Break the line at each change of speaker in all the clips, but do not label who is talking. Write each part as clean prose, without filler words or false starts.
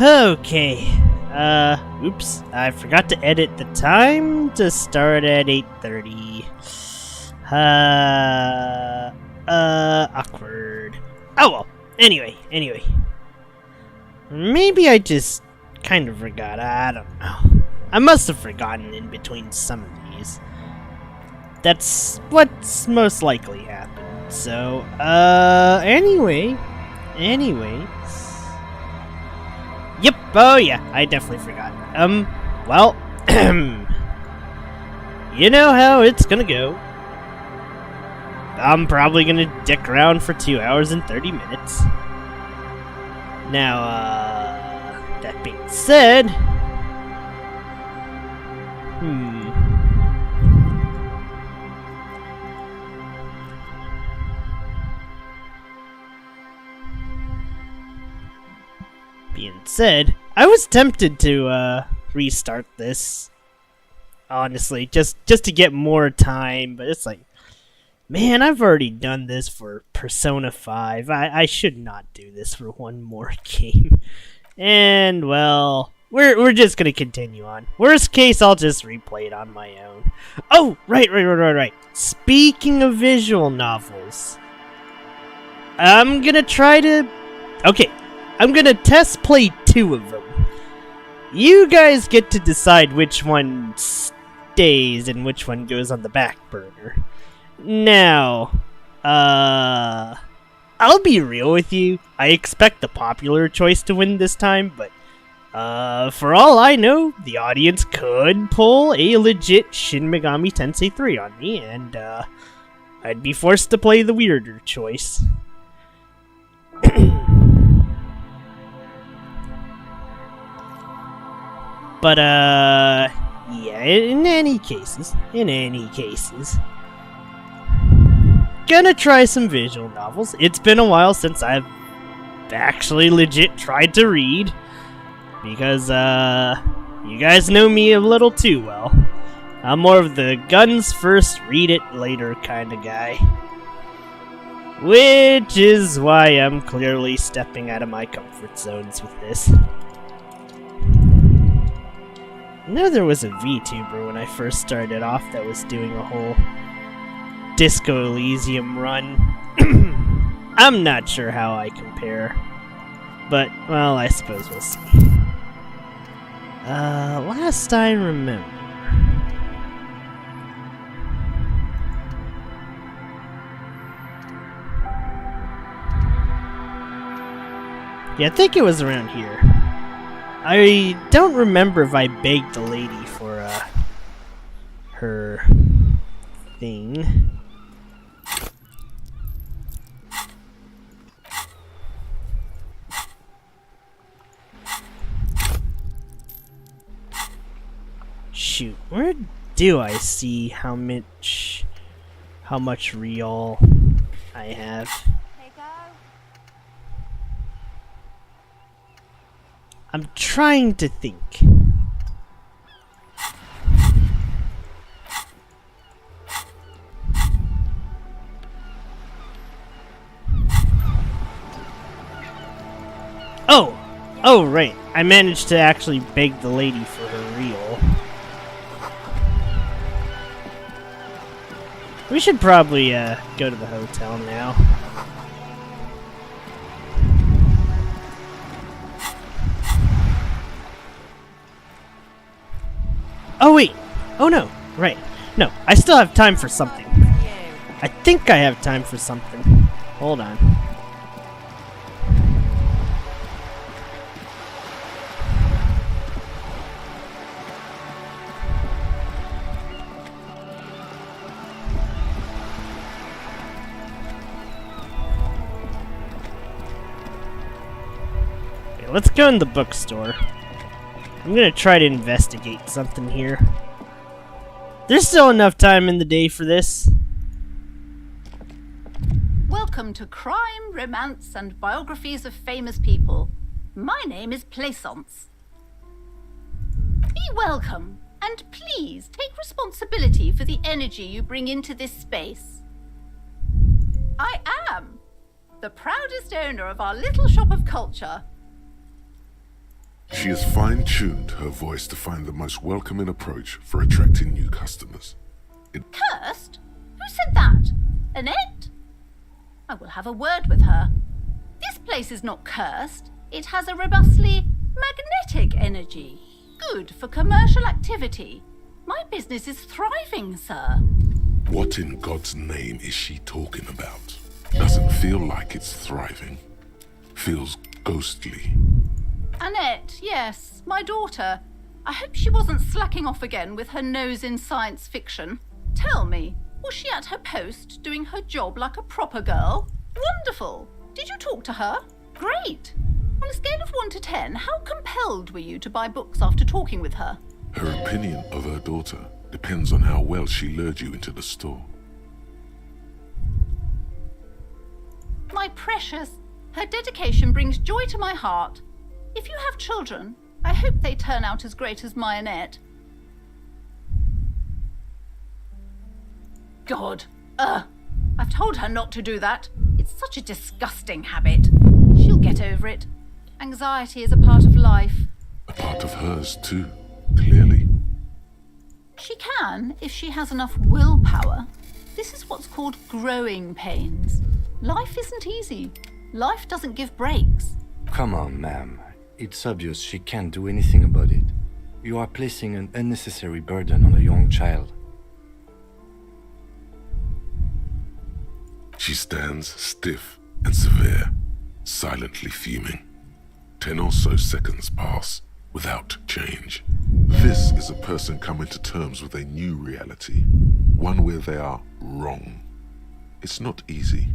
Okay. Oops. I forgot to edit the time to start at 8:30. Awkward. Oh well. Anyway. Maybe I just kind of forgot. I don't know. I must have forgotten in between some of these. That's what's most likely happened. So, anyways. Yep, oh yeah, I definitely forgot. Well, you know how it's gonna go. I'm probably gonna dick around for 2 hours and 30 minutes. Now, that being said, I was tempted to restart this, honestly, just to get more time, but it's like, man, I've already done this for Persona 5. I should not do this for one more game. And, well, we're just gonna continue on. Worst case, I'll just replay it on my own. Oh, right. Speaking of visual novels, I'm gonna test play 2 of them. You guys get to decide which one stays and which one goes on the back burner. Now, I'll be real with you. I expect the popular choice to win this time, but for all I know, the audience could pull a legit Shin Megami Tensei 3 on me, and I'd be forced to play the weirder choice. But, yeah, in any cases, gonna try some visual novels. It's been a while since I've actually legit tried to read, because, you guys know me a little too well. I'm more of the guns first, read it later kind of guy. Which is why I'm clearly stepping out of my comfort zones with this. I know there was a VTuber when I first started off that was doing a whole Disco Elysium run. I'm not sure how I compare, but, well, I suppose we'll see. Last I remember, yeah, I think it was around here. I don't remember if I begged the lady for, her thing. Shoot, where do I see how much real I have? I'm trying to think. Oh, right. I managed to actually beg the lady for her reel. We should probably go to the hotel now. Oh wait! Oh no! Right. No, I still have time for something. I think I have time for something. Hold on. Okay, let's go in the bookstore. I'm gonna try to investigate something here. There's still enough time in the day for this.
Welcome to Crime, Romance, and Biographies of Famous People. My name is Plaisance. Be welcome, and please take responsibility for the energy you bring into this space. I am the proudest owner of our little shop of culture.
She has fine-tuned her voice to find the most welcoming approach for attracting new customers.
Cursed? Who said that? Annette? I will have a word with her. This place is not cursed. It has a robustly magnetic energy. Good for commercial activity. My business is thriving, sir.
What in God's name is she talking about? Doesn't feel like it's thriving. Feels ghostly.
Annette, yes, my daughter. I hope she wasn't slacking off again with her nose in science fiction. Tell me, was she at her post doing her job like a proper girl? Wonderful. Did you talk to her? Great. On a scale of 1 to 10, how compelled were you to buy books after talking with her?
Her opinion of her daughter depends on how well she lured you into the store.
My precious, her dedication brings joy to my heart. If you have children, I hope they turn out as great as my Annette. God, I've told her not to do that. It's such a disgusting habit. She'll get over it. Anxiety is a part of life.
A part of hers too, clearly.
She can, if she has enough willpower. This is what's called growing pains. Life isn't easy. Life doesn't give breaks.
Come on, ma'am. It's obvious she can't do anything about it. You are placing an unnecessary burden on a young child.
She stands stiff and severe, silently fuming. 10 or so seconds pass without change. This is a person coming to terms with a new reality, one where they are wrong. It's not easy.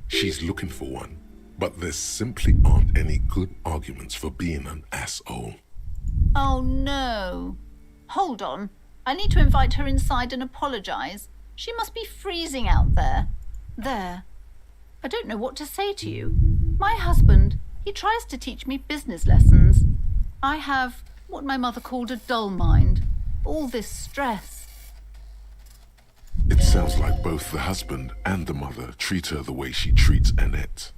She's looking for one, but there simply aren't any good arguments for being an asshole.
Oh no. Hold on. I need to invite her inside and apologize. She must be freezing out there. There. I don't know what to say to you. My husband, he tries to teach me business lessons. I have what my mother called a dull mind. All this stress.
It sounds like both the husband and the mother treat her the way she treats Annette.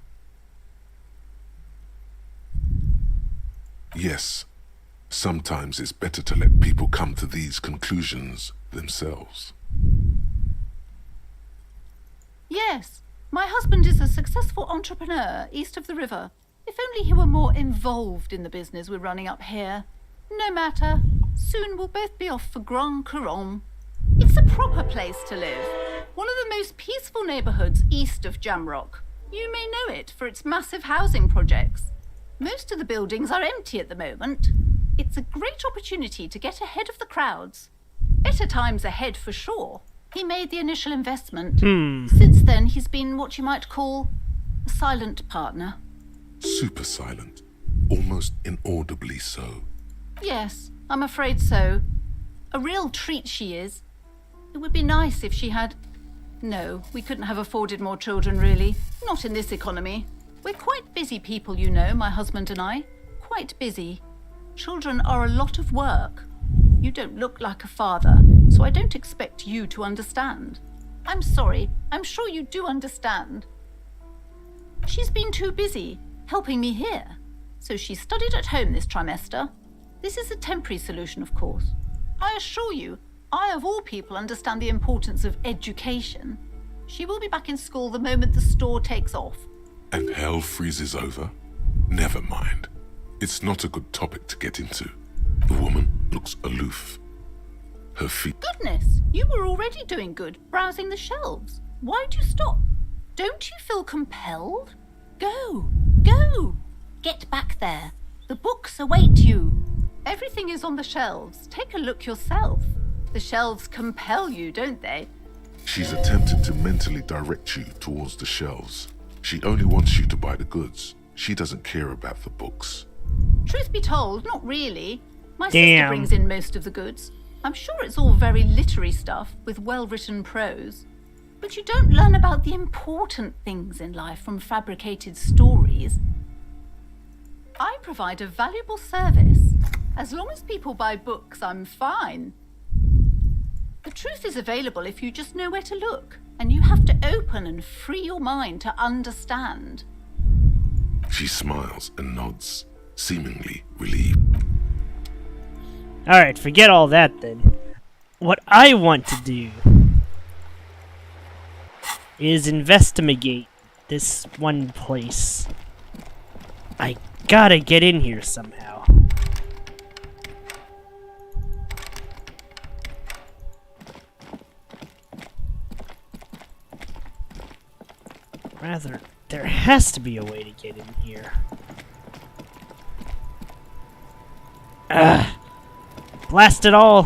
Yes, sometimes it's better to let people come to these conclusions themselves.
Yes, my husband is a successful entrepreneur east of the river. If only he were more involved in the business we're running up here. No matter. Soon we'll both be off for Grand Couronne. It's a proper place to live. One of the most peaceful neighbourhoods east of Jamrock. You may know it for its massive housing projects. Most of the buildings are empty at the moment. It's a great opportunity to get ahead of the crowds. Better times ahead for sure. He made the initial investment. Since then, he's been what you might call a silent partner.
Super silent, almost inaudibly so.
Yes, I'm afraid so. A real treat she is. It would be nice if she had... No, we couldn't have afforded more children, really. Not in this economy. We're quite busy people, you know, my husband and I. Quite busy. Children are a lot of work. You don't look like a father, so I don't expect you to understand. I'm sorry. I'm sure you do understand. She's been too busy helping me here, so she studied at home this trimester. This is a temporary solution, of course. I assure you, I of all people understand the importance of education. She will be back in school the moment the store takes off.
And hell freezes over? Never mind. It's not a good topic to get into. The woman looks aloof. Her feet...
Goodness, you were already doing good, browsing the shelves. Why'd you stop? Don't you feel compelled? Go, go! Get back there. The books await you. Everything is on the shelves. Take a look yourself. The shelves compel you, don't they?
She's attempted to mentally direct you towards the shelves. She only wants you to buy the goods. She doesn't care about the books.
Truth be told, not really. My sister
Damn.
brings in most of the goods. I'm sure it's all very literary stuff with well-written prose. But you don't learn about the important things in life from fabricated stories. I provide a valuable service. As long as people buy books, I'm fine. The truth is available if you just know where to look, and you have to open and free your mind to understand.
She smiles and nods. seemingly relieved.
Alright, forget all that then. What I want to do is investigate this one place. I gotta get in here somehow. Rather, there has to be a way to get in here. Blast it all!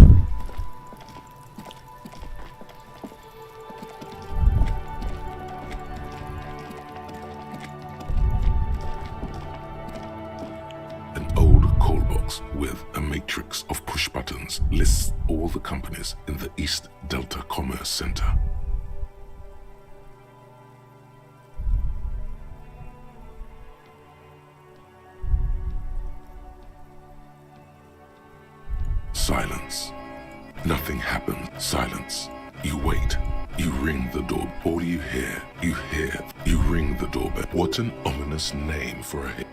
An old call box with a matrix of push buttons lists all the companies in the East Delta Commerce Center. Silence. Nothing happens. Silence. You wait. You ring the door. All you hear. You ring the doorbell. What an ominous name for a hit.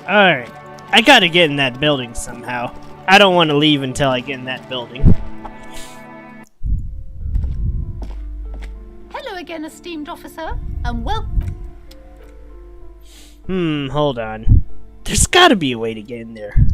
Alright, I gotta get in that building somehow. I don't want to leave until I get in that building.
Hello again, esteemed officer, and
Hold on. There's gotta be a way to get in there.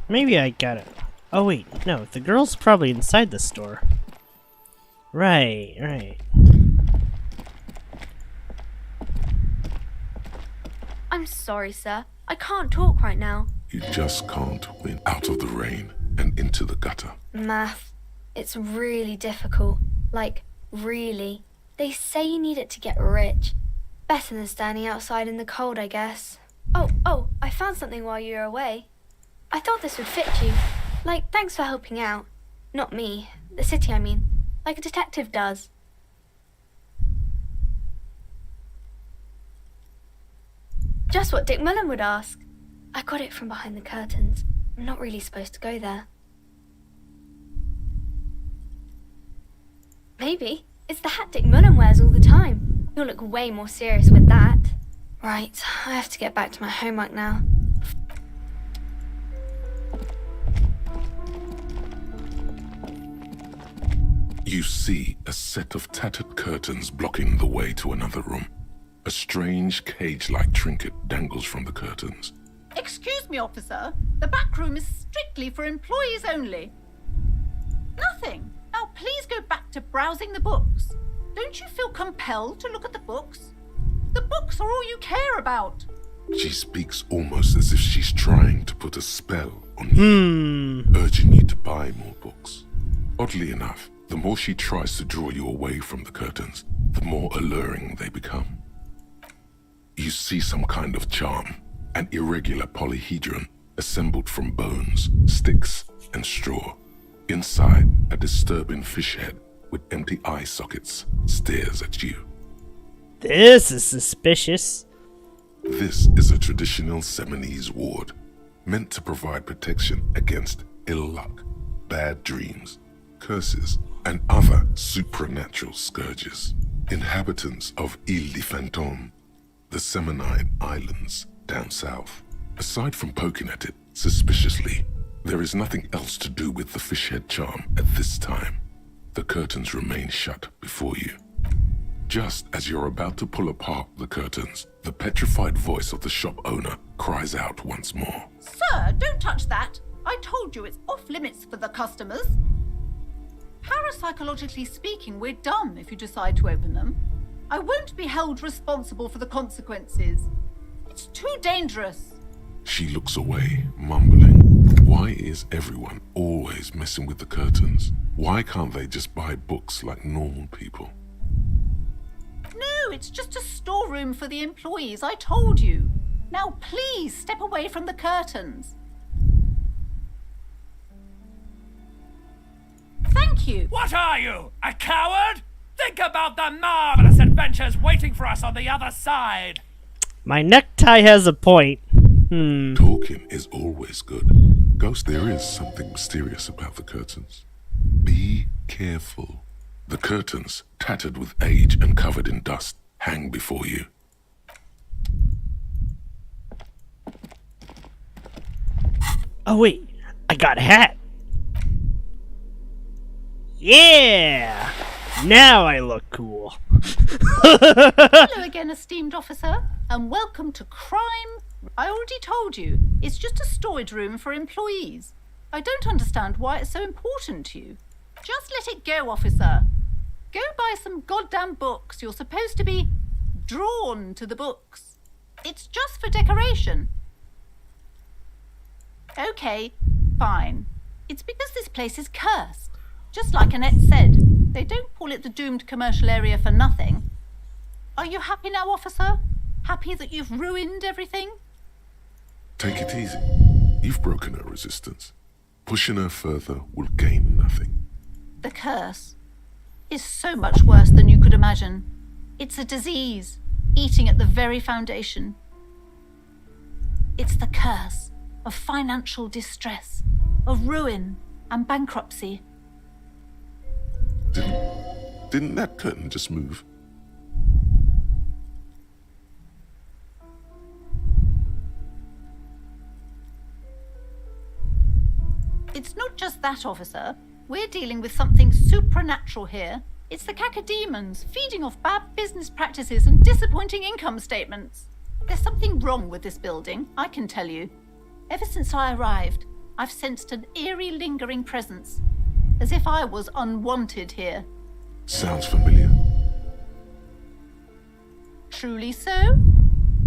Maybe I got it. Oh wait, no, the girl's probably inside the store. Right.
I'm sorry, sir. I can't talk right now.
You just can't win. Out of the rain and into the gutter.
Math. It's really difficult. Like, really. They say you need it to get rich. Better than standing outside in the cold, I guess. Oh, I found something while you were away. I thought this would fit you. Like, thanks for helping out. Not me. The city, I mean. Like a detective does. Just what Dick Mullen would ask. I got it from behind the curtains. I'm not really supposed to go there. Maybe. It's the hat Dick Mullen wears all the time. You'll look way more serious with that. Right, I have to get back to my homework now.
You see a set of tattered curtains blocking the way to another room. A strange cage-like trinket dangles from the curtains.
Excuse me, officer. The back room is strictly for employees only. Nothing. Now please go back to browsing the books. Don't you feel compelled to look at the books? The books are all you care about.
She speaks almost as if she's trying to put a spell on you, urging you to buy more books. Oddly enough, the more she tries to draw you away from the curtains, the more alluring they become. You see some kind of charm, an irregular polyhedron assembled from bones, sticks, and straw. Inside, a disturbing fish head with empty eye sockets stares at you.
This is suspicious.
This is a traditional Seminese ward, meant to provide protection against ill luck, bad dreams, curses, and other supernatural scourges. Inhabitants of Ile de Fantôme The Seminine Islands, down south. Aside from poking at it suspiciously, there is nothing else to do with the fishhead charm at this time. The curtains remain shut before you. Just as you're about to pull apart the curtains, the petrified voice of the shop owner cries out once more.
Sir, don't touch that. I told you it's off limits for the customers. Parapsychologically speaking, we're done if you decide to open them. I won't be held responsible for the consequences. It's too dangerous.
She looks away, mumbling. Why is everyone always messing with the curtains? Why can't they just buy books like normal people?
No, it's just a storeroom for the employees, I told you. Now please step away from the curtains. Thank you.
What are you, a coward? Think about the marvelous adventures waiting for us on the other side.
My necktie has a point.
Talking is always good. Ghost, there is something mysterious about the curtains. Be careful. The curtains, tattered with age and covered in dust, hang before you.
Oh wait, I got a hat. Yeah! Now I look cool.
Hello again, esteemed officer, and welcome to Crime. I already told you, it's just a storage room for employees. I don't understand why it's so important to you. Just let it go, officer. Go buy some goddamn books. You're supposed to be drawn to the books. It's just for decoration. Okay, fine. It's because this place is cursed. Just like Annette said, they don't call it the doomed commercial area for nothing. Are you happy now, officer? Happy that you've ruined everything?
Take it easy. You've broken her resistance. Pushing her further will gain nothing.
The curse is so much worse than you could imagine. It's a disease, eating at the very foundation. It's the curse of financial distress, of ruin and bankruptcy.
Didn't that curtain just move?
It's not just that, officer. We're dealing with something supernatural here. It's the cacodemons feeding off bad business practices and disappointing income statements. There's something wrong with this building, I can tell you. Ever since I arrived, I've sensed an eerie lingering presence, as if I was unwanted here.
Sounds familiar.
Truly so?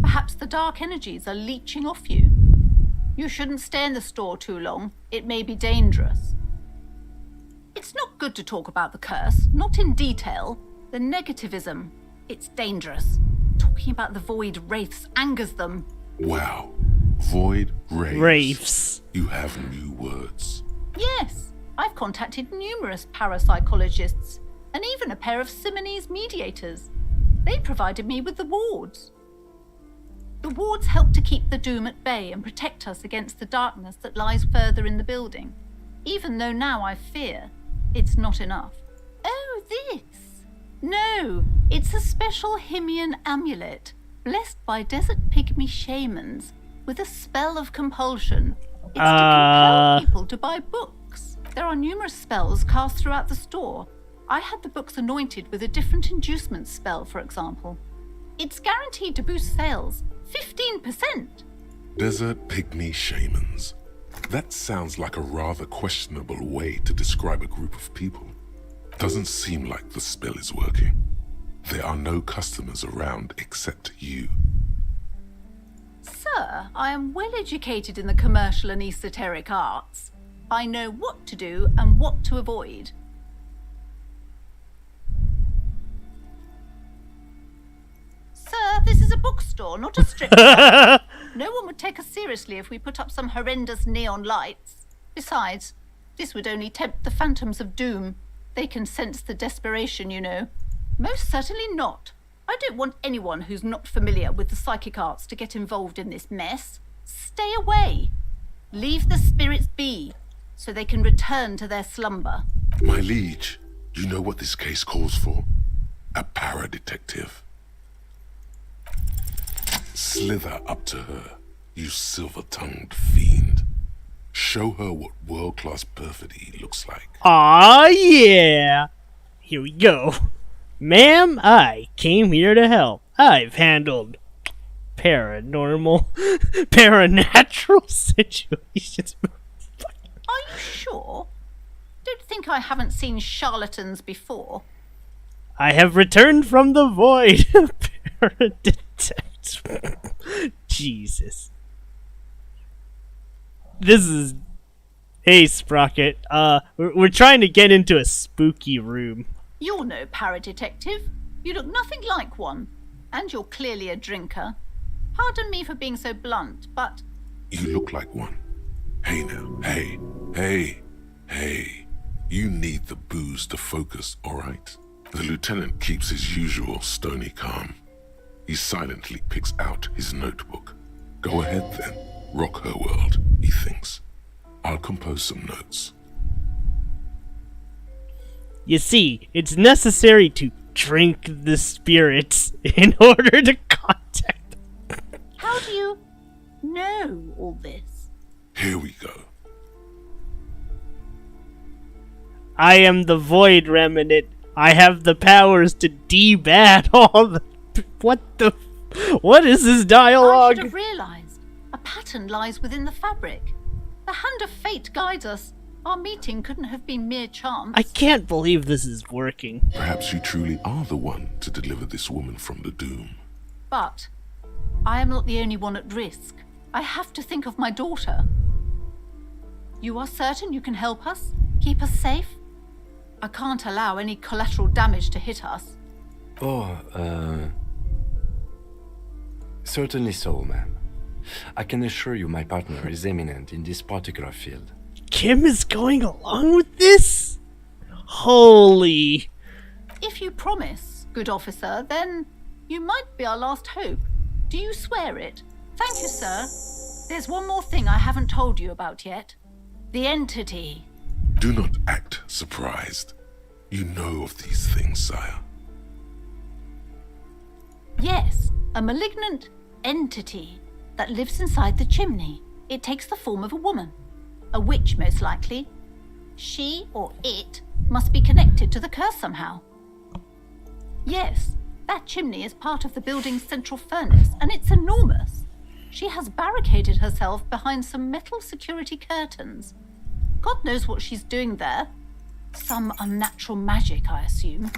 Perhaps the dark energies are leeching off you. You shouldn't stay in the store too long. It may be dangerous. It's not good to talk about the curse, not in detail. The negativism, it's dangerous. Talking about the void wraiths angers them.
Wow. Void wraiths.
Wraiths.
You have new words.
Yes, I've contacted numerous parapsychologists and even a pair of Simonese mediators. They provided me with the wards. The wards help to keep the doom at bay and protect us against the darkness that lies further in the building, even though now I fear it's not enough. Oh, this? No, it's a special Himian amulet, blessed by desert pygmy shamans, with a spell of compulsion. It's to compel people to buy books. There are numerous spells cast throughout the store. I had the books anointed with a different inducement spell, for example. It's guaranteed to boost sales 15%.
Desert pygmy shamans. That sounds like a rather questionable way to describe a group of people. Doesn't seem like the spell is working. There are no customers around except you.
Sir, I am well educated in the commercial and esoteric arts. I know what to do and what to avoid. Sir, this is a bookstore, not a strip club. No one would take us seriously if we put up some horrendous neon lights. Besides, this would only tempt the phantoms of doom. They can sense the desperation, you know. Most certainly not. I don't want anyone who's not familiar with the psychic arts to get involved in this mess. Stay away. Leave the spirits be, so they can return to their slumber.
My liege, you know what this case calls for? A para-detective. Slither up to her, you silver-tongued fiend. Show her what world-class perfidy looks like.
Aw, yeah! Here we go. Ma'am, I came here to help. I've handled paranatural situations.
Are you sure? Don't think I haven't seen charlatans before.
I have returned from the void. Paradetect. Jesus. This is... Hey, Sprocket. We're trying to get into a spooky room.
You're no paradetective. You look nothing like one. And you're clearly a drinker. Pardon me for being so blunt, but...
You look like one. Hey now, hey. You need the booze to focus, alright? The lieutenant keeps his usual stony calm. He silently picks out his notebook. Go ahead then, rock her world, he thinks. I'll compose some notes.
You see, it's necessary to drink the spirits in order to contact them.
How do you know all this?
Here we go.
I am the void remnant. I have the powers to debat all the... What is this
I
dialogue?
should have realized. A pattern lies within the fabric. The hand of fate guides us. Our meeting couldn't have been mere chance.
I can't believe this is working.
Perhaps you truly are the one to deliver this woman from the doom.
But I am not the only one at risk. I have to think of my daughter. You are certain you can help us? Keep us safe? I can't allow any collateral damage to hit us.
Certainly so, ma'am. I can assure you my partner is eminent in this particular field.
Kim is going along with this? Holy...
If you promise, good officer, then you might be our last hope. Do you swear it? Thank you, sir. There's one more thing I haven't told you about yet. The entity.
Do not act surprised. You know of these things, sire.
Yes, a malignant entity that lives inside the chimney. It takes the form of a woman. A witch, most likely. She, or it, must be connected to the curse somehow. Yes, that chimney is part of the building's central furnace, and it's enormous. She has barricaded herself behind some metal security curtains. God knows what she's doing there. Some unnatural magic, I assume.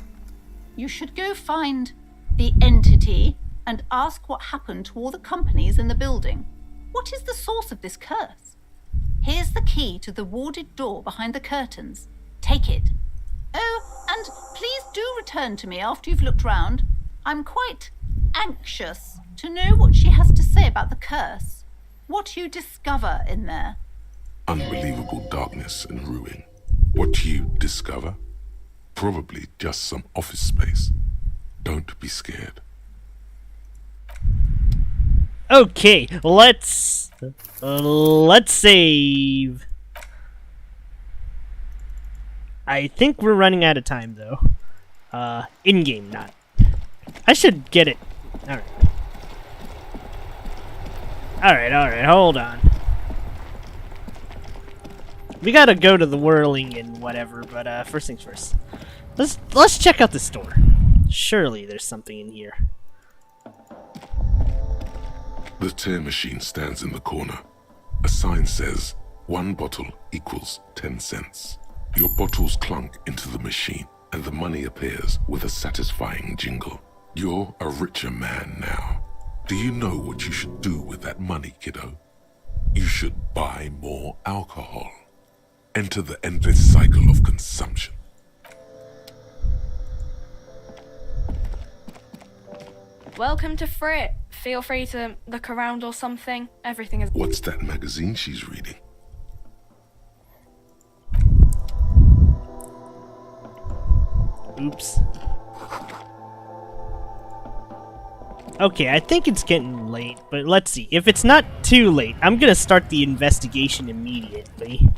You should go find the entity and ask what happened to all the companies in the building. What is the source of this curse? Here's the key to the warded door behind the curtains. Take it. Oh, and please do return to me after you've looked round. I'm quite anxious to know what she has to say about the curse. What you discover in there.
Unbelievable darkness and ruin. What you discover? Probably just some office space. Don't be scared.
Okay, let's save. I think we're running out of time though. In-game, not. I should get it. Alright, hold on. We gotta go to the whirling and whatever, but first things first. Let's check out the store. Surely there's something in here.
The tear machine stands in the corner. A sign says, 1 bottle equals 10 cents. Your bottles clunk into the machine, and the money appears with a satisfying jingle. You're a richer man now. Do you know what you should do with that money, kiddo? You should buy more alcohol. Enter the endless cycle of consumption.
Welcome to Frit. Feel free to look around or something. Everything is...
What's that magazine she's reading?
Oops. Okay, I think it's getting late, but let's see. If it's not too late, I'm gonna start the investigation immediately.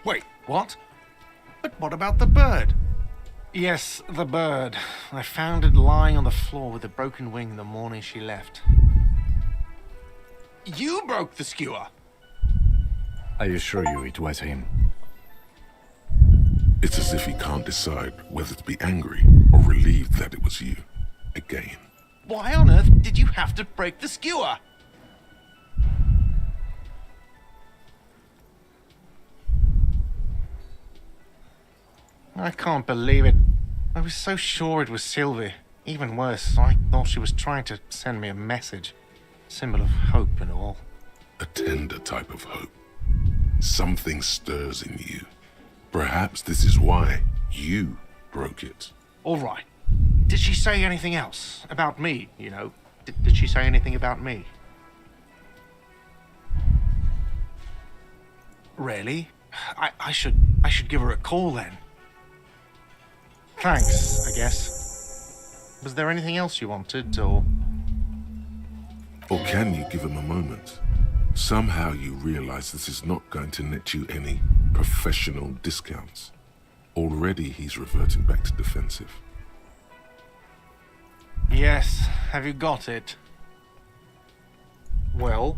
Wait, what? But what about the bird? Yes, the bird. I found it lying on the floor with a broken wing the morning she left. You broke the skewer!
I assure you it was him.
It's as if he can't decide whether to be angry or relieved that it was you. Again.
Why on earth did you have to break the skewer? I can't believe it. I was so sure it was Sylvie. Even worse, I thought she was trying to send me a message. Symbol of hope and all.
A tender type of hope. Something stirs in you. Perhaps this is why you broke it.
All right. Did she say anything else? About me, you know? Did she say anything about me? Really? I should give her a call then. Thanks, I guess. Was there anything else you wanted, or...?
Or can you give him a moment? Somehow you realize this is not going to net you any professional discounts. Already he's reverting back to defensive.
Yes, have you got it? Well?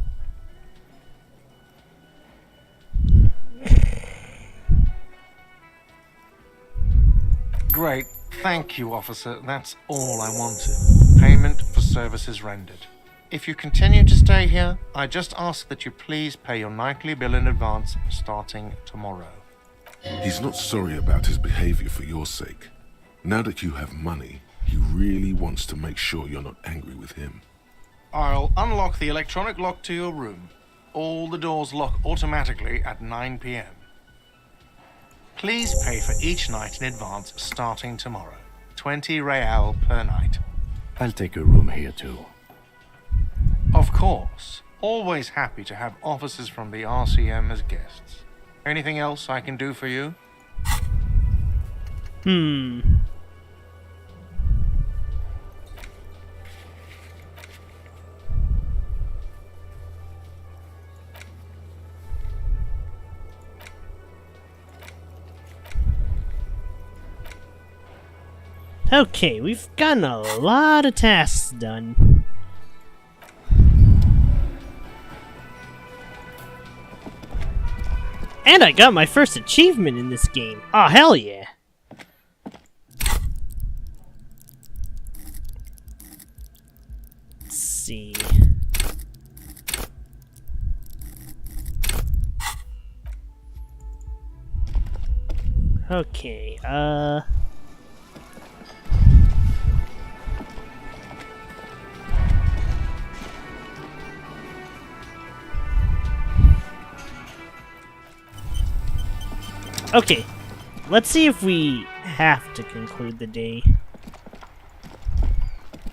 Great, thank you, officer. That's all I wanted. Payment for services rendered. If you continue to stay here, I just ask that you please pay your nightly bill in advance starting tomorrow.
He's not sorry about his behavior for your sake. Now that you have money, he really wants to make sure you're not angry with him.
I'll unlock the electronic lock to your room. All the doors lock automatically at 9 p.m. Please pay for each night in advance starting tomorrow. 20 real per night.
I'll take a room here too.
Of course. Always happy to have officers from the RCM as guests. Anything else I can do for you?
Okay, we've gotten a lot of tasks done. And I got my first achievement in this game. Oh, hell yeah. Let's see. Okay, okay, let's see if we have to conclude the day.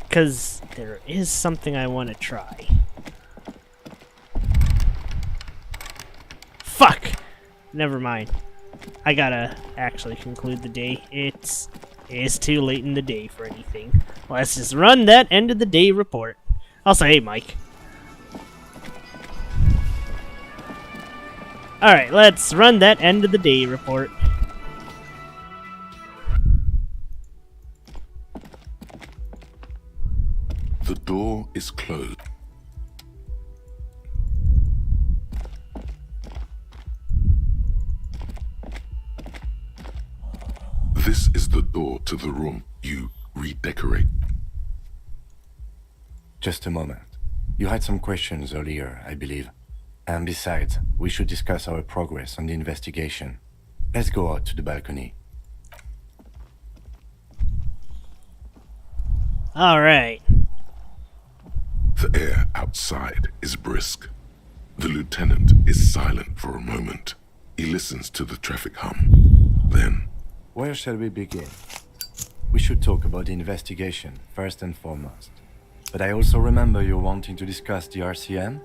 Because there is something I want to try. Fuck! Never mind. I gotta actually conclude the day. It's too late in the day for anything. Let's just run that end of the day report. Also, hey, Mike. Alright, let's run that end of the day report.
The door is closed. This is the door to the room you redecorate.
Just a moment. You had some questions earlier, I believe. And besides, we should discuss our progress on the investigation. Let's go out to the balcony.
Alright.
The air outside is brisk. The lieutenant is silent for a moment. He listens to the traffic hum. Then,
Where shall we begin? We should talk about the investigation, first and foremost. But I also remember you wanting to discuss the RCM?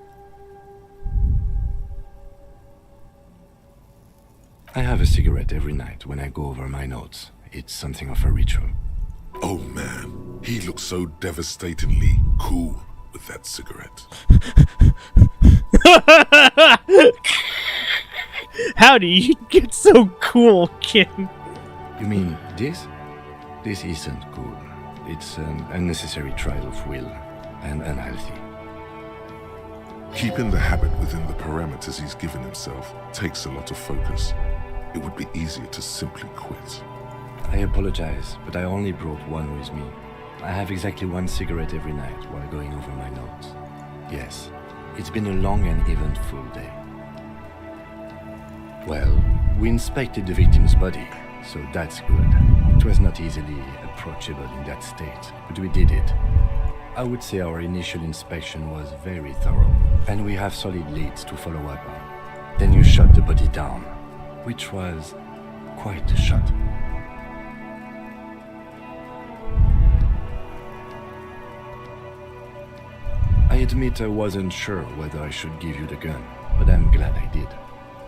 I have a cigarette every night when I go over my notes. It's something of a ritual.
oh man, he looks so devastatingly cool with that cigarette.
How do you get so cool, Kim?
You mean this? This isn't cool. It's an unnecessary trial of will and unhealthy.
Keeping the habit within the parameters he's given himself takes a lot of focus. It would be easier to simply quit.
I apologize, but I only brought one with me. I have exactly one cigarette every night while going over my notes. Yes, it's been a long and eventful day. Well, we inspected the victim's body, so that's good. It was not easily approachable in that state, but we did it. I would say our initial inspection was very thorough, and we have solid leads to follow up on. Then you shot the body down, which was quite a shot. I admit I wasn't sure whether I should give you the gun, but I'm glad I did.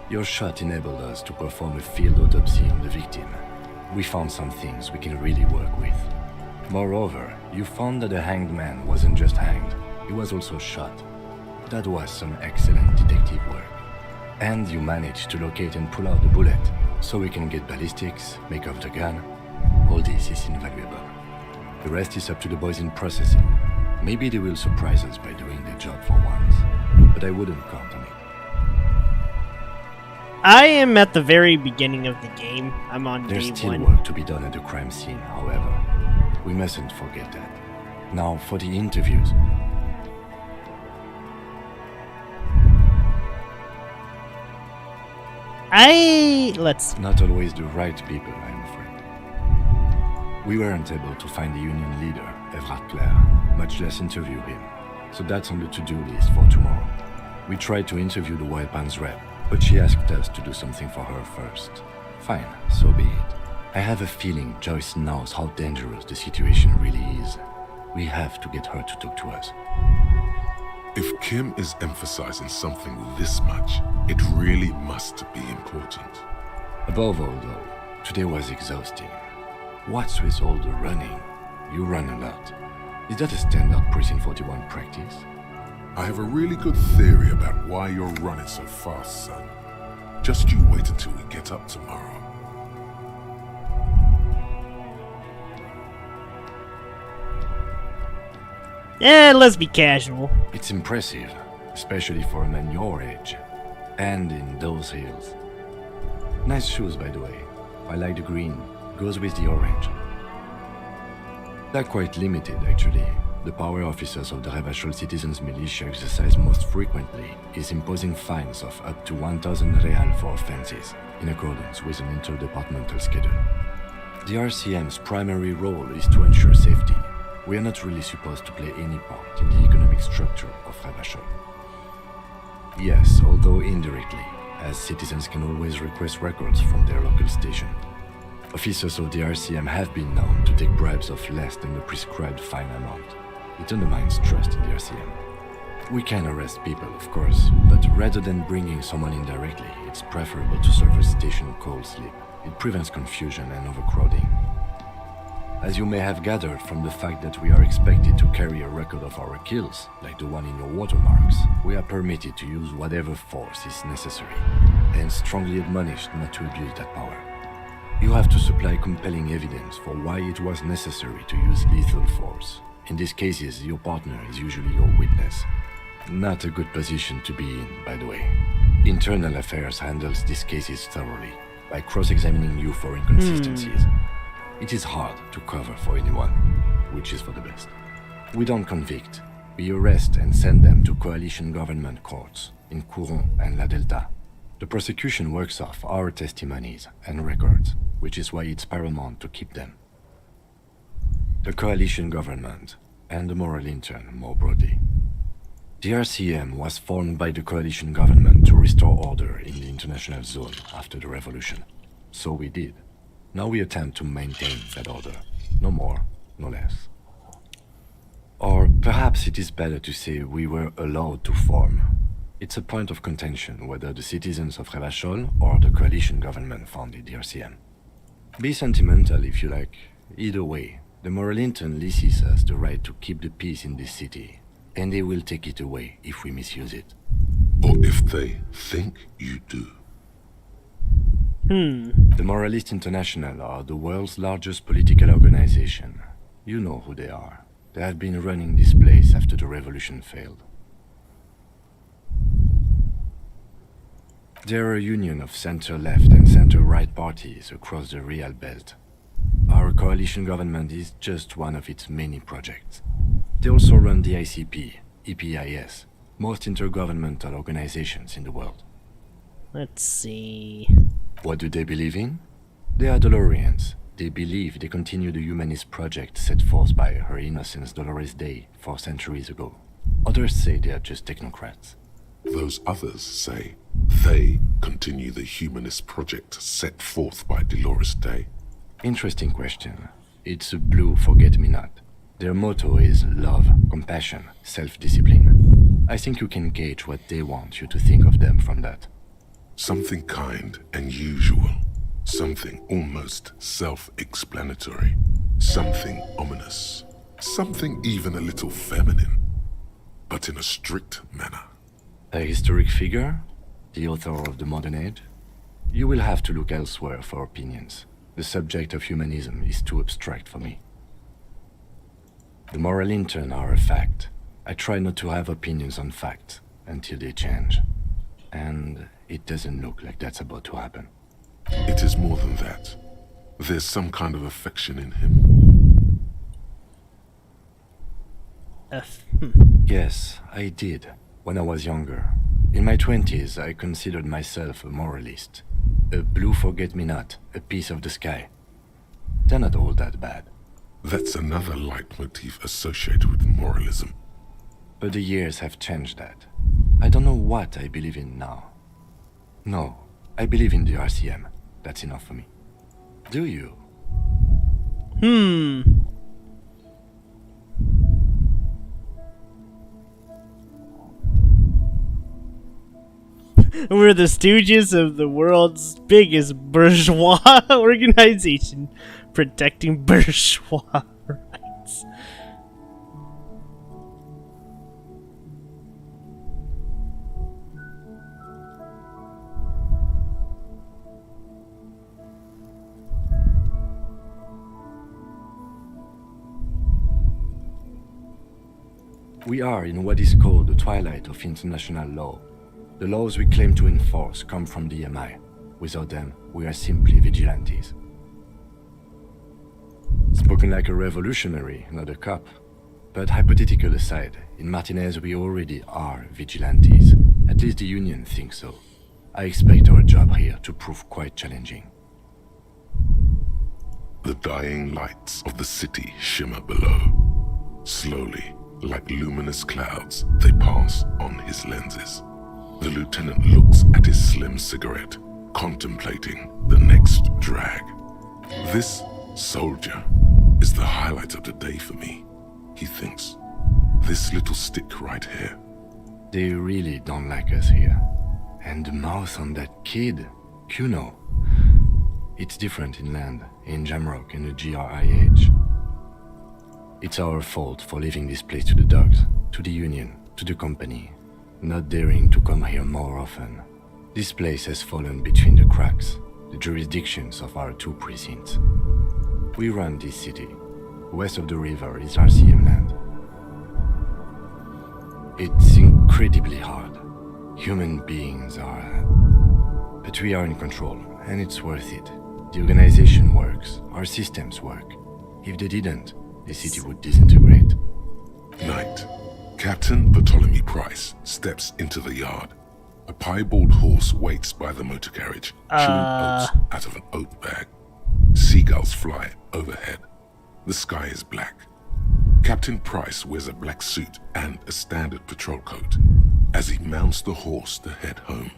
Your shot enabled us to perform a field autopsy on the victim. We found some things we can really work with. Moreover, you found that the hanged man wasn't just hanged, he was also shot. That was some excellent detective work. And you managed to locate and pull out the bullet, so we can get ballistics, make off the gun. All this is invaluable. The rest is up to the boys in processing. Maybe they will surprise us by doing their job for once, but I wouldn't count on it.
I am at the very beginning of the game. I'm on
There's
day
still
1.
work to be done at the crime scene, however. We mustn't forget that. Now for the interviews.
Let's...
Not always the right people, I'm afraid. We weren't able to find the union leader, Everard Clare, much less interview him. So that's on the to-do list for tomorrow. We tried to interview the Wild Pines rep, but she asked us to do something for her first. Fine, so be it. I have a feeling Joyce knows how dangerous the situation really is. We have to get her to talk to us.
If Kim is emphasizing something this much, it really must be important.
Above all, though, today was exhausting. What's with all the running? You run a lot. Is that a standard Precinct 41 practice?
I have a really good theory about why you're running so fast, son. Just you wait until we get up tomorrow.
Yeah, let's be casual.
It's impressive, especially for a man your age. And in those hills. Nice shoes, by the way. I like the green. Goes with the orange. They're quite limited, actually. The power officers of the Revachol Citizens Militia exercise most frequently is imposing fines of up to 1,000 real for offenses, in accordance with an interdepartmental schedule. The RCM's primary role is to ensure safety. We are not really supposed to play any part in the economic structure of Revachol. Yes, although indirectly, as citizens can always request records from their local station. Officers of the RCM have been known to take bribes of less than the prescribed fine amount. It undermines trust in the RCM. We can arrest people, of course, but rather than bringing someone in directly, it's preferable to serve a station cold sleep. It prevents confusion and overcrowding. As you may have gathered from the fact that we are expected to carry a record of our kills, like the one in your watermarks, we are permitted to use whatever force is necessary, and strongly admonished not to abuse that power. You have to supply compelling evidence for why it was necessary to use lethal force. In these cases, your partner is usually your witness. Not a good position to be in, by the way. Internal Affairs handles these cases thoroughly, by cross-examining you for inconsistencies. It is hard to cover for anyone, which is for the best. We don't convict. We arrest and send them to coalition government courts in Couron and La Delta. The prosecution works off our testimonies and records, which is why it's paramount to keep them. The coalition government, and the moral intern more broadly. The RCM was formed by the coalition government to restore order in the international zone after the revolution. So we did. Now we attempt to maintain that order. No more, no less. Or perhaps it is better to say we were allowed to form. It's a point of contention whether the citizens of Revachol or the coalition government founded the RCM. Be sentimental if you like. Either way, the moral intern leases us the right to keep the peace in this city, and they will take it away if we misuse it.
Or if they think you do.
The Moralists International are the world's largest political organization. You know who they are. They have been running this place after the revolution failed. They're a union of center-left and center-right parties across the Real Belt. Our coalition government is just one of its many projects. They also run the ICP, EPIS, most intergovernmental organizations in the world.
Let's see.
What do they believe in? They are Dolorians. They believe they continue the humanist project set forth by Her Innocence Dolores Day 4 centuries ago. Others say they are just technocrats.
Those others say they continue the humanist project set forth by Dolores Day.
Interesting question. It's a blue forget-me-not. Their motto is love, compassion, self-discipline. I think you can gauge what they want you to think of them from that.
Something kind and usual. Something almost self-explanatory. Something ominous. Something even a little feminine. But in a strict manner.
A historic figure? The author of the modern age? You will have to look elsewhere for opinions. The subject of humanism is too abstract for me. The moral intern are a fact. I try not to have opinions on facts until they change. And it doesn't look like that's about to happen.
It is more than that. There's some kind of affection in him.
Yes, I did. When I was younger. In my 20s, I considered myself a moralist. A blue forget-me-not, a piece of the sky. They're not all that bad.
That's another leitmotif associated with moralism.
But the years have changed that. I don't know what I believe in now. No, I believe in the RCM. That's enough for me. Do you?
We're the stooges of the world's biggest bourgeois organization, protecting bourgeois rights.
We are in what is called the twilight of international law. The laws we claim to enforce come from the MI. Without them, we are simply vigilantes. Spoken like a revolutionary, not a cop. But hypothetical aside, in Martinez we already are vigilantes. At least the Union thinks so. I expect our job here to prove quite challenging.
The dying lights of the city shimmer below. Slowly, like luminous clouds, they pass on his lenses. The lieutenant looks at his slim cigarette, contemplating the next drag. This soldier is the highlight of the day for me, he thinks. This little stick right here.
They really don't like us here. And the mouth on that kid, Kuno. It's different inland, in Jamrock and the GRIH. It's our fault for leaving this place to the dogs, to the Union, to the company. Not daring to come here more often. This place has fallen between the cracks, the jurisdictions of our 2 precincts. We run this city. West of the river is RCM land. It's incredibly hard. Human beings are... But we are in control, and it's worth it. The organization works, our systems work. If they didn't, the city would disintegrate.
Night. Captain Bartholomew Price steps into the yard. A piebald horse waits by the motor carriage, chewing oats out of an oat bag. Seagulls fly overhead. The sky is black. Captain Price wears a black suit and a standard patrol coat as he mounts the horse to head home.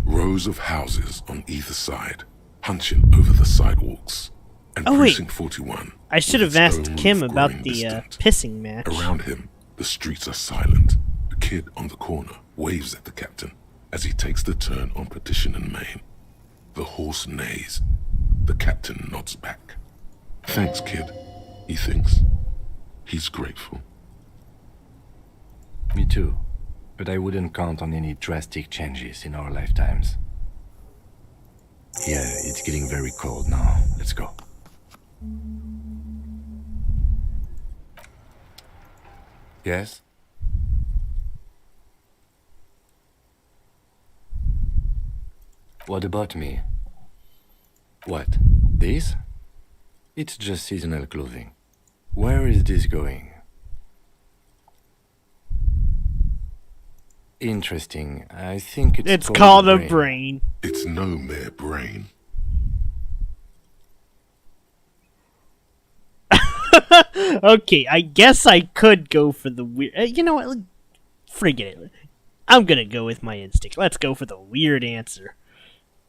Rows of houses on either side, hunching over the sidewalks. And Precinct 41.
I should have asked Kim about the pissing match.
Around him, the streets are silent. The kid on the corner waves at the captain as he takes the turn on Petition and Main. The horse neighs. The captain nods back. Thanks, kid, he thinks. He's grateful.
Me too. But I wouldn't count on any drastic changes in our lifetimes. Yeah, it's getting very cold now. Let's go. Yes? What about me? What? This? It's just seasonal clothing. Where is this going? Interesting. I think
It's called a brain.
It's no mere brain.
Okay, I guess I could go for the weird. You know what? Forget it. I'm gonna go with my instinct. Let's go for the weird answer.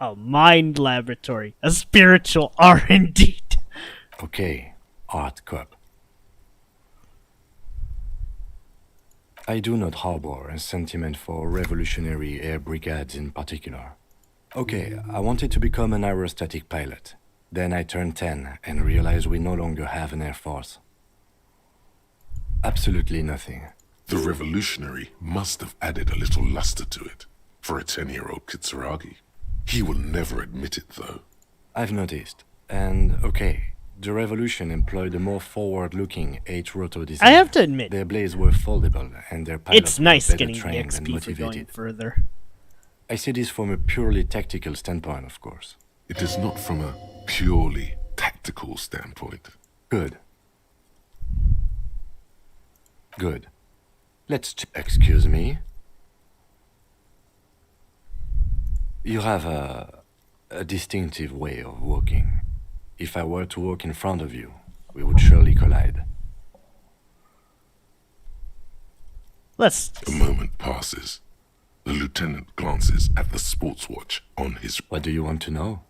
A mind laboratory. A spiritual R indeed.
Okay, art cup. I do not harbor a sentiment for revolutionary air brigades in particular. Okay, I wanted to become an aerostatic pilot. Then I turned 10 and realized we no longer have an air force. Absolutely nothing.
The revolutionary must have added a little luster to it for a 10-year-old Kitsuragi. He will never admit it, though.
I've noticed. And okay, the revolution employed a more forward-looking 8-rotor design.
I have to admit,
their blades were foldable and their pilots
it's nice
were better
getting the
trained and
XP for going
motivated.
further.
I see this from a purely tactical standpoint, of course.
It is not from a purely tactical standpoint.
Good. Good. Excuse me. You have a distinctive way of walking. If I were to walk in front of you, we would surely collide.
A moment passes. The lieutenant glances at the sports watch on his...
What do you want to know?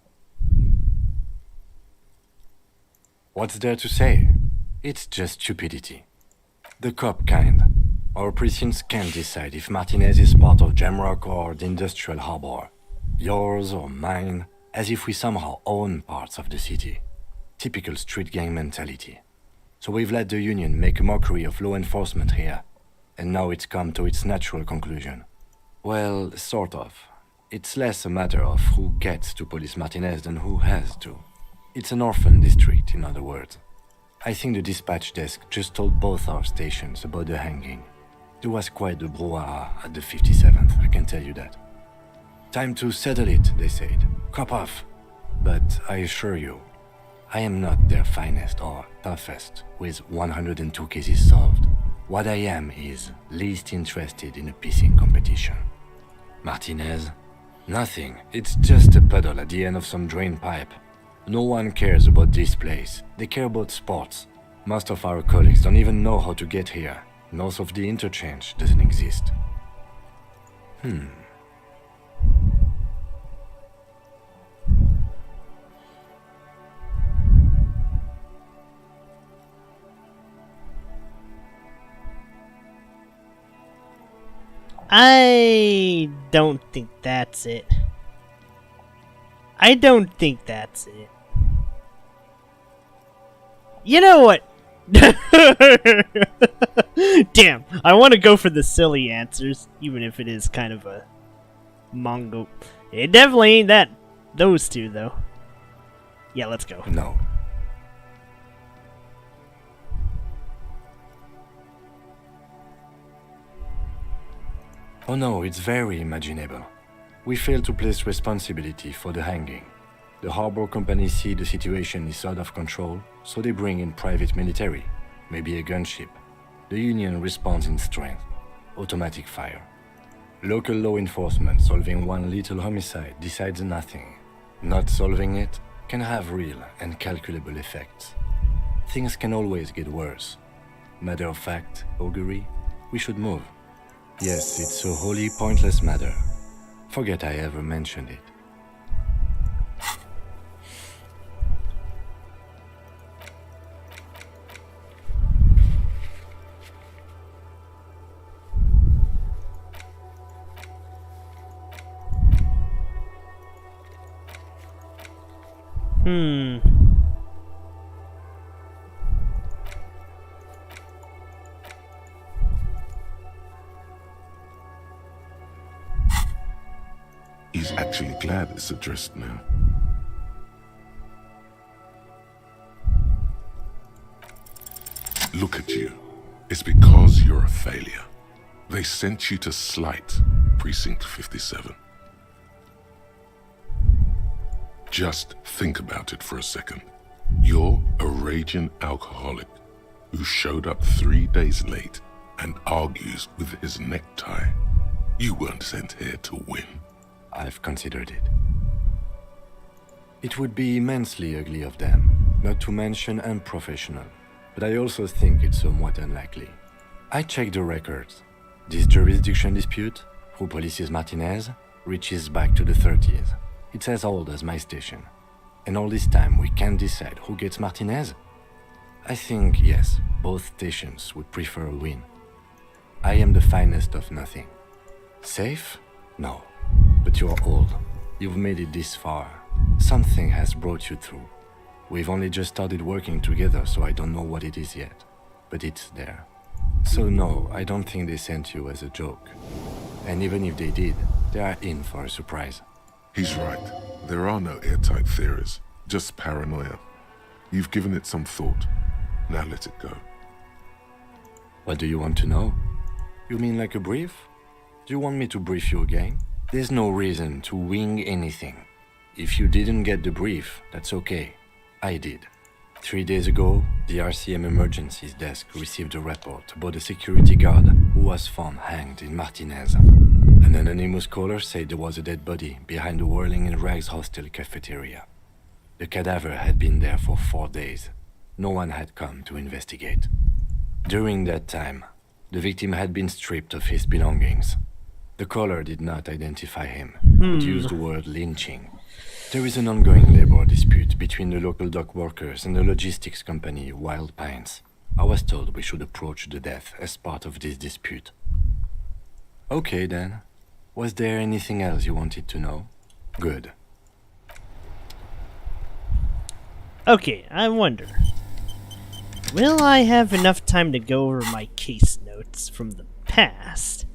What's there to say? It's just stupidity. The cop kind. Our precincts can't decide if Martinez is part of Jamrock or the industrial harbor. Yours or mine, as if we somehow own parts of the city. Typical street gang mentality. So we've let the Union make a mockery of law enforcement here. And now it's come to its natural conclusion. Well, sort of. It's less a matter of who gets to police Martinez than who has to. It's an orphan district, in other words. I think the dispatch desk just told both our stations about the hanging. There was quite the brouhaha at the 57th, I can tell you that. Time to settle it, they said. Cop off. But I assure you, I am not their finest or toughest with 102 cases solved. What I am is least interested in a pissing competition. Martinez? Nothing. It's just a puddle at the end of some drain pipe. No one cares about this place. They care about sports. Most of our colleagues don't even know how to get here. North of the interchange doesn't exist.
I don't think that's it. I don't think that's it. You know what? Damn, I want to go for the silly answers, even if it is kind of a Mongo. It definitely ain't those two, though. Yeah, let's go.
No. Oh no, it's very imaginable. We fail to place responsibility for the hanging. The harbor company see the situation is out of control, so they bring in private military, maybe a gunship. The Union responds in strength, automatic fire. Local law enforcement solving one little homicide decides nothing. Not solving it can have real and calculable effects. Things can always get worse. Matter of fact, augury, we should move. Yes, it's a wholly pointless matter. Forget I ever mentioned it.
He's actually glad it's addressed now. look at you. It's because you're a failure. They sent you to Slight, Precinct 57. Just think about it for a second. You're a raging alcoholic who showed up 3 days late and argues with his necktie. You weren't sent here to win.
I've considered it. It would be immensely ugly of them, not to mention unprofessional, but I also think it's somewhat unlikely. I checked the records. This jurisdiction dispute, who polices Martinez, reaches back to the 30s. It's as old as my station. And all this time we can't decide who gets Martinez? I think, yes, both stations would prefer a win. I am the finest of nothing. Safe? No. But you're old. You've made it this far. Something has brought you through. We've only just started working together, so I don't know what it is yet. But it's there. So no, I don't think they sent you as a joke. And even if they did, they are in for a surprise.
He's right. There are no airtight theories, just paranoia. You've given it some thought. Now let it go.
What do you want to know? You mean like a brief? Do you want me to brief you again? There's no reason to wing anything. If you didn't get the brief, that's okay. I did. 3 days ago, the RCM Emergencies Desk received a report about a security guard who was found hanged in Martinez. An anonymous caller said there was a dead body behind the Whirling in Rags hostel cafeteria. The cadaver had been there for 4 days. No one had come to investigate. During that time, the victim had been stripped of his belongings. The caller did not identify him, but used the word lynching. There is an ongoing labor dispute between the local dock workers and the logistics company Wild Pines. I was told we should approach the death as part of this dispute. Okay then. Was there anything else you wanted to know? Good.
Okay, I wonder. Will I have enough time to go over my case notes from the past?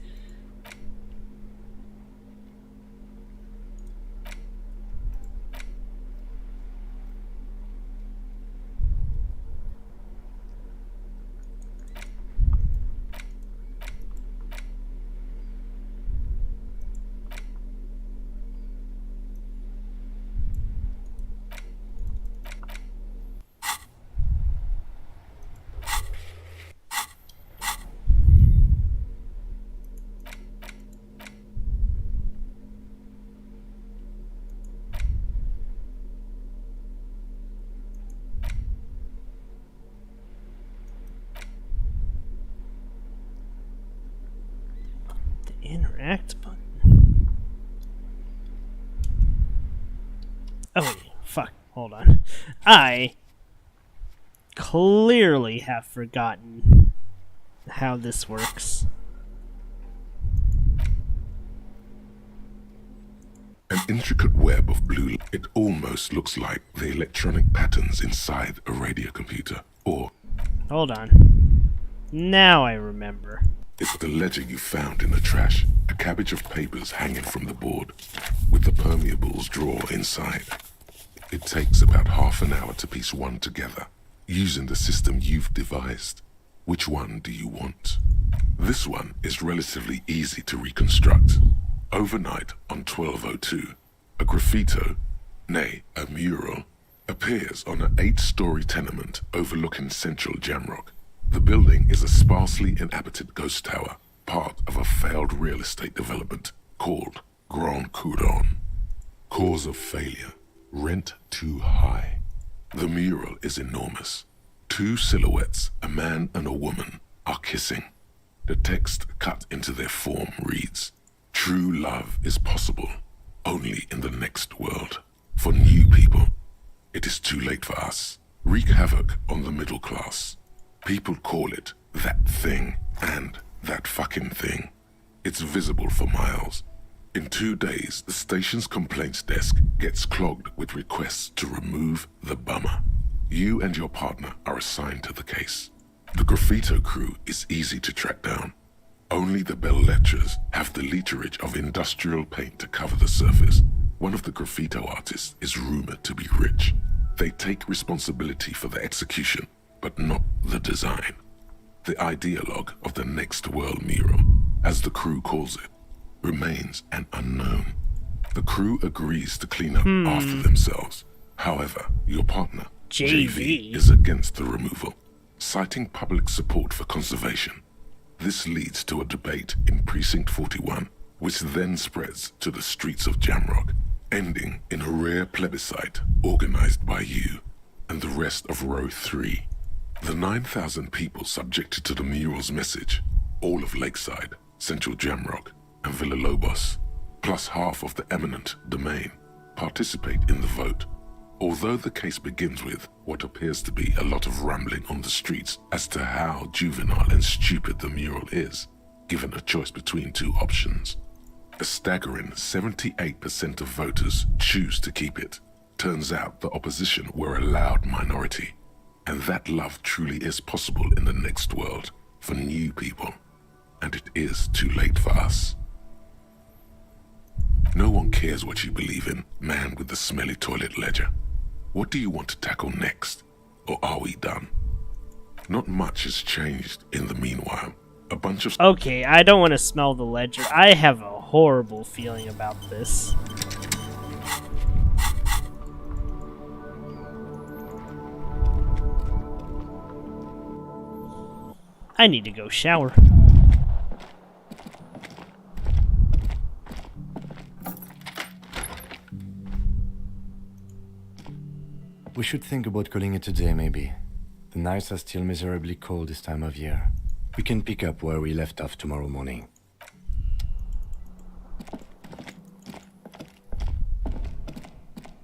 Interact button. Oh wait, fuck, hold on. I clearly have forgotten how this works.
An intricate web of blue light. It almost looks like the electronic patterns inside a radio computer. Or
Hold on. Now I remember.
it's the ledger you found in the trash. A cabbage of papers hanging from the board, with the permeables drawer inside. It takes about half an hour to piece one together, using the system you've devised. Which one do you want? This one is relatively easy to reconstruct. Overnight on 1202, a graffito, nay, a mural, appears on an 8-story tenement overlooking central Jamrock. The building is a sparsely inhabited ghost tower, part of a failed real estate development called Grand Couronne. Cause of failure, rent too high. The mural is enormous. 2 silhouettes, a man and a woman, are kissing. The text cut into their form reads, "True love is possible, only in the next world. For new people, it is too late for us. Wreak havoc on the middle class. People call it that thing and that fucking thing. It's visible for miles. In 2 days, the station's complaints desk gets clogged with requests to remove the bummer. You and your partner are assigned to the case. The graffito crew is easy to track down. Only the bell lectures have the literage of industrial paint to cover the surface. One of the graffito artists is rumored to be rich. They take responsibility for the execution, but not the design. The ideologue of the next world mural, as the crew calls it, remains an unknown. The crew agrees to clean up after themselves. However, your partner, JV, is against the removal, citing public support for conservation. This leads to a debate in Precinct 41, which then spreads to the streets of Jamrock, ending in a rare plebiscite organized by you and the rest of Row 3. The 9,000 people subjected to the mural's message, all of Lakeside, Central Jamrock, and Villalobos, plus half of the eminent domain, participate in the vote. Although the case begins with what appears to be a lot of rambling on the streets as to how juvenile and stupid the mural is, given a choice between two options, a staggering 78% of voters choose to keep it. Turns out the opposition were a loud minority, and that love truly is possible in the next world for new people, and it is too late for us. No one cares what you believe in, man with the smelly toilet ledger. What do you want to tackle next? Or are we done? Not much has changed in the meanwhile. A bunch of...
Okay, I don't want to smell the ledger. I have a horrible feeling about this. I need to go shower.
We should think about calling it a day, maybe. The nights are still miserably cold this time of year. We can pick up where we left off tomorrow morning.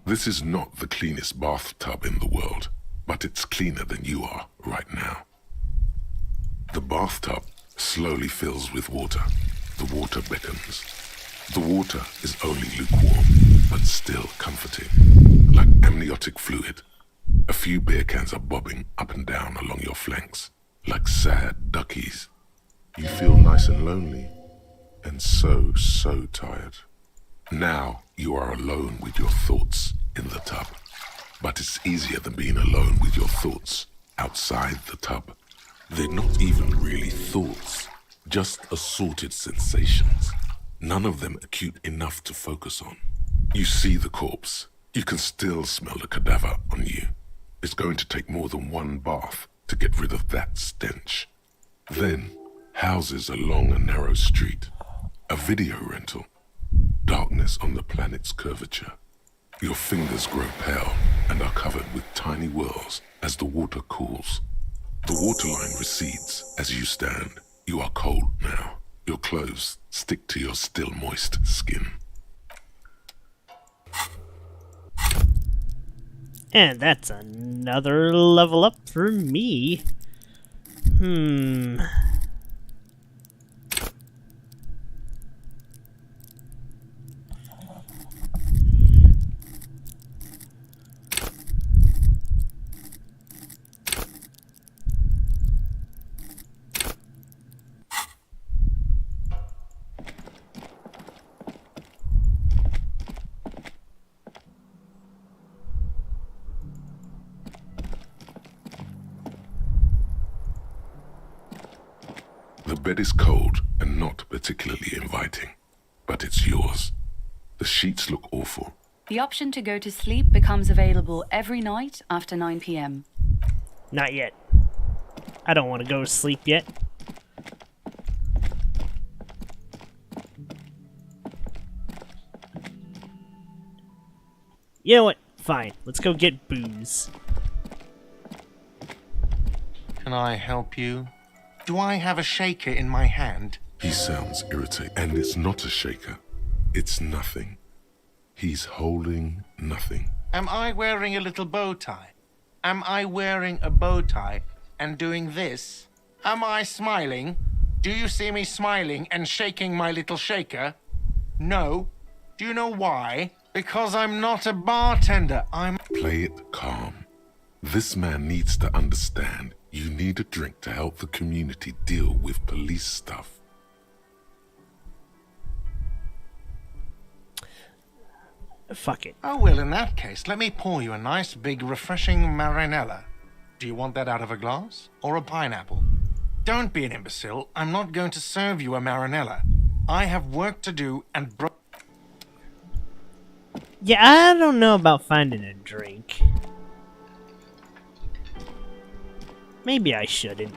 This is not the cleanest bathtub in the world, but it's cleaner than you are right now. The bathtub slowly fills with water. The water beckons. The water is only lukewarm, but still comforting. Like amniotic fluid, a few beer cans are bobbing up and down along your flanks, like sad duckies. You feel nice and lonely, and so tired. Now you are alone with your thoughts in the tub, but it's easier than being alone with your thoughts outside the tub. They're not even really thoughts, just assorted sensations, none of them acute enough to focus on. You see the corpse. You can still smell the cadaver on you. It's going to take more than one bath to get rid of that stench. Then, houses along a narrow street, a video rental, darkness on the planet's curvature. Your fingers grow pale and are covered with tiny whirls as the water cools. The waterline recedes as you stand. You are cold now. Your clothes stick to your still moist skin.
And that's another level up for me.
The bed is cold and not particularly inviting, but it's yours. The sheets look awful.
The option to go to sleep becomes available every night after 9 p.m.
Not yet. I don't want to go to sleep yet. You know what? Fine. Let's go get booze.
Can I help you? Do I have a shaker in my hand?
He sounds irritated, and it's not a shaker. It's nothing. He's holding nothing.
Am I wearing a little bow tie? Am I wearing a bow tie and doing this? Am I smiling? Do you see me smiling and shaking my little shaker? No. Do you know why? Because I'm not a bartender.
Play it calm. This man needs to understand you need a drink to help the community deal with police stuff.
Fuck it.
Oh, well, in that case, let me pour you a nice, big, refreshing marinella. Do you want that out of a glass or a pineapple? Don't be an imbecile. I'm not going to serve you a marinella. I have work to do and
Yeah, I don't know about finding a drink. Maybe I shouldn't.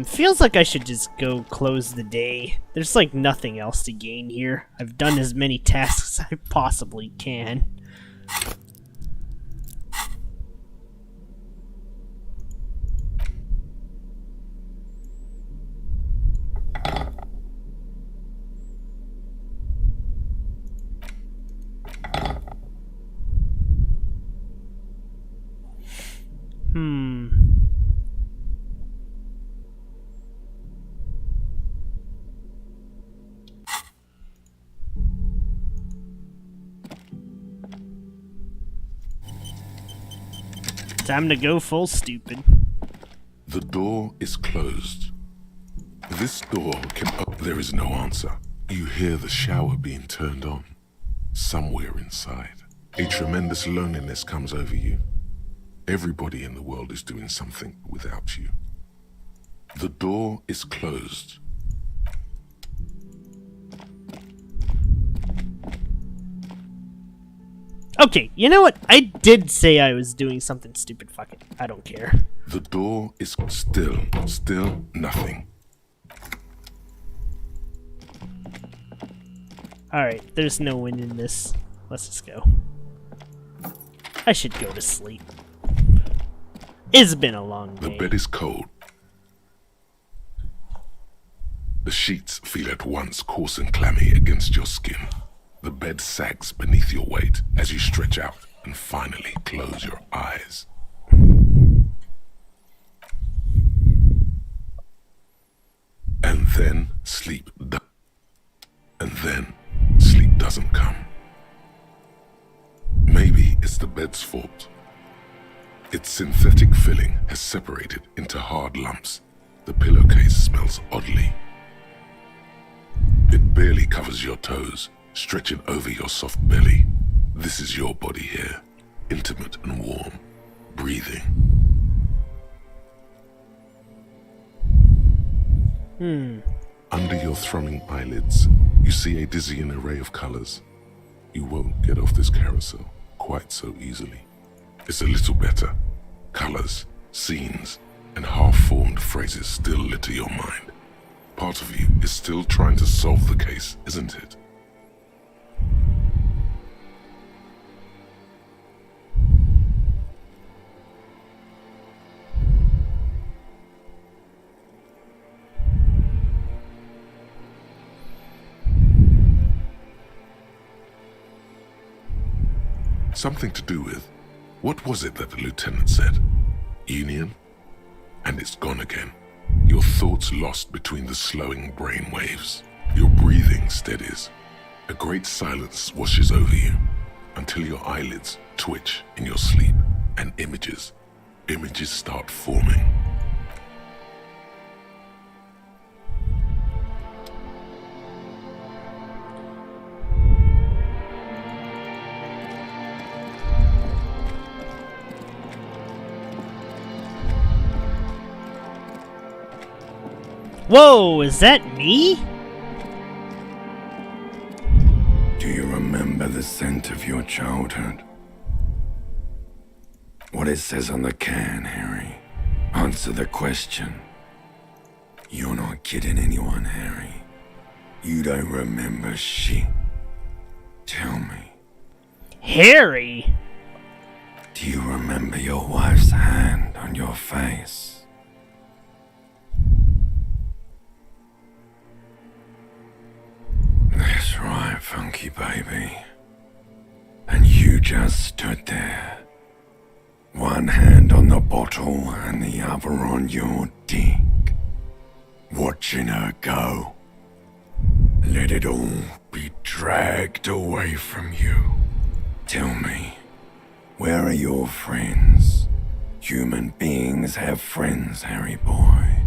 Feels like I should just go close the day. There's like nothing else to gain here. I've done as many tasks as I possibly can. Time to go full stupid.
The door is closed. This door can there is no answer. You hear the shower being turned on. Somewhere inside, a tremendous loneliness comes over you. Everybody in the world is doing something without you. The door is closed.
Okay, you know what? I did say I was doing something stupid. Fuck it. I don't care.
The door is still nothing.
Alright, there's no win in this. Let's just go. I should go to sleep. It's been a long day.
The bed is cold. The sheets feel at once coarse and clammy against your skin. The bed sags beneath your weight as you stretch out and finally close your eyes. And then sleep doesn't come. Maybe it's the bed's fault. Its synthetic filling has separated into hard lumps. The pillowcase smells oddly. It barely covers your toes, stretching over your soft belly. This is your body here, intimate and warm, breathing. Under your thrumming eyelids, you see a dizzying array of colors. You won't get off this carousel quite so easily. It's a little better. Colors, scenes, and half-formed phrases still litter your mind. Part of you is still trying to solve the case, isn't it? Something to do with, what was it that the lieutenant said? Union? And it's gone again. Your thoughts lost between the slowing brain waves. Your breathing steadies. A great silence washes over you until your eyelids twitch in your sleep and images start forming.
Whoa, is that me?
Do you remember the scent of your childhood? What it says on the can, Harry. Answer the question. You're not kidding anyone, Harry. You don't remember shit. Tell me.
Harry?
Do you remember your wife's hand on your face? That's right, funky baby. And you just stood there. One hand on the bottle and the other on your dick. Watching her go. Let it all be dragged away from you. Tell me, where are your friends? Human beings have friends, Harry boy.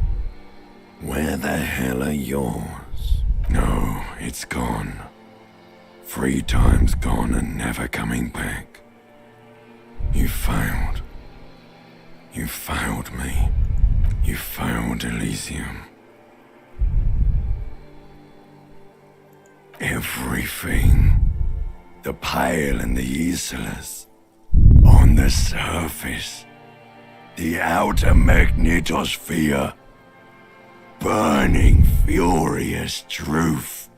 Where the hell are yours? No, it's gone. 3 times gone and never coming back. You failed. You failed me. You failed Elysium. Everything. The Pale and the Islas. On the surface. The outer magnetosphere. Burning, furious truth.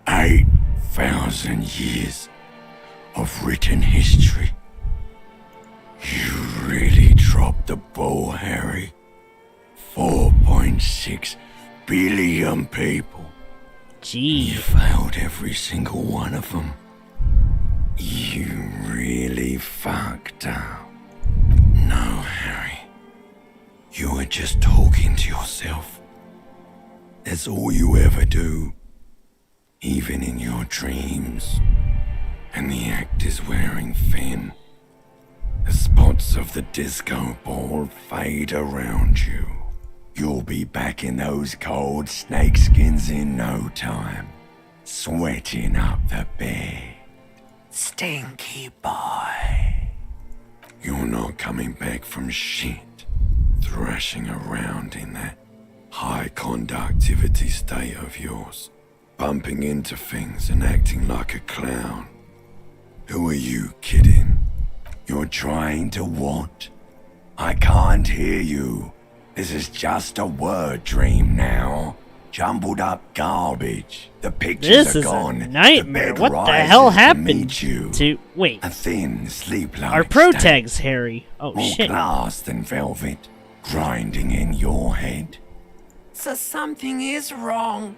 8,000 years of written history. You really dropped the ball, Harry. 4.6 billion people.
Gee.
You failed every single one of them. You really fucked up. No, Harry. You were just talking to yourself. That's all you ever do. Even in your dreams. And the act is wearing thin. The spots of the disco ball fade around you. You'll be back in those cold snakeskins in no time. Sweating up the bed. Stinky boy. You're not coming back from shit. Thrashing around in that high conductivity state of yours. Bumping into things and acting like a clown. Who are you kidding? You're trying to what? I can't hear you. This is just a word dream now. Jumbled up garbage. The pictures
This
are
is
gone.
a nightmare.
The bed
What the
rises
hell
to
happened
meet you.
to... Wait.
A thin, sleep-like
Our protags, Harry. Oh,
more
shit.
glass than velvet, grinding in your head. So something is wrong.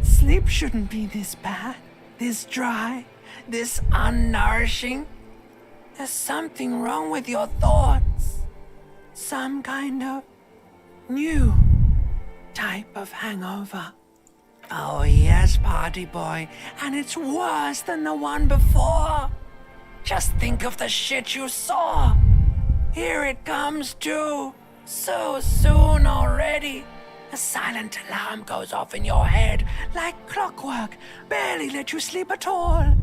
Sleep shouldn't be this bad, this dry, this unnourishing. There's something wrong with your thoughts. Some kind of new type of hangover. Oh yes, party boy, and it's worse than the one before. Just think of the shit you saw. Here it comes too, so soon already. A silent alarm goes off in your head like clockwork, barely let you sleep at all.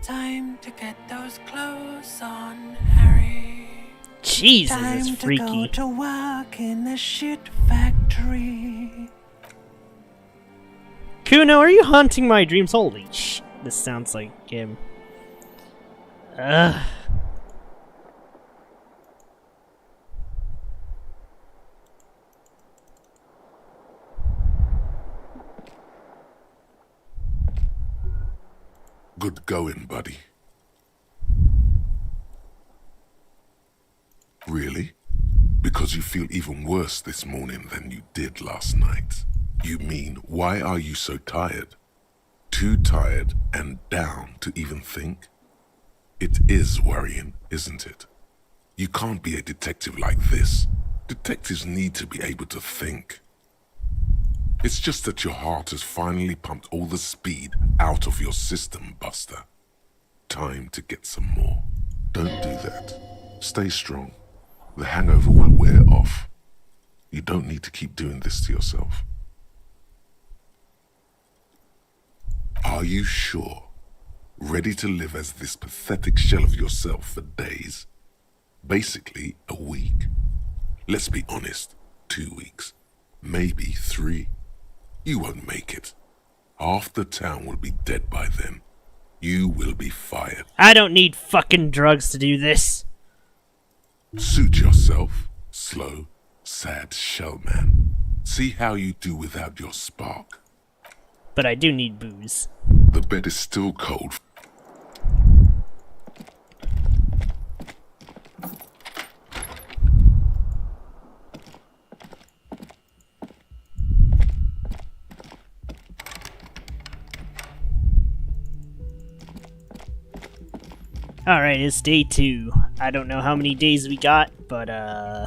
Time to get those clothes on, Harry.
Jesus,
Time
it's
to
freaky.
go to work in the shit factory.
Kuno, are you haunting my dreams? Holy sh... This sounds like him. Ugh.
Good going, buddy. Really? Because you feel even worse this morning than you did last night. You mean, why are you so tired? Too tired and down to even think? It is worrying, isn't it? You can't be a detective like this. Detectives need to be able to think. It's just that your heart has finally pumped all the speed out of your system, Buster. Time to get some more. Don't do that. Stay strong. The hangover will wear off. You don't need to keep doing this to yourself. Are you sure? Ready to live as this pathetic shell of yourself for days? Basically, a week. Let's be honest, 2 weeks. Maybe 3. You won't make it. Half the town will be dead by then. You will be fired.
I don't need fucking drugs to do this.
Suit yourself, slow, sad shell man. See how you do without your spark.
But I do need booze.
The bed is still cold.
Alright, it's day 2. I don't know how many days we got, but oh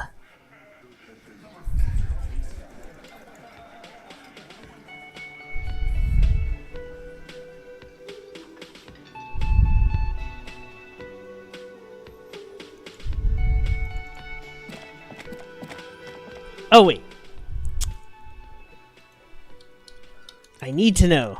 wait. I need to know.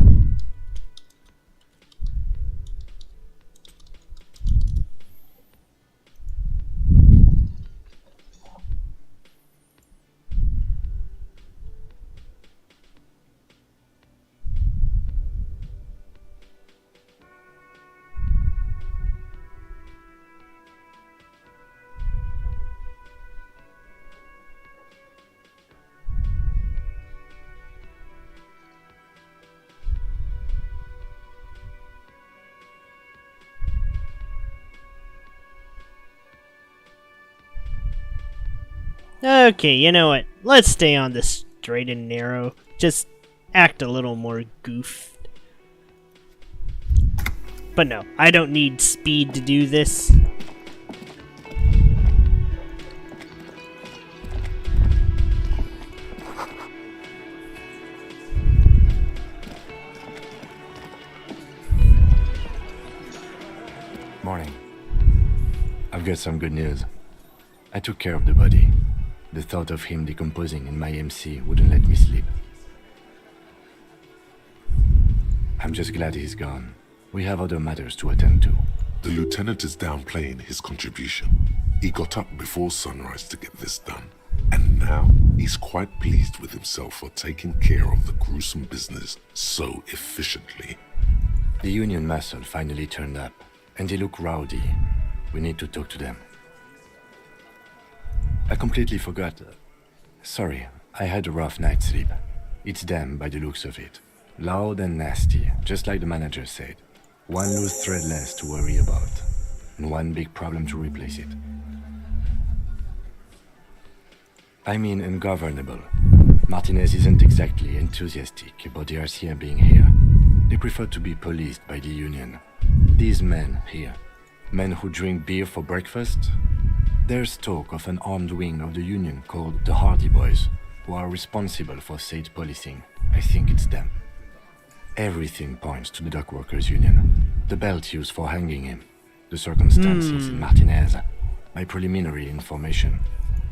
Okay, you know what? Let's stay on the straight and narrow. Just act a little more goofed. But no, I don't need speed to do this.
Morning. I've got some good news. I took care of the body. The thought of him decomposing in my MC wouldn't let me sleep. I'm just glad he's gone. We have other matters to attend to.
The lieutenant is downplaying his contribution. He got up before sunrise to get this done, and now he's quite pleased with himself for taking care of the gruesome business so efficiently.
The Union muscle finally turned up, and they look rowdy. We need to talk to them. I completely forgot. Sorry, I had a rough night's sleep. It's them by the looks of it. Loud and nasty, just like the manager said. One loose thread less to worry about, and one big problem to replace it. I mean ungovernable. Martinez isn't exactly enthusiastic about the RCM being here. They prefer to be policed by the Union. These men here, men who drink beer for breakfast, there's talk of an armed wing of the Union called the Hardy Boys, who are responsible for said policing. I think it's them. Everything points to the Dock Workers Union. The belt used for hanging him, the circumstances in Martinez, my preliminary information,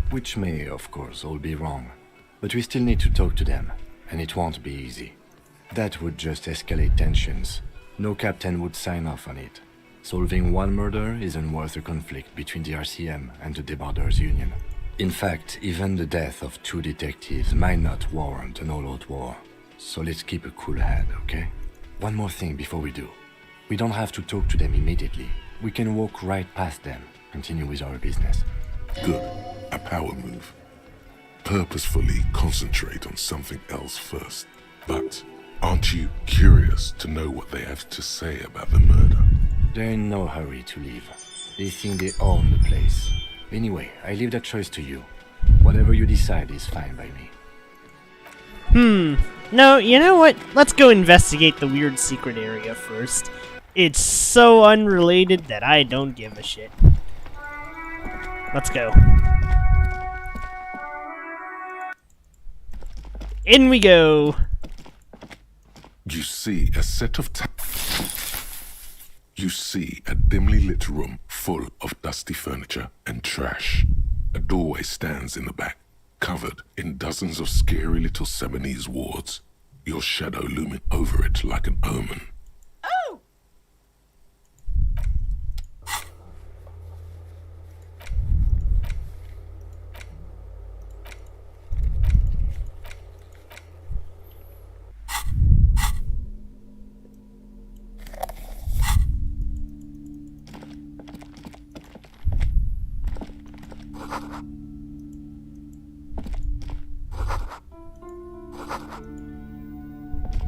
which may, of course, all be wrong. But we still need to talk to them, and it won't be easy. That would just escalate tensions. No captain would sign off on it. Solving one murder isn't worth a conflict between the RCM and the Debarders Union. In fact, even the death of 2 detectives might not warrant an all-out war. So let's keep a cool head, okay? One more thing before we do. We don't have to talk to them immediately. We can walk right past them, continue with our business.
Good. A power move. Purposefully concentrate on something else first. But aren't you curious to know what they have to say about the murder?
They're in no hurry to leave. They think they own the place. Anyway, I leave that choice to you. Whatever you decide is fine by me.
No, you know what? Let's go investigate the weird secret area first. It's so unrelated that I don't give a shit. Let's go. In we go.
You see a dimly lit room full of dusty furniture and trash. A doorway stands in the back, covered in dozens of scary little Seminese wards, your shadow looming over it like an omen.
Oh!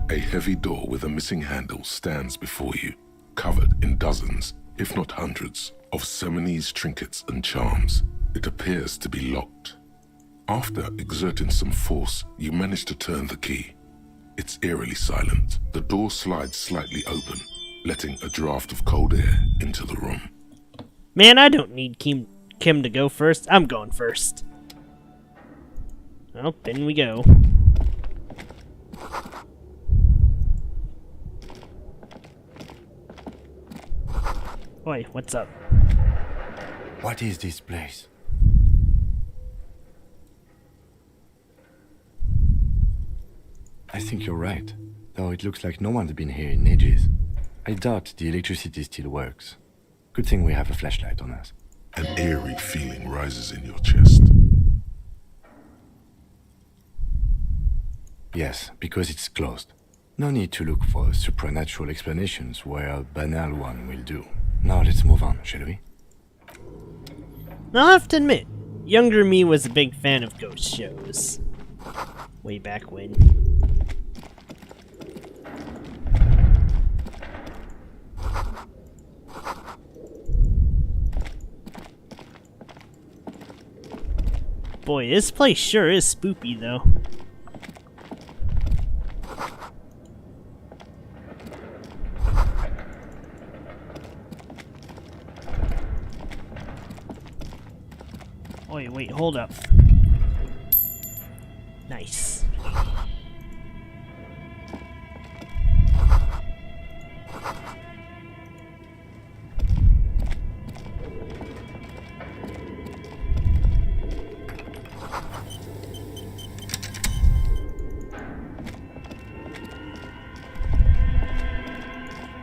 A heavy door with a missing handle stands before you, covered in dozens, if not hundreds, of Seminese trinkets and charms. It appears to be locked. After exerting some force, you manage to turn the key. It's eerily silent. The door slides slightly open, letting a draft of cold air into the room.
Man, I don't need Kim to go first. I'm going first. Well, in we go. Oi, what's up?
What is this place? I think you're right, though it looks like no one's been here in ages. I doubt the electricity still works. Good thing we have a flashlight on us.
An eerie feeling rises in your chest.
Yes, because it's closed. No need to look for supernatural explanations where a banal one will do. Now let's move on, shall we?
I'll have to admit, younger me was a big fan of ghost shows. Way back when. Boy, this place sure is spoopy, though. Wait, hold up. Nice.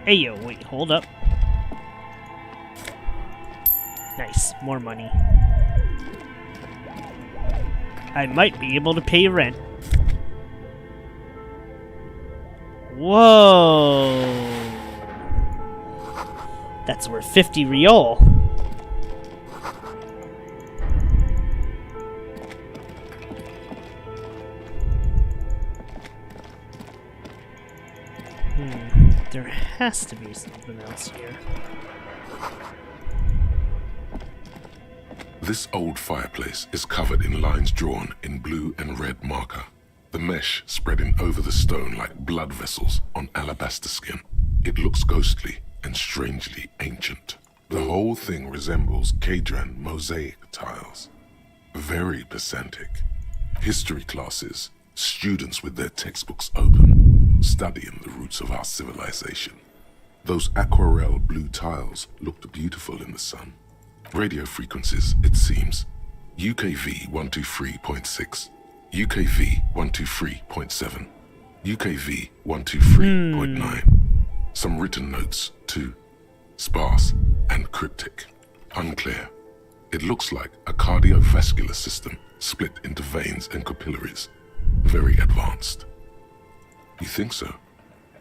Hey yo, wait, hold up. Nice, more money. I might be able to pay rent. Whoa! That's worth 50 real. There has to be something else here.
This old fireplace is covered in lines drawn in blue and red marker, the mesh spreading over the stone like blood vessels on alabaster skin. It looks ghostly and strangely ancient. The whole thing resembles Kadran mosaic tiles. Very pedantic. History classes, students with their textbooks open, studying the roots of our civilization. Those aquarelle blue tiles looked beautiful in the sun. Radio frequencies, it seems. UKV 123.6, UKV 123.7, UKV 123.9. Some written notes, too. Sparse and cryptic. Unclear. It looks like a cardiovascular system split into veins and capillaries. Very advanced. You think so?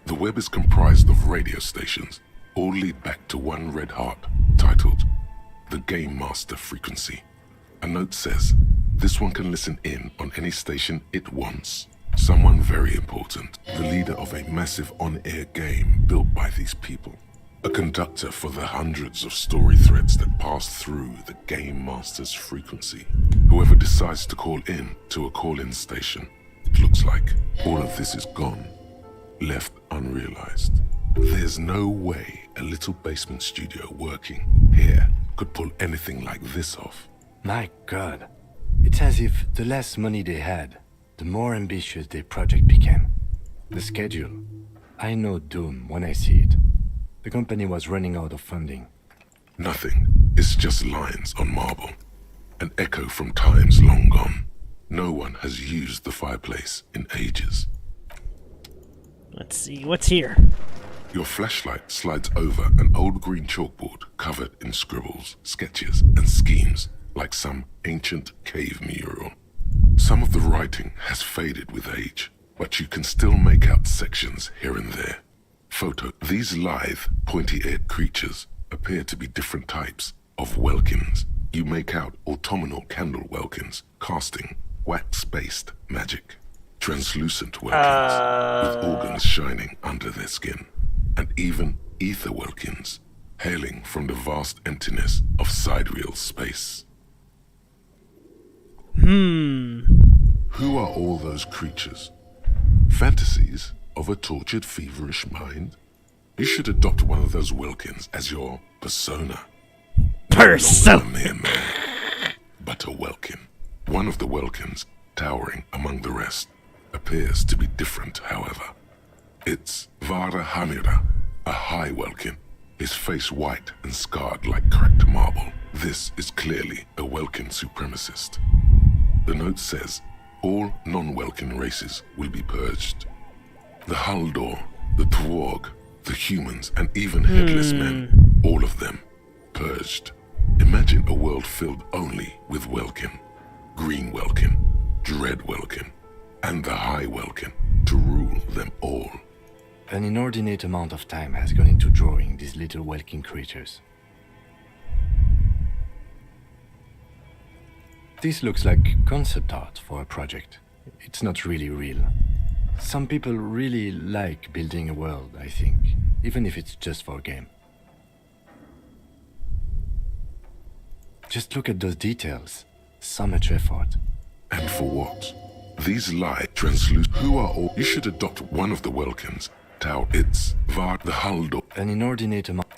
The web is comprised of radio stations, all lead back to one red heart, titled the Game Master Frequency. A note says, this one can listen in on any station it wants. Someone very important, the leader of a massive on-air game built by these people. A conductor for the hundreds of story threads that pass through the Game Master's frequency. Whoever decides to call in to a call-in station, it looks like all of this is gone, left unrealized. There's no way a little basement studio working here could pull anything like this off.
My God. It's as if the less money they had, the more ambitious their project became. The schedule. I know doom when I see it. The company was running out of funding.
Nothing. It's just lines on marble. An echo from times long gone. No one has used the fireplace in ages.
Let's see, what's here?
Your flashlight slides over an old green chalkboard covered in scribbles, sketches, and schemes like some ancient cave mural. Some of the writing has faded with age, but you can still make out sections here and there. Photo. These lithe, pointy-eared creatures appear to be different types of welkins. You make out autumnal candle welkins, casting wax-based magic. Translucent welkins, with organs shining under their skin. And even ether welkins, hailing from the vast emptiness of sidereal space. Who are all those creatures? Fantasies of a tortured, feverish mind? You should adopt one of those welkins as your persona.
Persona!
No longer a mere man, but a welkin. One of the welkins, towering among the rest, appears to be different, however. It's Vara Hamira, a high welkin, his face white and scarred like cracked marble. This is clearly a welkin supremacist. The note says, all non-welkin races will be purged. The Haldor, the Tworg, the humans, and even headless men, all of them, purged. Imagine a world filled only with welkin, green welkin, dread welkin, and the high welkin to rule them all.
An inordinate amount of time has gone into drawing these little welkin creatures. This looks like concept art for a project. It's not really real. Some people really like building a world, I think, even if it's just for a game. Just look at those details. So much effort.
And for what? These lie translucent. Who are all? You should adopt one of the Welkins. Tau it's var the Haldo.
An inordinate amount.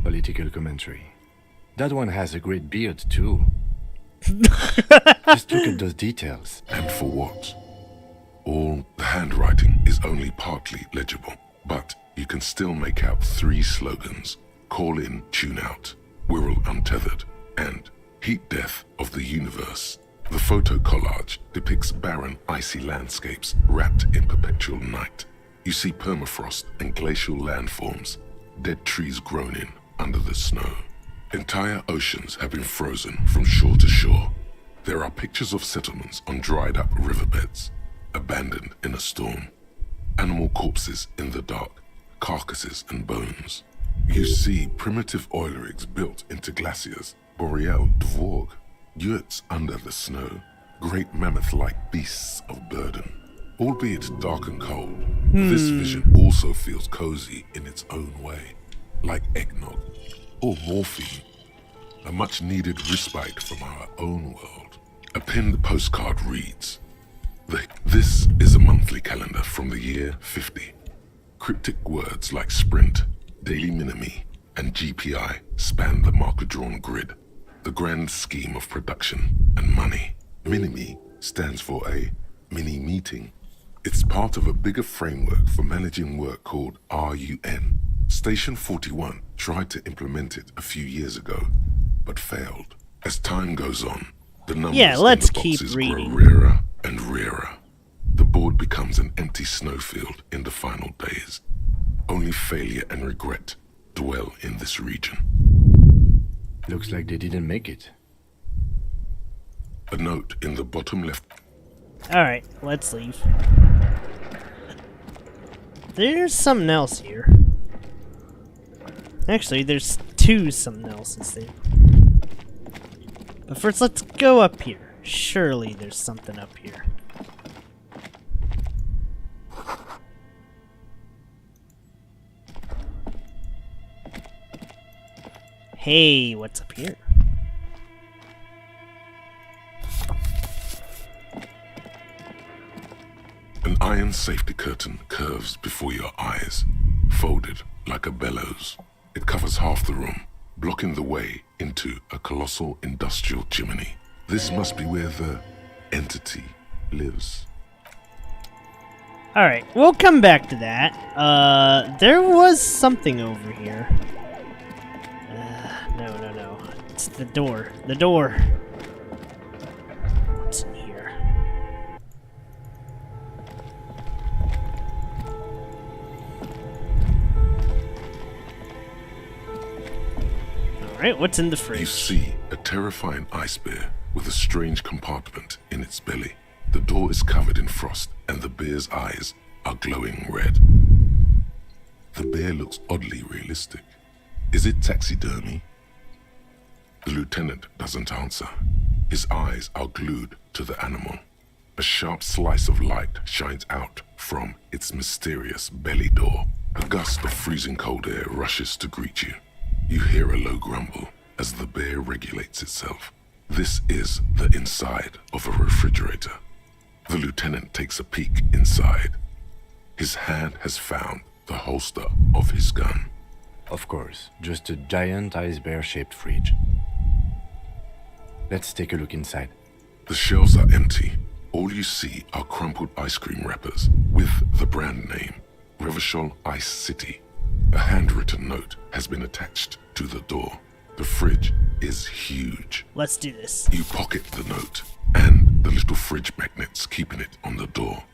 Political commentary. That one has a great beard, too. Just look at those details.
And for what? All the handwriting is only partly legible, but you can still make out 3 slogans. Call in, tune out, Wirral untethered, and heat death of the universe. The photo collage depicts barren, icy landscapes wrapped in perpetual night. You see permafrost and glacial landforms, dead trees grown in under the snow. Entire oceans have been frozen from shore to shore. There are pictures of settlements on dried up riverbeds, abandoned in a storm. Animal corpses in the dark, carcasses and bones. You see primitive oil rigs built into glaciers, boreal dvorg, yurts under the snow, great mammoth-like beasts of burden. Albeit dark and cold, this vision also feels cozy in its own way, like eggnog or morphine, a much-needed respite from our own world. A pinned postcard reads, This is a monthly calendar from the year 50. Cryptic words like sprint, daily minimi, and GPI span the marker-drawn grid, the grand scheme of production and money. Minimi stands for a mini-meeting. It's part of a bigger framework for managing work called RUN. Station 41 tried to implement it a few years ago, but failed. As time goes on, the numbers in the boxes grow rarer and rarer. The board becomes an empty snowfield in the final days. Only failure and regret dwell in this region.
Looks like they didn't make it.
A note in the bottom left.
Alright, let's leave. There's something else here. Actually, there's 2 something else's there. But first, let's go up here. Surely there's something up here. Hey, what's up here?
An iron safety curtain curves before your eyes, folded like a bellows. It covers half the room, blocking the way into a colossal industrial chimney. This must be where the entity lives.
Alright, we'll come back to that. There was something over here. No. It's the door. The door. What's in here? Alright, what's in the fridge?
You see a terrifying ice bear with a strange compartment in its belly. The door is covered in frost, and the bear's eyes are glowing red. The bear looks oddly realistic. Is it taxidermy? The lieutenant doesn't answer. His eyes are glued to the animal. A sharp slice of light shines out from its mysterious belly door. A gust of freezing cold air rushes to greet you. You hear a low grumble as the bear regulates itself. This is the inside of a refrigerator. The lieutenant takes a peek inside. His hand has found the holster of his gun.
Of course, just a giant ice bear-shaped fridge. Let's take a look inside.
The shelves are empty. All you see are crumpled ice cream wrappers with the brand name, Revachol Ice City. A handwritten note has been attached to the door. The fridge is huge.
Let's do this.
You pocket the note and the little fridge magnets keeping it on the door.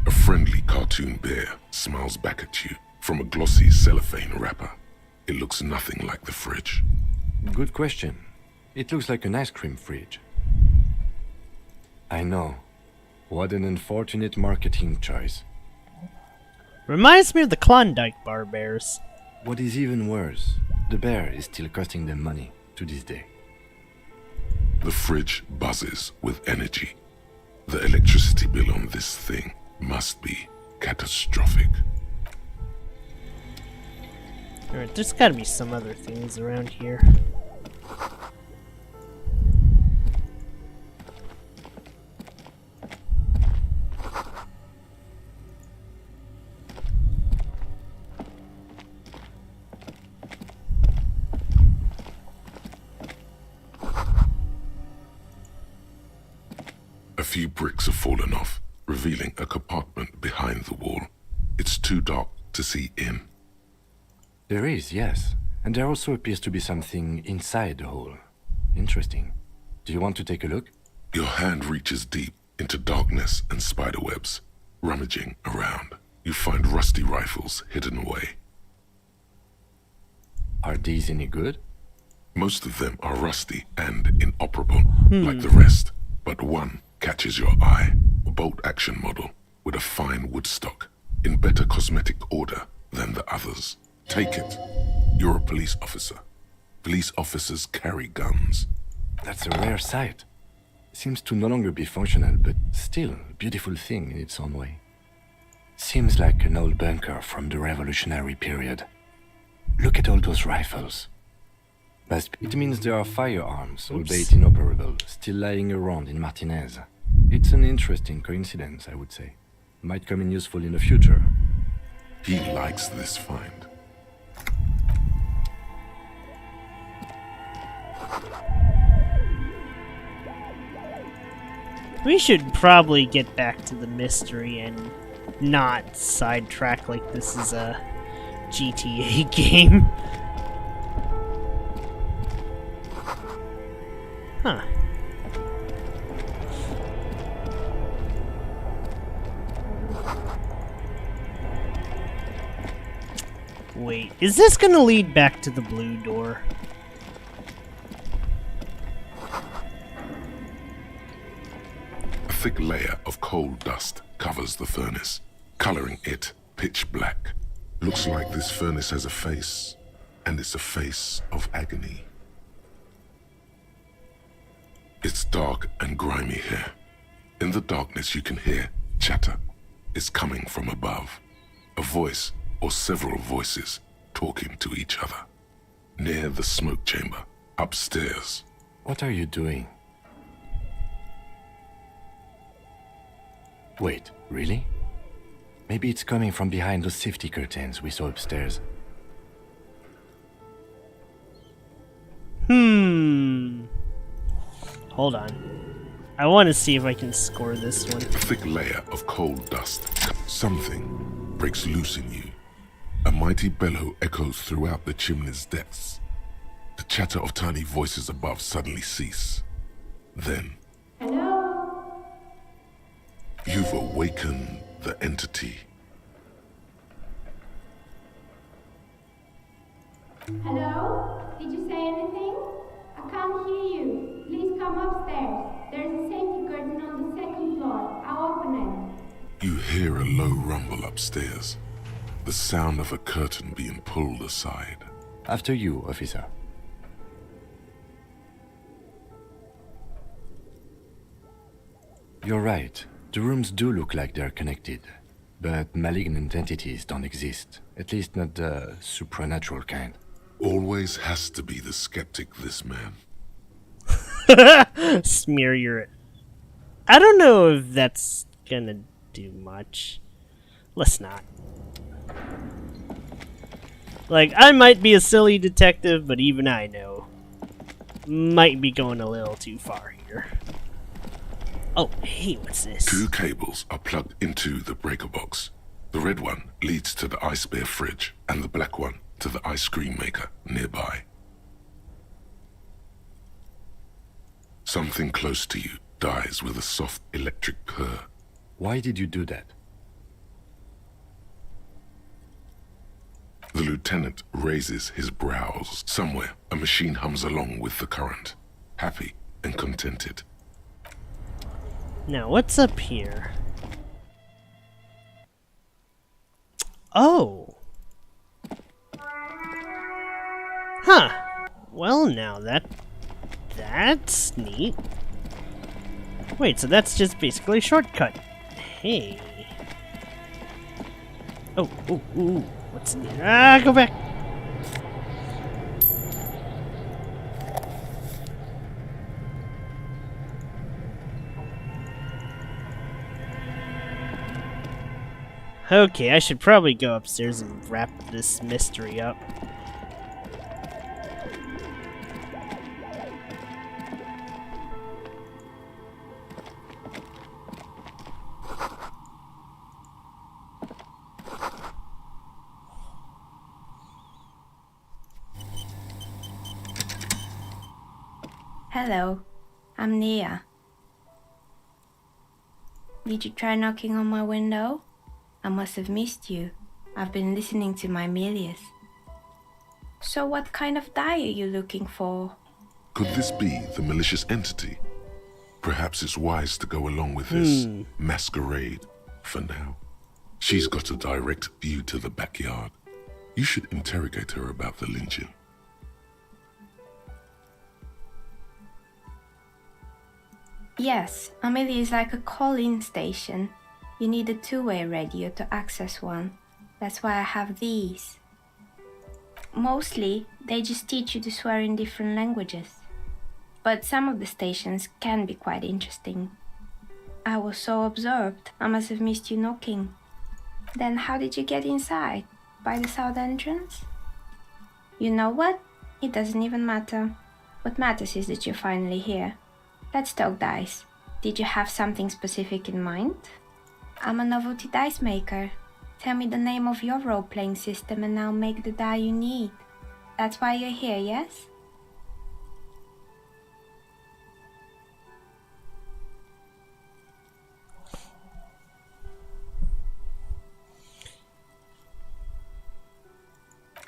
A friendly cartoon bear smiles back at you from a glossy cellophane wrapper. It looks nothing like the fridge.
Good question. It looks like an ice cream fridge. I know. What an unfortunate marketing choice.
Reminds me of the Klondike bar bears.
What is even worse, the bear is still costing them money to this day.
The fridge buzzes with energy. The electricity bill on this thing must be catastrophic.
Alright, there's gotta be some other things around here.
few bricks have fallen off, revealing a compartment behind the wall. It's too dark to see in.
There is, yes. And there also appears to be something inside the hole. Interesting. Do you want to take a look?
Your hand reaches deep into darkness and spiderwebs. Rummaging around, you find rusty rifles hidden away.
Are these any good?
Most of them are rusty and inoperable, like the rest, but one catches your eye. A bolt-action model with a fine wood stock, in better cosmetic order than the others. Take it. You're a police officer. Police officers carry guns.
That's a rare sight. Seems to no longer be functional, but still a beautiful thing in its own way. Seems like an old bunker from the revolutionary period. Look at all those rifles. But it means there are firearms, albeit inoperable, still lying around in Martinez. It's an interesting coincidence, I would say. Might come in useful in the future.
He likes this find.
We should probably get back to the mystery and not sidetrack like this is a GTA game. Huh. Wait, is this gonna lead back to the blue door?
A thick layer of coal dust covers the furnace, coloring it pitch black. Looks like this furnace has a face, and it's a face of agony. It's dark and grimy here. In the darkness you can hear chatter. It's coming from above. A voice or several voices talking to each other. Near the smoke chamber, upstairs.
What are you doing? Wait, really? Maybe it's coming from behind those safety curtains we saw upstairs.
Hold on. I want to see if I can score this one.
A thick layer of coal dust. Something breaks loose in you. A mighty bellow echoes throughout the chimney's depths. The chatter of tiny voices above suddenly cease. Then...
Hello?
You've awakened the entity.
Hello? Did you say anything? I can't hear you. Please come upstairs. There's a safety curtain on the second floor. I'll open it.
You hear a low rumble upstairs. The sound of a curtain being pulled aside.
After you, officer. You're right. The rooms do look like they're connected. But malignant entities don't exist. At least not the supernatural kind.
Always has to be the skeptic, this man.
Smear your... I don't know if that's gonna do much. Let's not. Like, I might be a silly detective, but even I know. Might be going a little too far here. Oh, hey, what's this?
2 cables are plugged into the breaker box. The red one leads to the ice bear fridge, and the black one to the ice cream maker nearby. Something close to you dies with a soft electric purr.
Why did you do that?
The lieutenant raises his brows. Somewhere, a machine hums along with the current, happy and contented.
Now, what's up here? Oh! Huh. Well, now that's neat. Wait, so that's just basically a shortcut. Hey. Oh, ooh. What's in here? Ah, go back! Okay, I should probably go upstairs and wrap this mystery up.
Hello, I'm Nia. Did you try knocking on my window? I must have missed you. I've been listening to my Melius. So what kind of die are you looking for?
Could this be the malicious entity? Perhaps it's wise to go along with this masquerade for now. She's got a direct view to the backyard. You should interrogate her about the lynching.
Yes, Amelia is like a call-in station. You need a two-way radio to access one. That's why I have these. Mostly, they just teach you to swear in different languages. But some of the stations can be quite interesting. I was so absorbed, I must have missed you knocking. Then how did you get inside? By the south entrance? You know what? It doesn't even matter. What matters is that you're finally here. Let's talk dice. Did you have something specific in mind? I'm a novelty dice maker. Tell me the name of your role-playing system and I'll make the die you need. That's why you're here, yes?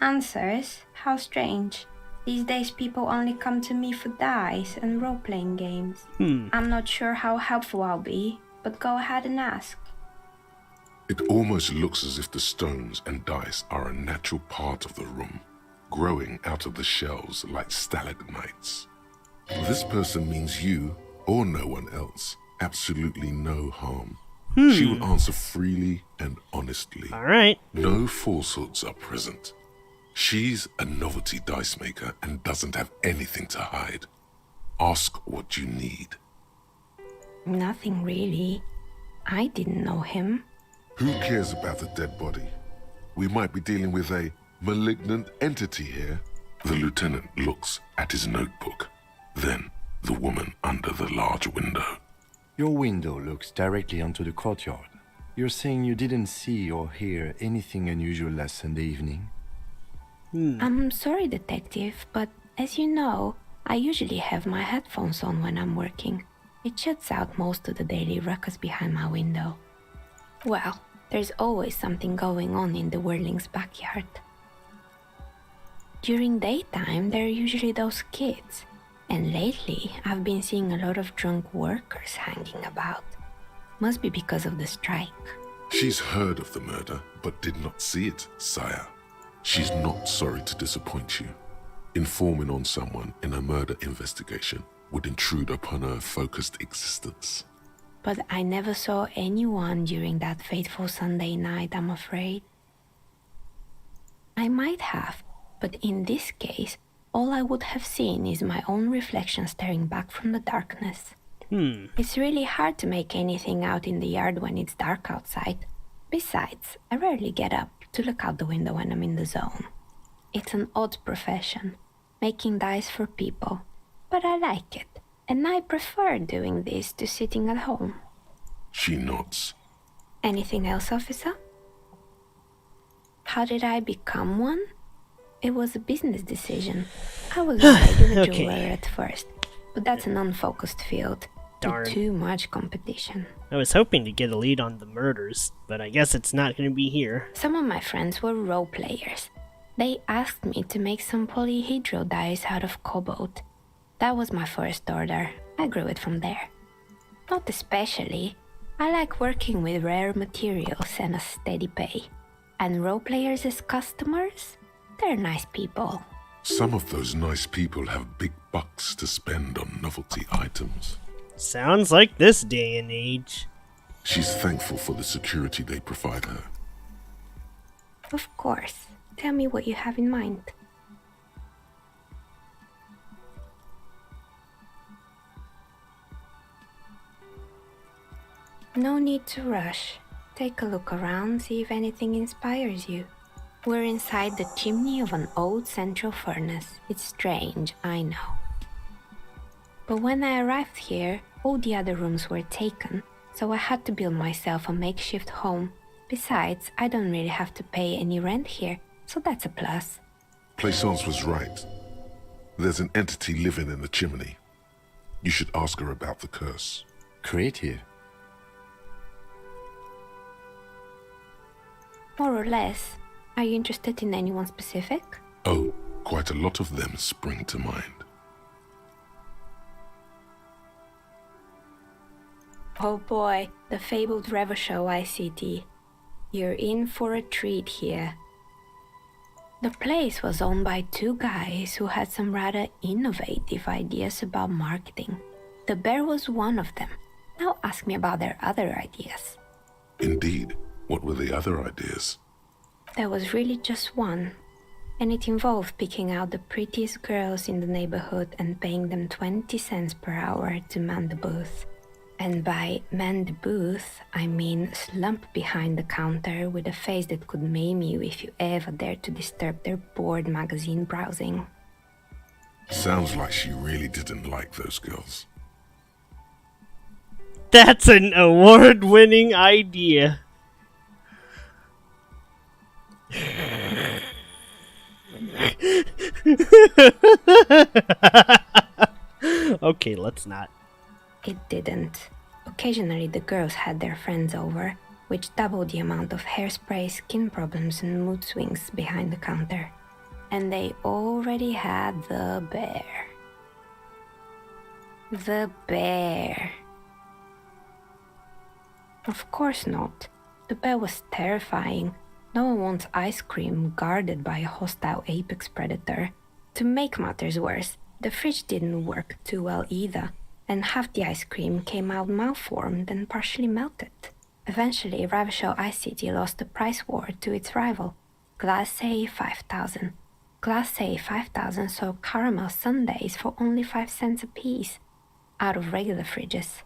Answers? How strange. These days people only come to me for dice and role-playing games. I'm not sure how helpful I'll be, but go ahead and ask.
It almost looks as if the stones and dice are a natural part of the room, growing out of the shelves like stalagmites. This person means you, or no one else, absolutely no harm. She will answer freely and honestly.
All right.
No falsehoods are present. She's a novelty dice maker and doesn't have anything to hide. Ask what you need.
Nothing really. I didn't know him.
Who cares about the dead body? We might be dealing with a malignant entity here. The lieutenant looks at his notebook, then the woman under the large window.
Your window looks directly onto the courtyard. You're saying you didn't see or hear anything unusual last Sunday evening?
I'm sorry, detective, but as you know, I usually have my headphones on when I'm working. It shuts out most of the daily ruckus behind my window. Well, there's always something going on in the Whirling's backyard. During daytime, there are usually those kids, and lately I've been seeing a lot of drunk workers hanging about. Must be because of the strike.
She's heard of the murder, but did not see it, sire. She's not sorry to disappoint you. Informing on someone in a murder investigation would intrude upon her focused existence.
But I never saw anyone during that fateful Sunday night, I'm afraid. I might have, but in this case, all I would have seen is my own reflection staring back from the darkness. It's really hard to make anything out in the yard when it's dark outside. Besides, I rarely get up to look out the window when I'm in the zone. It's an odd profession, making dice for people, but I like it, and I prefer doing this to sitting at home.
She nods.
Anything else, officer? How did I become one? It was a business decision. I was a regular jeweler at first, but that's an unfocused field.
Darn.
With too much competition.
I was hoping to get a lead on the murders, but I guess it's not going to be here.
Some of my friends were role players. They asked me to make some polyhedral dice out of cobalt. That was my first order. I grew it from there. Not especially. I like working with rare materials and a steady pay. And role players as customers? They're nice people.
Some of those nice people have big bucks to spend on novelty items.
Sounds like this day and age.
She's thankful for the security they provide her.
Of course. Tell me what you have in mind. No need to rush. Take a look around, see if anything inspires you. We're inside the chimney of an old central furnace. It's strange, I know. But when I arrived here, all the other rooms were taken, so I had to build myself a makeshift home. Besides, I don't really have to pay any rent here, so that's a plus.
Plaisance was right. There's an entity living in the chimney. You should ask her about the curse.
Creative.
More or less. Are you interested in anyone specific?
Oh, quite a lot of them spring to mind.
Oh boy, the fabled Revershow ICT. You're in for a treat here. The place was owned by two guys who had some rather innovative ideas about marketing. The bear was one of them. Now ask me about their other ideas.
Indeed. What were the other ideas?
There was really just one, and it involved picking out the prettiest girls in the neighborhood and paying them 20 cents per hour to man the booth. And by man the booth, I mean slump behind the counter with a face that could maim you if you ever dared to disturb their bored magazine browsing.
Sounds like she really didn't like those girls.
That's an award-winning idea. Okay, let's not.
It didn't. Occasionally the girls had their friends over, which doubled the amount of hairspray, skin problems, and mood swings behind the counter. And they already had the bear. The bear. Of course not. The bear was terrifying. No one wants ice cream guarded by a hostile apex predator. To make matters worse, the fridge didn't work too well either, and half the ice cream came out malformed and partially melted. Eventually, Revershow ICT lost the price war to its rival, Glace 5000. Glace 5000 sold caramel sundaes for only 5 cents a piece, out of regular fridges.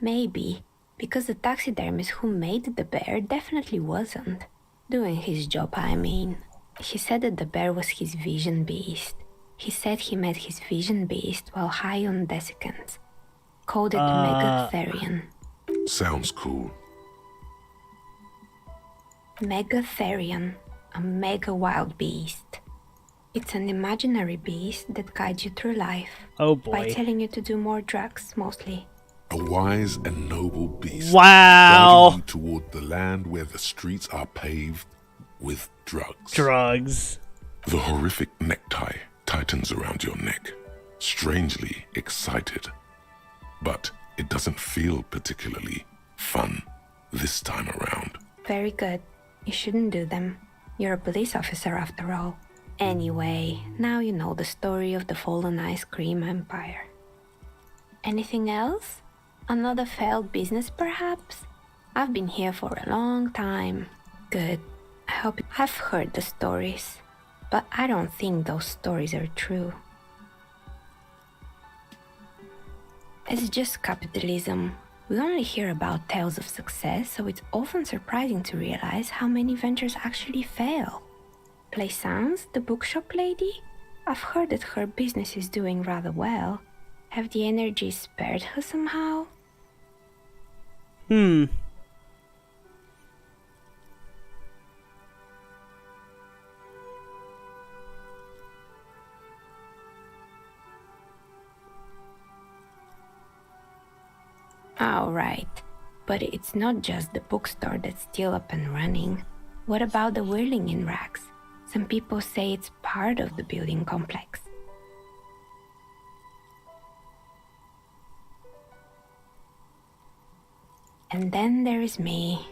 Maybe, because the taxidermist who made the bear definitely wasn't. Doing his job, I mean. He said that the bear was his vision beast. He said he met his vision beast while high on desiccants. Called it Megatherion.
Sounds cool.
Megatherion, a mega wild beast. It's an imaginary beast that guides you through life.
Oh boy.
By telling you to do more drugs, mostly.
A wise and noble beast.
Wow.
Guiding you toward the land where the streets are paved with drugs.
Drugs.
The horrific necktie tightens around your neck, strangely excited. But it doesn't feel particularly fun this time around.
Very good. You shouldn't do them. You're a police officer after all. Anyway, now you know the story of the fallen ice cream empire. Anything else? Another failed business, perhaps? I've been here for a long time. Good. I hope I've heard the stories, but I don't think those stories are true. It's just capitalism. We only hear about tales of success, so it's often surprising to realize how many ventures actually fail. Plaisance, the bookshop lady? I've heard that her business is doing rather well. Have the energy spared her somehow? Alright, but it's not just the bookstore that's still up and running. What about the whirling in racks? Some people say it's part of the building complex. And then there is me.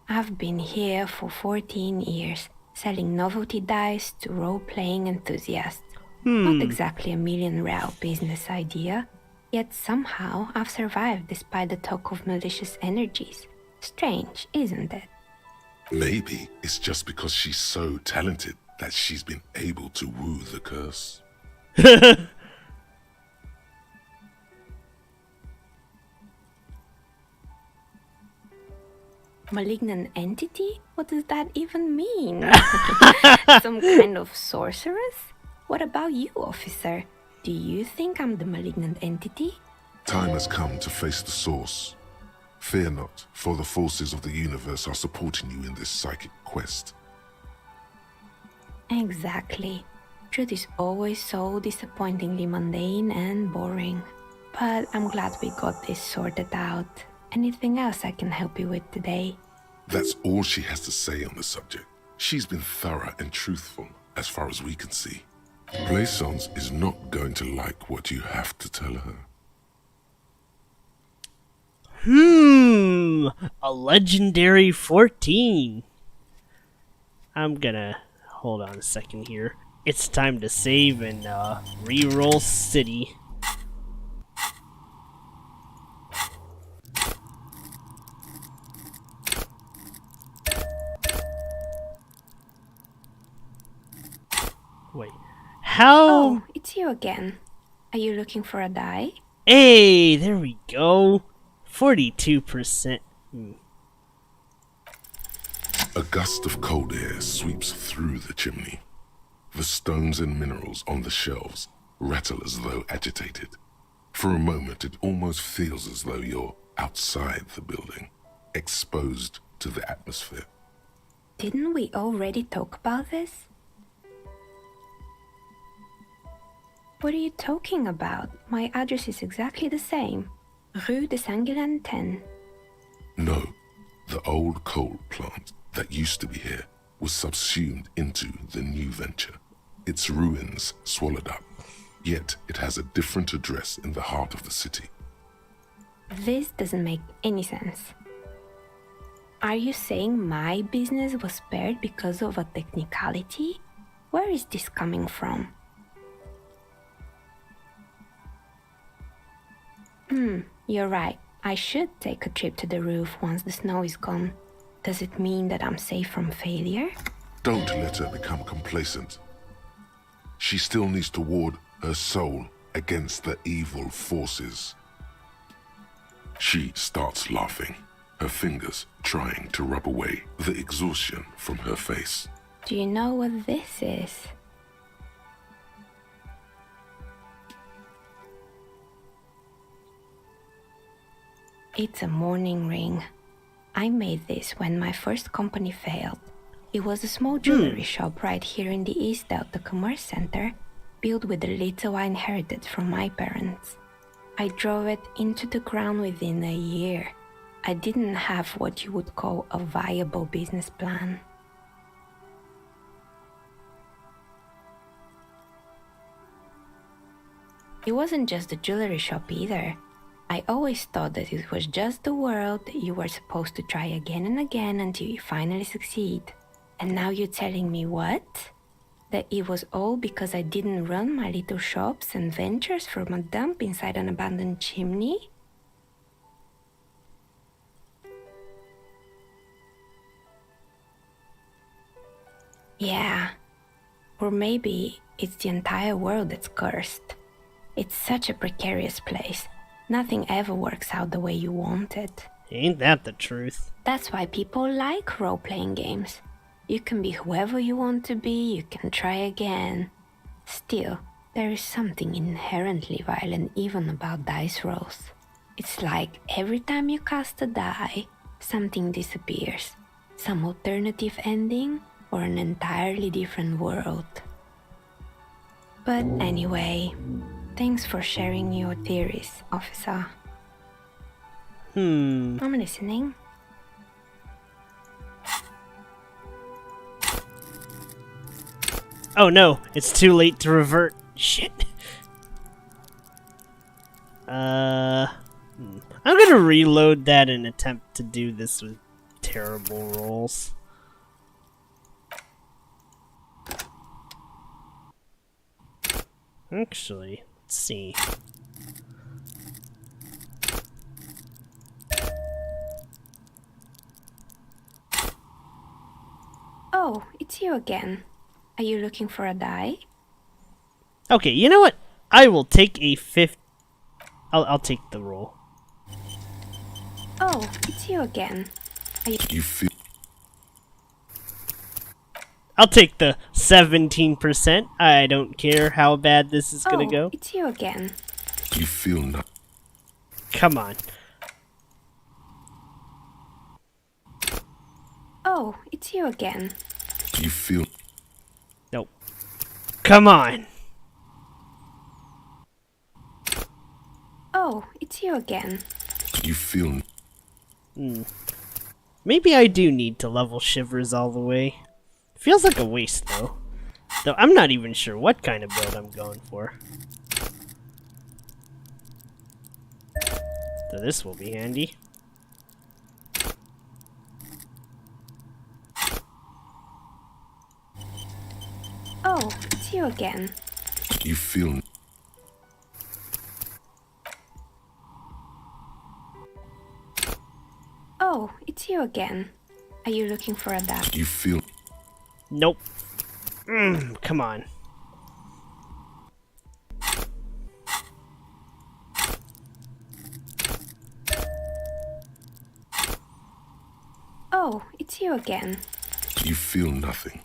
I've been here for 14 years, selling novelty dice to role-playing enthusiasts. Not exactly a million-real business idea, yet somehow I've survived despite the talk of malicious energies. Strange, isn't it?
Maybe it's just because she's so talented that she's been able to woo the curse.
Malignant entity? What does that even mean? Some kind of sorceress? What about you, officer? Do you think I'm the malignant entity?
Time has come to face the source. Fear not, for the forces of the universe are supporting you in this psychic quest.
Exactly. Truth is always so disappointingly mundane and boring. But I'm glad we got this sorted out. Anything else I can help you with today?
That's all she has to say on the subject. She's been thorough and truthful, as far as we can see. Plaisance is not going to like what you have to tell her.
A legendary 14. I'm gonna hold on a second here. It's time to save and reroll city. Wait, how?
Oh, it's you again. Are you looking for a die?
Hey, there we go. 42%.
A gust of cold air sweeps through the chimney. The stones and minerals on the shelves rattle as though agitated. For a moment, it almost feels as though you're outside the building, exposed to the atmosphere.
Didn't we already talk about this? What are you talking about? My address is exactly the same. Rue de Saint-Guilain 10.
No, the old coal plant that used to be here was subsumed into the new venture. Its ruins swallowed up, yet it has a different address in the heart of the city.
This doesn't make any sense. Are you saying my business was spared because of a technicality? Where is this coming from? You're right. I should take a trip to the roof once the snow is gone. Does it mean that I'm safe from failure?
Don't let her become complacent. She still needs to ward her soul against the evil forces. She starts laughing, her fingers trying to rub away the exhaustion from her face.
Do you know what this is? It's a mourning ring. I made this when my first company failed. It was a small jewelry shop right here in the East Delta Commerce Center, built with the little I inherited from my parents. I drove it into the ground within a year. I didn't have what you would call a viable business plan. It wasn't just the jewelry shop either. I always thought that it was just the world, that you were supposed to try again and again until you finally succeed. And now you're telling me what? That it was all because I didn't run my little shops and ventures from a dump inside an abandoned chimney? Yeah. Or maybe it's the entire world that's cursed. It's such a precarious place. Nothing ever works out the way you want it.
Ain't that the truth?
That's why people like role-playing games. You can be whoever you want to be, you can try again. Still, there is something inherently violent even about dice rolls. It's like every time you cast a die, something disappears. Some alternative ending or an entirely different world. But anyway, thanks for sharing your theories, officer. I'm listening.
Oh no, it's too late to revert. Shit. I'm gonna reload that and attempt to do this with terrible rolls. Actually, let's see.
Oh, it's you again. Are you looking for a die?
Okay, you know what? I will take a fifth. I'll take the roll.
Oh, it's you again.
You feel
I'll take the 17%. I don't care how bad this is gonna go.
It's you again.
you feel not.
Come on.
Oh, it's you again.
You feel
Nope. come on.
Oh, it's you again.
You feel
Maybe I do need to level Shivers all the way. Feels like a waste though. Though I'm not even sure what kind of build I'm going for. So this will be handy.
Oh, it's you again.
you feel
Oh, it's you again. Are you looking for a dad?
you feel
Nope. Come on.
Oh, it's you again.
you feel nothing.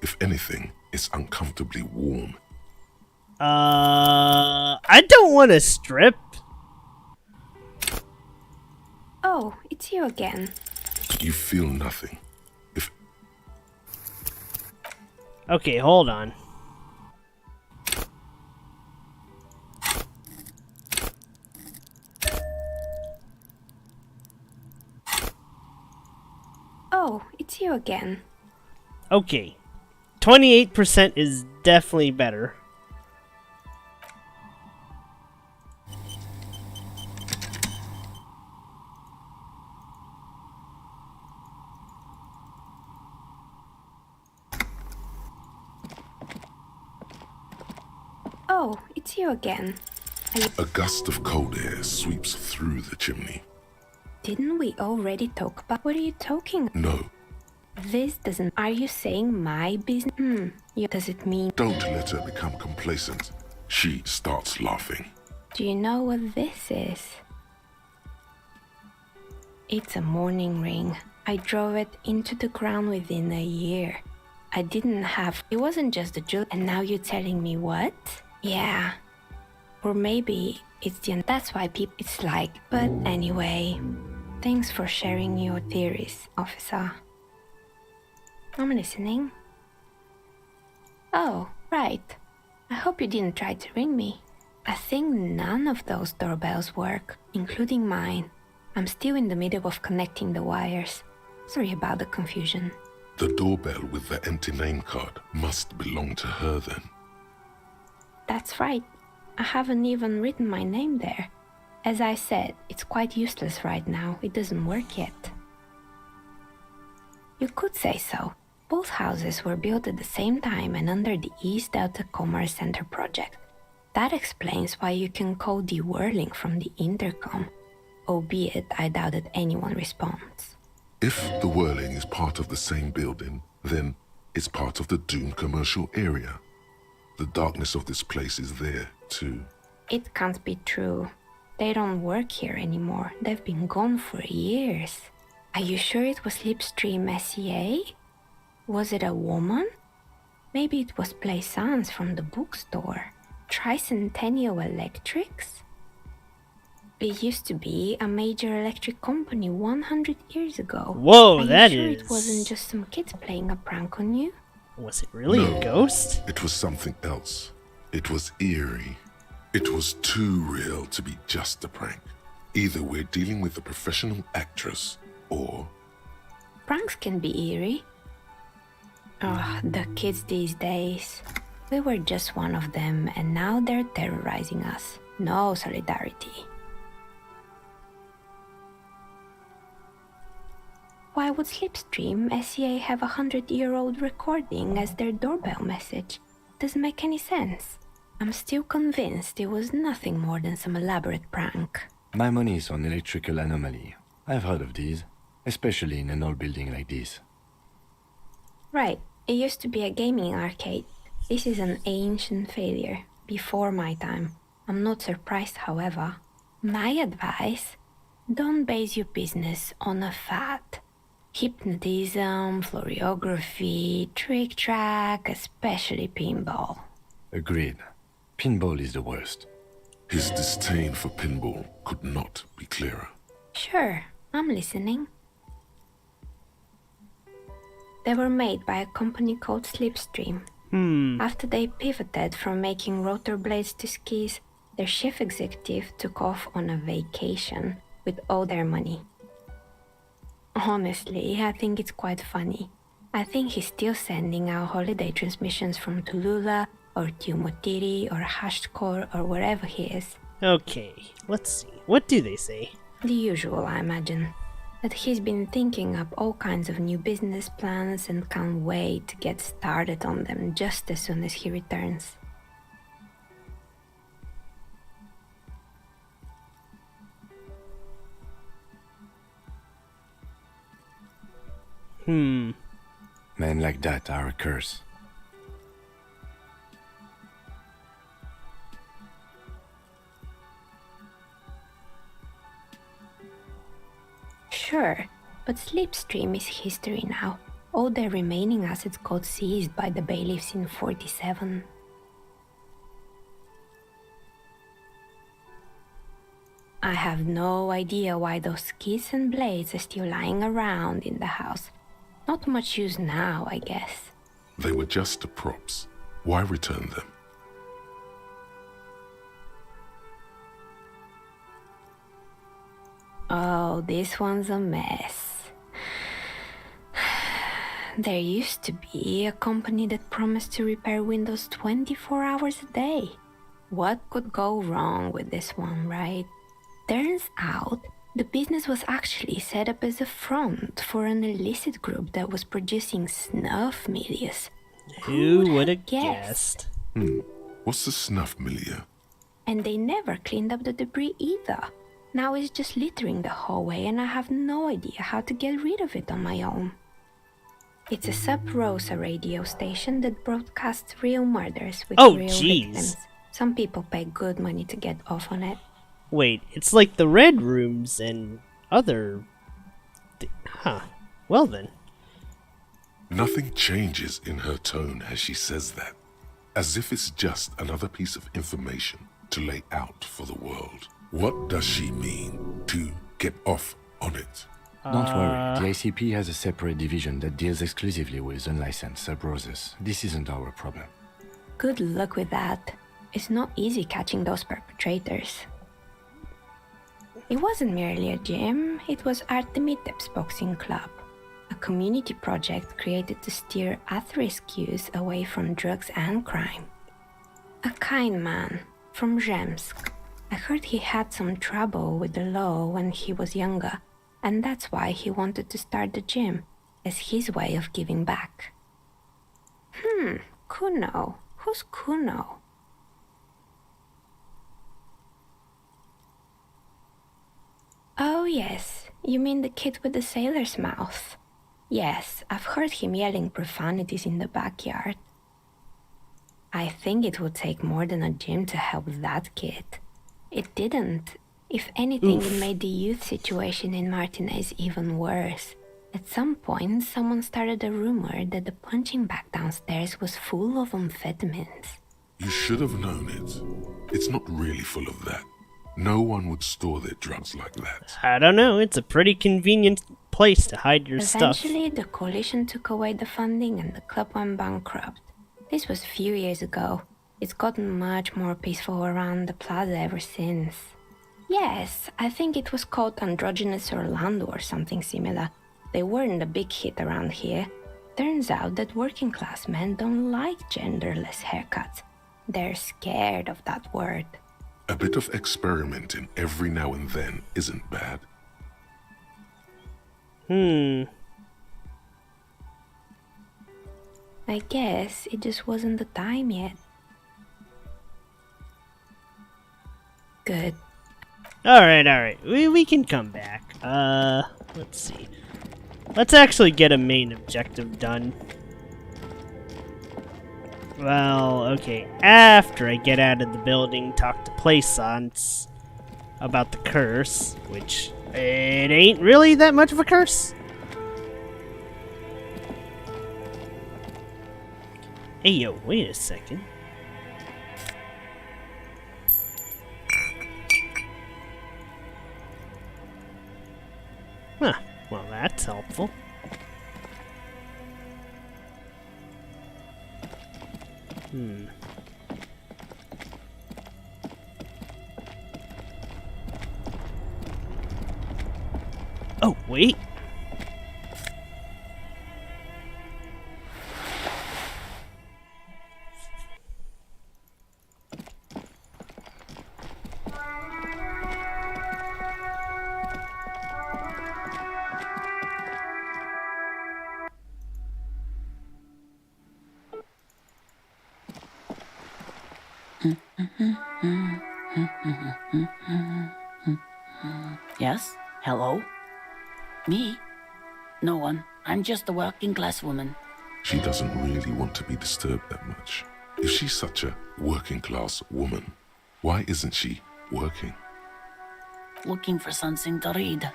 If anything, it's uncomfortably warm.
I don't want to strip.
Oh, it's you again.
You feel nothing. If
Okay, hold on.
Oh, it's you again.
Okay. 28% is definitely better.
Oh, it's you again.
a gust of cold air sweeps through the chimney.
Didn't we already talk about? What are you talking?
No,
This doesn't. Are you saying my business? Does it mean?
don't let her become complacent. She starts laughing.
Do you know what this is? It's a mourning ring. I drove it into the ground within a year. I didn't have. It wasn't just a jewel. And now you're telling me what? Yeah. Or maybe it's the. That's why people. It's like. But anyway, thanks for sharing your theories, officer. I'm listening. Oh, right. I hope you didn't try to ring me. I think none of those doorbells work, including mine. I'm still in the middle of connecting the wires. Sorry about the confusion.
The doorbell with the empty name card must belong to her then.
That's right. I haven't even written my name there. As I said, it's quite useless right now. It doesn't work yet. You could say so. Both houses were built at the same time and under the East Delta Commerce Center project. That explains why you can call the whirling from the intercom, albeit I doubt that anyone responds.
If the whirling is part of the same building, then it's part of the doomed commercial area. The darkness of this place is there, too.
It can't be true. They don't work here anymore. They've been gone for years. Are you sure it was Slipstream SEA? Was it a woman? Maybe it was Plaisance from the bookstore. Tricentennial Electrics? It used to be a major electric company 100 years ago.
Whoa,
Are
that
you sure
is...
it wasn't just some kids playing a prank on you?
Was it really a ghost?
It was something else. It was eerie. It was too real to be just a prank. Either we're dealing with a professional actress, or...
Pranks can be eerie. Oh, the kids these days. We were just one of them, and now they're terrorizing us. No solidarity. Why would Slipstream SEA have a 100-year-old recording as their doorbell message? Doesn't make any sense. I'm still convinced it was nothing more than some elaborate prank.
My money is on electrical anomaly. I've heard of these, especially in an old building like this.
Right, it used to be a gaming arcade. This is an ancient failure, before my time. I'm not surprised, however. My advice, don't base your business on a fad. Hypnotism, floriography, trick track, especially pinball.
Agreed. Pinball is the worst.
His disdain for pinball could not be clearer.
Sure, I'm listening. They were made by a company called Slipstream. After they pivoted from making rotor blades to skis, their chief executive took off on a vacation with all their money. Honestly, I think it's quite funny. I think he's still sending out holiday transmissions from Tulula or Tiumotiri or Hashtkor or wherever he is.
Okay, let's see. What do they say?
The usual, I imagine. That he's been thinking up all kinds of new business plans and can't wait to get started on them just as soon as he returns.
Men like that are a curse.
Sure, but Slipstream is history now. All their remaining assets got seized by the bailiffs in 47. I have no idea why those skis and blades are still lying around in the house. Not much use now, I guess.
They were just props. Why return them?
Oh, this one's a mess. There used to be a company that promised to repair windows 24 hours a day. What could go wrong with this one, right? Turns out, the business was actually set up as a front for an illicit group that was producing snuff milias.
Who would have guessed?
What's the snuff milieu?
And they never cleaned up the debris either. Now it's just littering the hallway and I have no idea how to get rid of it on my own. It's a Sub Rosa radio station that broadcasts real murders with real victims. Some people pay good money to get off on it.
Wait, it's like the Red Rooms and other... Huh. Well then.
Nothing changes in her tone as she says that, as if it's just another piece of information to lay out for the world. What does she mean to get off on it?
Don't worry, the ACP has a separate division that deals exclusively with unlicensed sub-roses. This isn't our problem.
Good luck with that. It's not easy catching those perpetrators. It wasn't merely a gym, it was Artemitep's boxing club, a community project created to steer at-risk youth away from drugs and crime. A kind man from Zemsk. I heard he had some trouble with the law when he was younger, and that's why he wanted to start the gym, as his way of giving back. Kuno. Who's Kuno? Oh yes, you mean the kid with the sailor's mouth. Yes, I've heard him yelling profanities in the backyard. I think it would take more than a gym to help that kid. It didn't. If anything, it made the youth situation in Martinez even worse. At some point, someone started a rumor that the punching bag downstairs was full of amphetamines.
You should have known it. It's not really full of that. No one would store their drugs like that.
I don't know, it's a pretty convenient place to hide your stuff.
Eventually, the coalition took away the funding and the club went bankrupt. This was a few years ago. It's gotten much more peaceful around the plaza ever since. Yes, I think it was called Androgynous Orlando or something similar. They weren't a big hit around here. Turns out that working class men don't like genderless haircuts. They're scared of that word.
A bit of experimenting every now and then isn't bad.
I guess it just wasn't the time yet. Good.
Alright. We can come back. Let's see. Let's actually get a main objective done. Well, okay. After I get out of the building, talk to Plaisance about the curse, which it ain't really that much of a curse. Hey, yo, wait a second. Huh, well that's helpful. Oh, wait.
Yes? Hello? Me? No one. I'm just a working class woman.
She doesn't really want to be disturbed that much. If she's such a working class woman, why isn't she working?
Looking for something to read.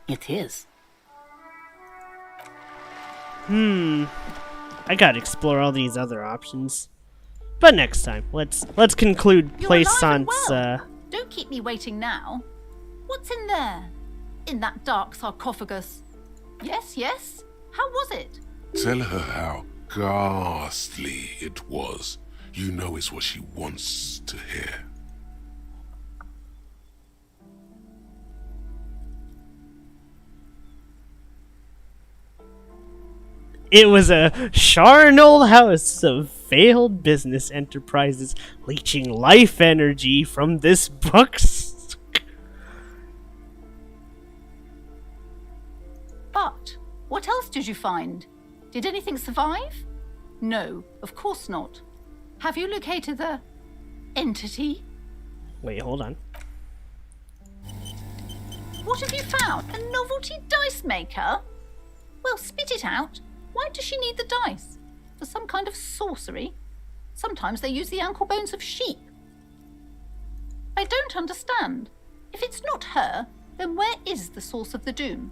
It is.
I gotta explore all these other options. But next time, let's conclude
You're
Plaisance.
alive and well. Don't keep me waiting now. What's in there? In that dark sarcophagus? Yes, yes. How was it?
Tell her how ghastly it was. You know it's what she wants to hear.
It was a charnel house of failed business enterprises leeching life energy from this box.
But what else did you find? Did anything survive? No, of course not. Have you located the entity?
Wait, hold on.
What have you found? A novelty dice maker? Well, spit it out. Why does she need the dice? For some kind of sorcery? Sometimes they use the ankle bones of sheep. I don't understand. If it's not her, then where is the source of the doom?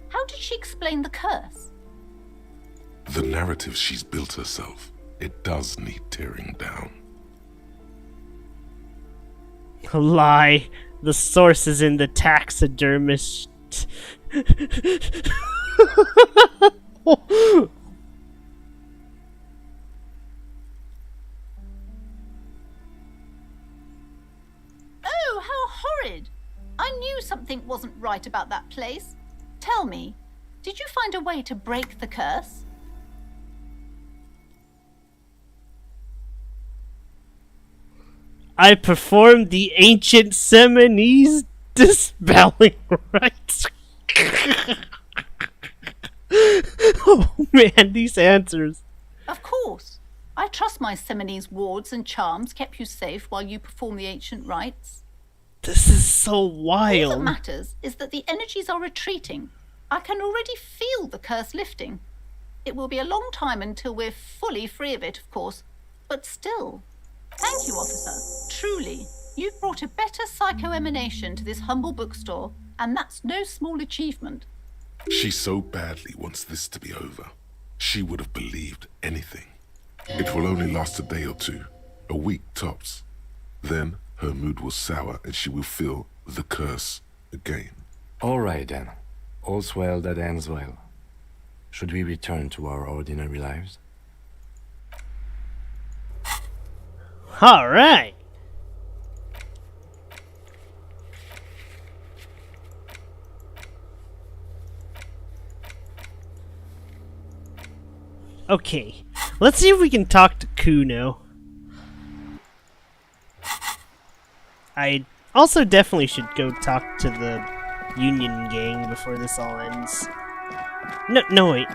How did she explain the curse?
The narrative she's built herself, it does need tearing down.
A lie. The source is in the taxidermist.
Oh, how horrid! I knew something wasn't right about that place. Tell me, did you find a way to break the curse?
I performed the ancient Seminese dispelling rites. Oh man, these answers.
Of course. I trust my Seminese wards and charms kept you safe while you perform the ancient rites.
This is so
All that
wild.
matters is that the energies are retreating. I can already feel the curse lifting. It will be a long time until we're fully free of it, of course, but still. Thank you, officer. Truly, you've brought a better psycho-emanation to this humble bookstore, and that's no small achievement.
She so badly wants this to be over. She would have believed anything. It will only last a day or two, a week tops. Then her mood will sour and she will feel the curse again.
All right then. All's well that ends well. Should we return to our ordinary lives?
All right. Okay, let's see if we can talk to Kuno. I also definitely should go talk to the Union gang before this all ends. No, wait.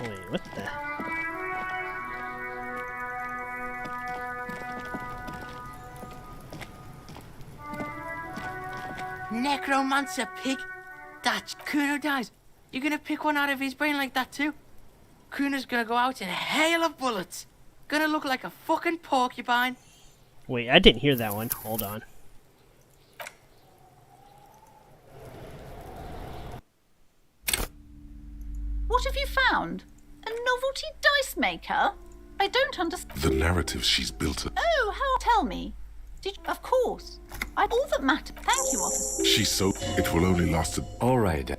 Wait, what the?
Necromancer pig. That's Kuno dies. You're gonna pick one out of his brain like that too? Kuno's gonna go out in a hail of bullets. Gonna look like a fucking porcupine.
Wait, I didn't hear that one. Hold on.
What have you found? A novelty dice maker? I don't understand.
The narrative she's built her.
Oh, how? Tell me. Of course. All that matters. Thank you, officer.
She's so... It will only last a...
All right then.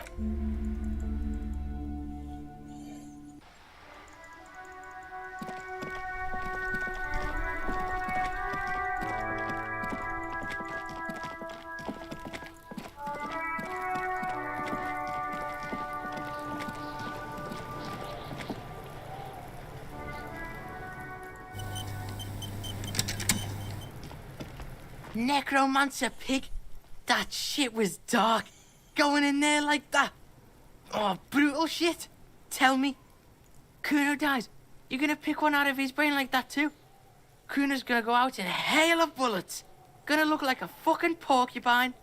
Necromancer pig. That shit was dark. Going in there like that. Oh, brutal shit. Tell me. Kuno dies. You gonna pick one out of his brain like that too? Kuno's gonna go out in a hail of bullets. Gonna look like a fucking porcupine.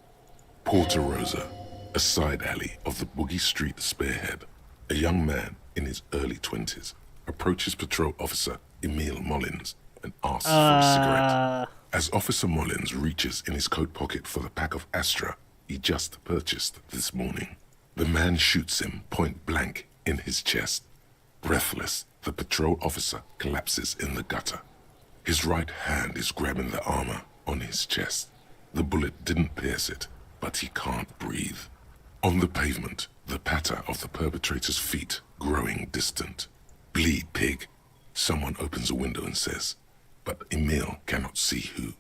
Porta Rosa, a side alley of the Boogie Street Spearhead. A young man in his early 20s approaches patrol officer Emil Mullins and asks for a cigarette. As Officer Mullins reaches in his coat pocket for the pack of Astra he just purchased this morning, the man shoots him point blank in his chest. Breathless, the patrol officer collapses in the gutter. His right hand is grabbing the armor on his chest. The bullet didn't pierce it, but he can't breathe. On the pavement, the patter of the perpetrator's feet growing distant. Bleed, pig. Someone opens a window and says, but Emil cannot see who.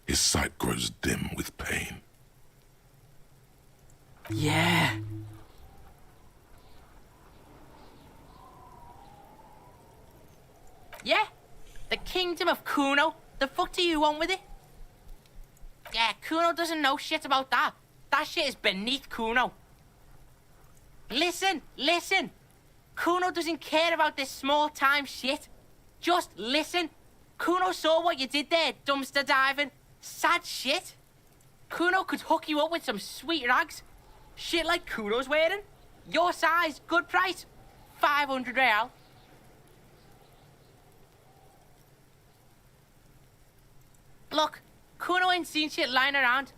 His sight grows dim with pain.
Yeah. Yeah? The kingdom of Kuno? The fuck do you want with it? Yeah, Kuno doesn't know shit about that. That shit is beneath Kuno. Listen, listen. Kuno doesn't care about this small-time shit. Just listen. Kuno saw what you did there, dumpster diving. Sad shit. Kuno could hook you up with some sweet rags. Shit like Kuno's wearing. Your size, good price. 500 real. Look, Kuno ain't seen shit lying around.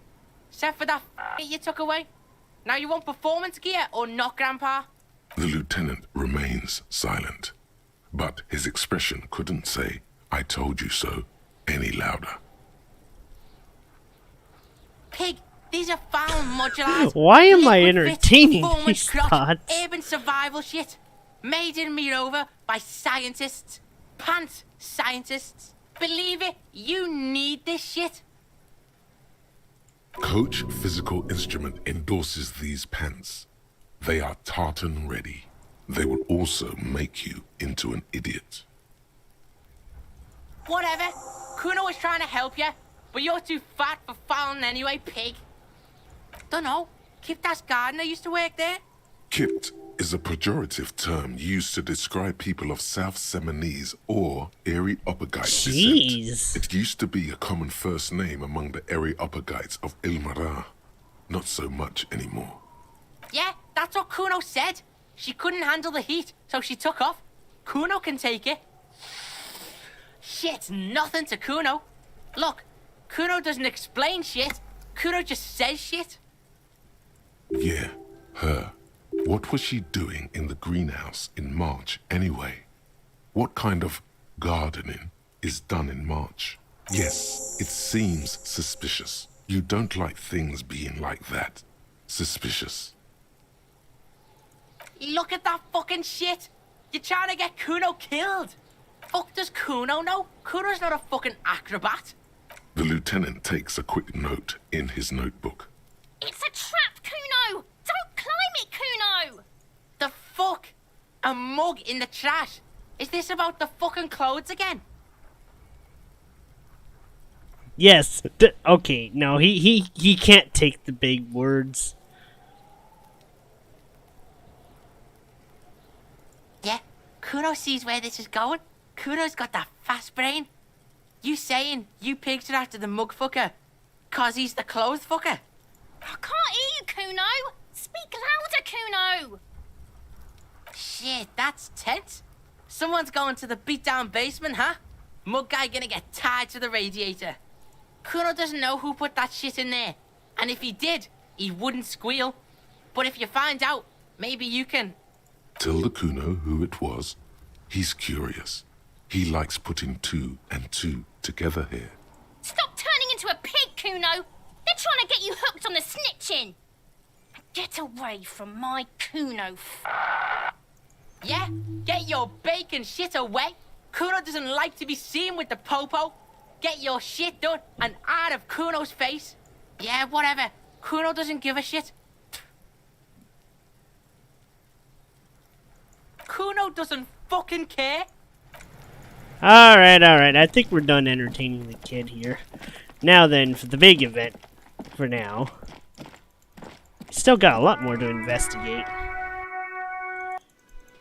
Except for that you took away. Now you want performance gear or not, Grandpa?
The lieutenant remains silent, but his expression couldn't say, I told you so, any louder.
Pig, these are found modulars.
Why am I
Liquid fit,
entertaining
performance
these
crop,
thoughts?
Urban survival shit. Made in Mirova by scientists. Pants scientists. Believe it, you need this shit.
Coach Physical Instrument endorses these pants. They are tartan ready. They will also make you into an idiot.
Whatever. Kuno was trying to help you, but you're too fat for fouling anyway, pig. Dunno. Kiptas gardener used to work there.
Kipt is a pejorative term used to describe people of South Seminese or Areopagite descent. It used to be a common first name among the Areopagites of Ilmara. Not so much anymore.
Yeah, that's what Kuno said. She couldn't handle the heat, so she took off. Kuno can take it. Shit's nothing to Kuno. Look, Kuno doesn't explain shit. Kuno just says shit.
Yeah, her. What was she doing in the greenhouse in March anyway? What kind of gardening is done in March? Yes, it seems suspicious. You don't like things being like that. Suspicious.
Look at that fucking shit. You're trying to get Kuno killed. Fuck does Kuno know? Kuno's not a fucking acrobat.
The lieutenant takes a quick note in his notebook.
It's a trap, Kuno! Don't climb it, Kuno!
The fuck? A mug in the trash? Is this about the fucking clothes again?
Yes. Okay, no, he can't take the big words.
Yeah, Kuno sees where this is going. Kuno's got that fast brain. You saying you pigs are after the mug fucker? 'Cause he's the clothes fucker?
I can't hear you, Kuno! Speak louder, Kuno!
Shit, that's tense. Someone's going to the beat-down basement, huh? Mug guy gonna get tied to the radiator. Kuno doesn't know who put that shit in there. And if he did, he wouldn't squeal. But if you find out, maybe you can...
Tell the Kuno who it was. He's curious. He likes putting 2 and 2 together here.
Stop turning into a pig, Kuno! They're trying to get you hooked on the snitching! Get away from my Kuno.
Yeah, get your bacon shit away. Kuno doesn't like to be seen with the popo. Get your shit done and out of Kuno's face. Yeah, whatever. Kuno doesn't give a shit. Kuno doesn't fucking care.
Alright. I think we're done entertaining the kid here. Now then, for the big event, for now. Still got a lot more to investigate.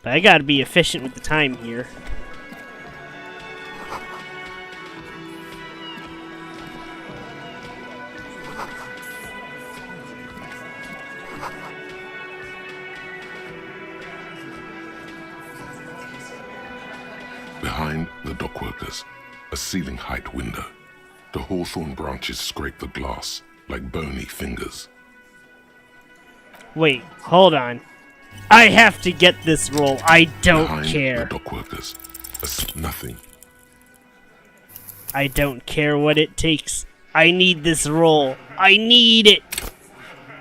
But I gotta be efficient with the time here.
Behind the dockworkers, a ceiling height window. The hawthorn branches scrape the glass like bony fingers.
Wait, hold on. I have to get this roll. I don't
Behind
care.
the dockworkers, nothing.
I don't care what it takes. I need this roll. I need it.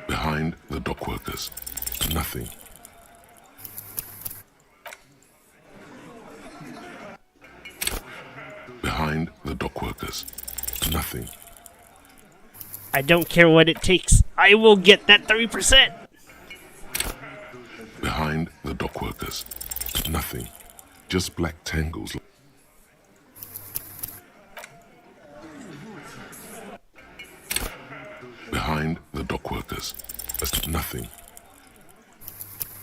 Behind the dockworkers, nothing. Behind the dockworkers, nothing.
I don't care what it takes. I will get that 3%.
Behind the dockworkers, nothing. Just black tangles. Behind the dockworkers, nothing.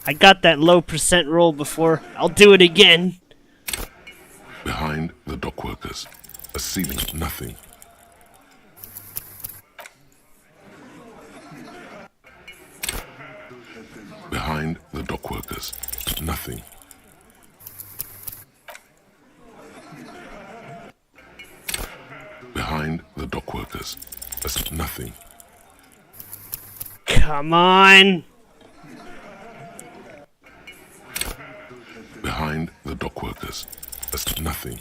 I got that low percent roll before. I'll do it again.
Behind the dockworkers, a ceiling, nothing. Behind the dockworkers, nothing. Behind the dockworkers, nothing.
Come on.
Behind the dockworkers, nothing.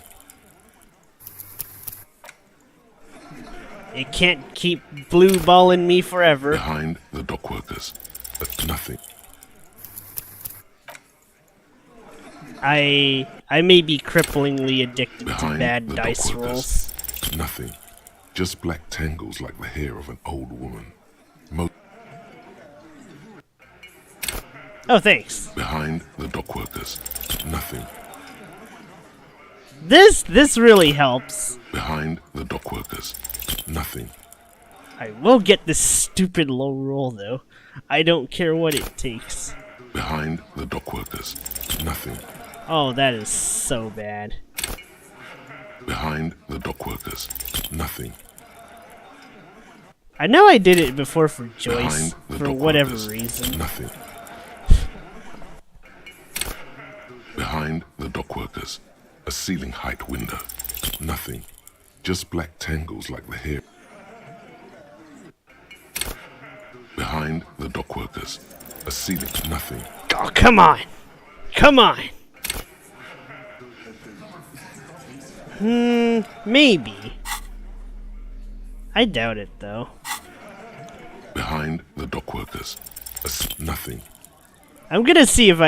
It can't keep blue balling me forever.
Behind the dockworkers, nothing.
I may be cripplingly addicted
Behind
to bad
the
dice
dockworkers,
rolls.
Nothing. Just black tangles like the hair of an old woman.
Oh, thanks.
Behind the dockworkers, nothing.
This really helps.
Behind the dockworkers, nothing.
I will get this stupid low roll though. I don't care what it takes.
Behind the dockworkers, nothing.
Oh, that is so bad.
Behind the dockworkers, nothing.
I know I did it before for Joyce,
Behind the
for whatever
dockworkers,
reason.
Nothing. Behind the dockworkers, a ceiling height window. Nothing. Just black tangles like the hair. Behind the dockworkers, a ceiling, nothing.
Oh, come on! Come on! Maybe. I doubt it, though.
Behind the dockworkers, nothing.
I'm gonna see if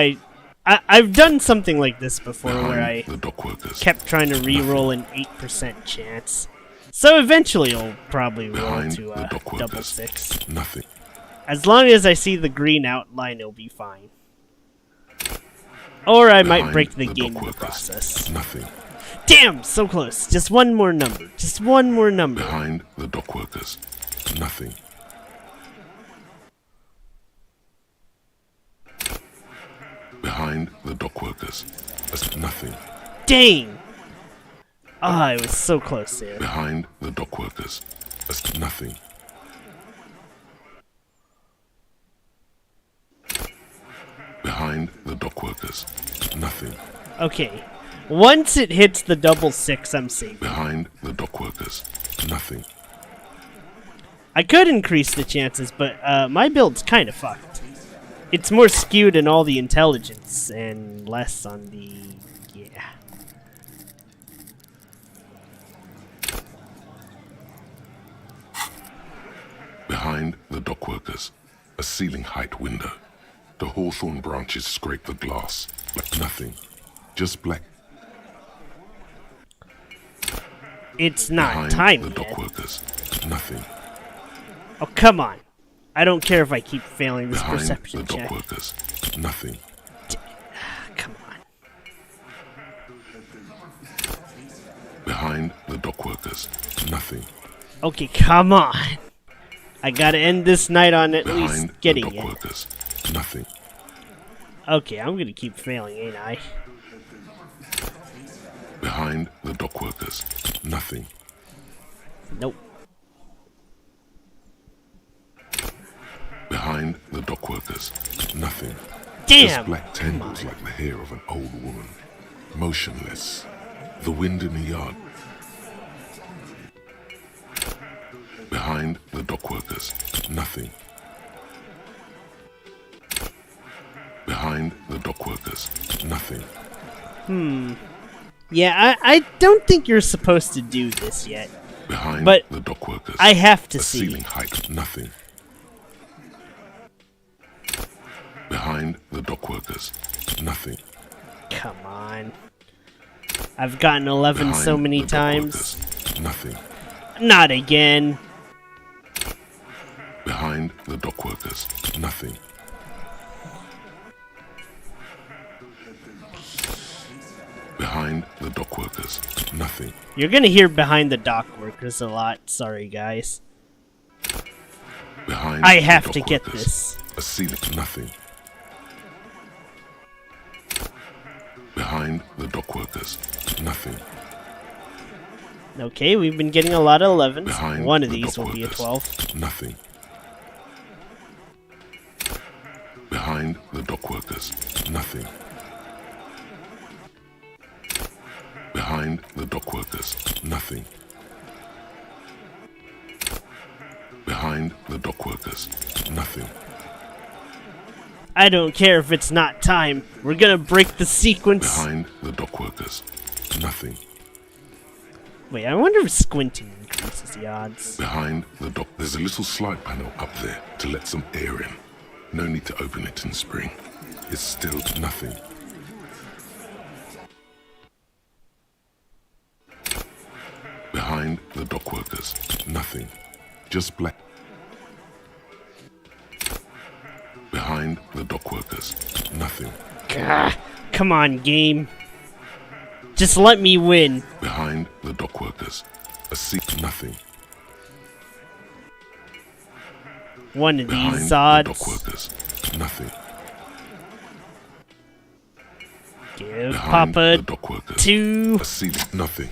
I've done something like this before
Behind
where I
the dockworkers,
kept trying to re-roll an 8% chance. So eventually I'll probably roll
Behind
to
the dockworkers,
double 6.
Nothing.
As long as I see the green outline, it'll be fine. Or I might
Behind
break the
the
game in the
dockworkers,
process.
Nothing.
Damn, so close. Just one more number. Just one more number.
Behind the dockworkers, nothing. Behind the dockworkers, nothing.
Dang! Ah, I was so close there.
Behind the dockworkers, nothing. Behind the dockworkers, nothing.
Okay. Once it hits the double 6, I'm safe.
Behind the dockworkers, nothing.
I could increase the chances, but my build's kind of fucked. It's more skewed in all the intelligence and less on the... yeah.
Behind the dockworkers, a ceiling height window. The hawthorn branches scrape the glass, but nothing. Just black.
It's not
Behind
time
the
yet.
dockworkers, nothing.
Oh, come on. I don't care if I keep failing this
Behind
perception
the
check.
dockworkers, nothing.
Come on.
Behind the dockworkers, nothing.
Okay, come on. I gotta end this night on at
Behind
least
the
getting
dock
it.
workers, nothing.
Okay, I'm gonna keep failing, ain't I?
Behind the dock workers, nothing.
Nope.
Behind the dock workers, nothing.
Damn!
Just black tangles like the hair of an old woman. Motionless. The wind in the yard. Behind the dock workers, nothing. Behind the dock workers, nothing.
Yeah, I don't think you're supposed to do this yet.
Behind
But
the dock workers,
I have to
a
see.
ceiling height, nothing. Behind the dock workers, nothing.
Come on. I've gotten 11
Behind
so many
the dock
times.
workers, nothing.
Not again.
Behind the dock workers, nothing. Behind the dock workers, nothing.
You're gonna hear behind the dock workers a lot. Sorry, guys.
Behind
I
the
have
dock
to get
workers,
this.
a ceiling, nothing. Behind the dock workers, nothing.
Okay, we've been getting a lot of 11s.
Behind
One of
the
these
dock
will be a
workers,
12.
Nothing. Behind the dock workers, nothing. Behind the dock workers, nothing. Behind the dock workers, nothing.
I don't care if it's not time. We're gonna break the sequence.
Behind the dock workers, nothing.
Wait, I wonder if squinting increases the odds.
Behind the dock, there's a little slide panel up there to let some air in. No need to open it in spring. It's still nothing. Behind the dock workers, nothing. Just black. Behind the dock workers, nothing.
Gah, come on, game. Just let me win.
Behind the dock workers, a seat, nothing.
One of
Behind
these
the
odds.
dock workers, nothing.
Give
Behind
Papa
the dock workers,
2.
a seat, nothing.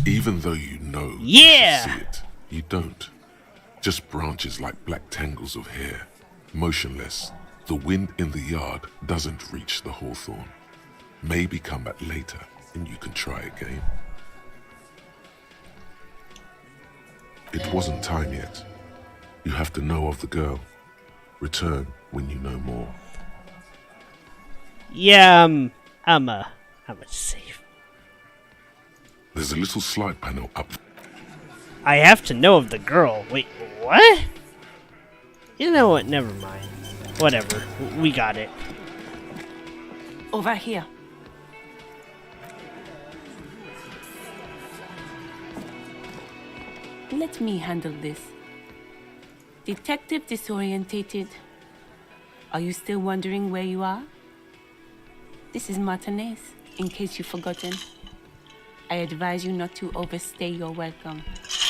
Even though you know
Yeah!
you should see it, you don't. Just branches like black tangles of hair, motionless. The wind in the yard doesn't reach the hawthorn. Maybe come back later and you can try again. It wasn't time yet. You have to know of the girl. Return when you know more.
Yeah, I'm a safe.
There's a little slide panel up.
I have to know of the girl. Wait, what? You know what? Never mind. Whatever. We got it.
Over here. Let me handle this. Detective disorientated. Are you still wondering where you are? This is Martinez, in case you've forgotten. I advise you not to overstay your welcome.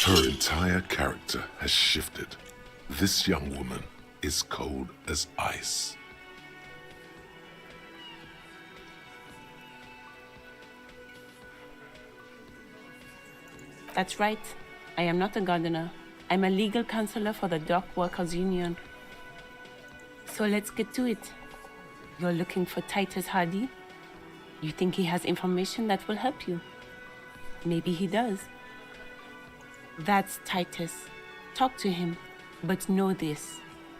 Her entire character has shifted. This young woman is cold as ice.
That's right. I am not a gardener. I'm a legal counselor for the Dock Workers Union. So let's get to it. You're looking for Titus Hardy? You think he has information that will help you? Maybe he does. That's Titus. Talk to him. But know this.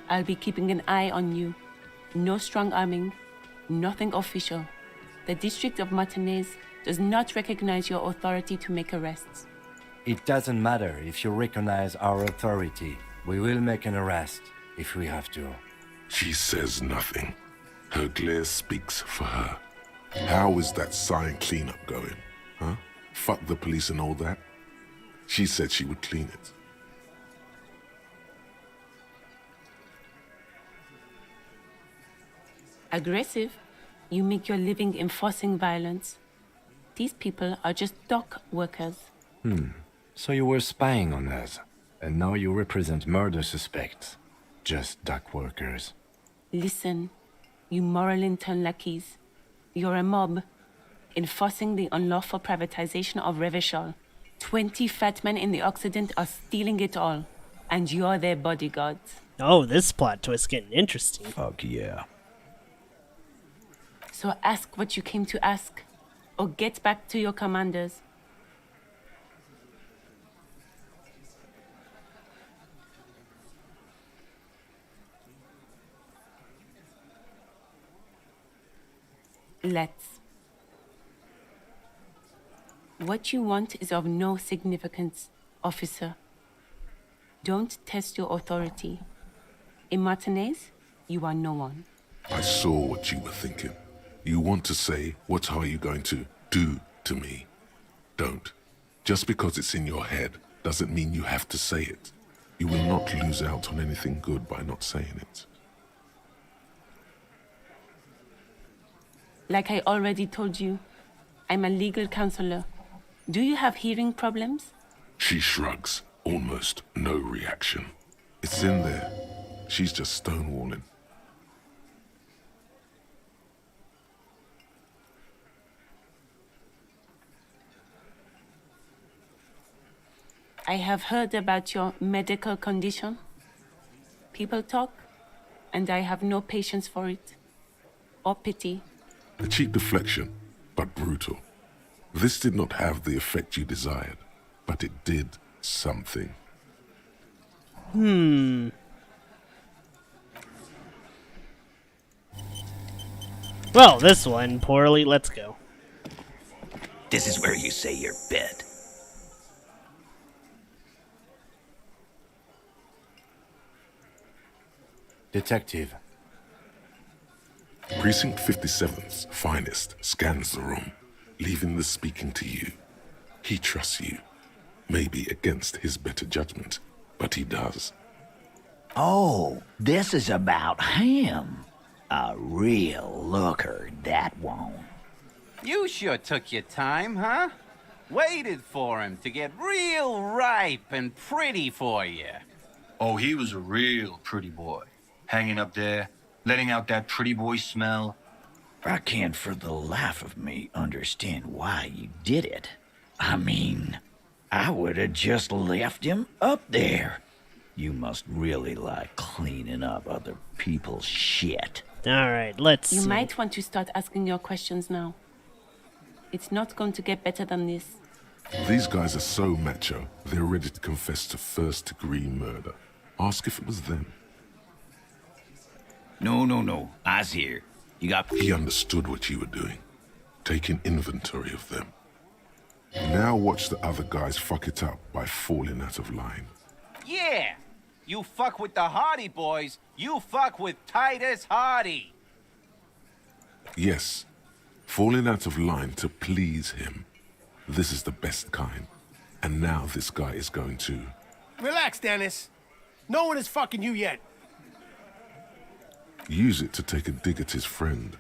I'll be keeping an eye on you. No strong arming. Nothing official. The District of Martinez does not recognize your authority to make arrests.
It doesn't matter if you recognize our authority. We will make an arrest if we have to.
She says nothing. Her glare speaks for her. How is that sign cleanup going? Huh? Fuck the police and all that? She said she would clean it.
Aggressive? You make your living enforcing violence. These people are just dock workers.
So you were spying on us. And now you represent murder suspects, just dock workers.
Listen, you moral intern lackeys. You're a mob, enforcing the unlawful privatization of Revachol. 20 fat men in the Occident are stealing it all, and you're their bodyguards.
Oh, this plot twist getting interesting.
Fuck yeah.
So ask what you came to ask, or get back to your commanders. Let's. What you want is of no significance, officer. Don't test your authority. In Martinez, you are no one.
I saw what you were thinking. You want to say, what are you going to do to me? Don't. Just because it's in your head doesn't mean you have to say it. You will not lose out on anything good by not saying it.
Like I already told you, I'm a legal counselor. Do you have hearing problems?
She shrugs, almost no reaction. It's in there. She's just stonewalling.
I have heard about your medical condition. People talk, and I have no patience for it, or pity.
A cheap deflection, but brutal. This did not have the effect you desired, but it did something.
Well, this one poorly. Let's go.
This is where you say your bed.
Detective.
Precinct 57's finest scans the room, leaving the speaking to you. He trusts you. Maybe against his better judgment, but he does.
Oh, this is about him. A real looker, that won't.
You sure took your time, huh? Waited for him to get real ripe and pretty for you.
Oh, he was a real pretty boy. Hanging up there, letting out that pretty boy smell.
I can't for the life of me understand why you did it. I mean, I would have just left him up there. You must really like cleaning up other people's shit.
Alright, let's see.
You might want to start asking your questions now. It's not going to get better than this.
These guys are so macho, they're ready to confess to first-degree murder. Ask if it was them.
No. I's here. You got...
He understood what you were doing, taking inventory of them. Now watch the other guys fuck it up by falling out of line.
Yeah! You fuck with the Hardy boys, you fuck with Titus Hardy!
Yes, falling out of line to please him. This is the best kind. And now this guy is going to...
Relax, Dennis. No one is fucking you yet.
use it to take a dig at his friend.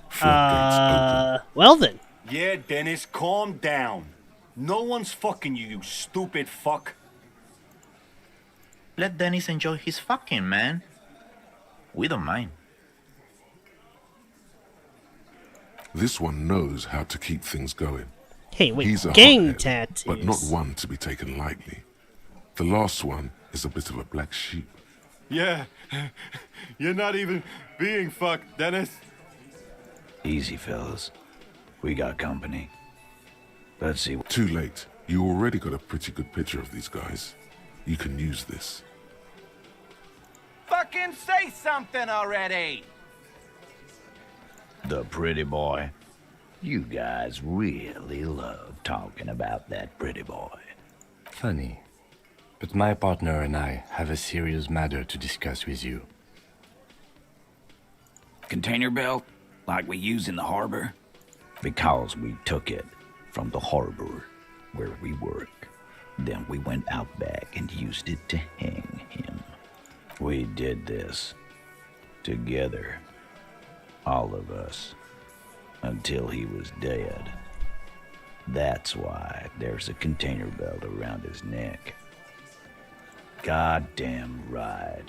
Floodgates open.
Well then.
Yeah, Dennis, calm down. No one's fucking you, you stupid fuck.
Let Dennis enjoy his fucking, man. We don't mind.
This one knows how to keep things going.
Hey, wait,
He's a
gang
hothead,
tattoos.
but not one to be taken lightly. The last one is a bit of a black sheep.
Yeah, you're not even being fucked, Dennis.
Easy, fellas. We got company. Let's see.
Too late. You already got a pretty good picture of these guys. You can use this.
Fucking say something already!
The pretty boy. You guys really love talking about that pretty boy.
Funny. But my partner and I have a serious matter to discuss with you.
Container belt, like we use in the harbor? Because we took it from the harbor where we work. Then we went out back and used it to hang him. We did this together, all of us, until he was dead. That's why there's a container belt around his neck. Goddamn right.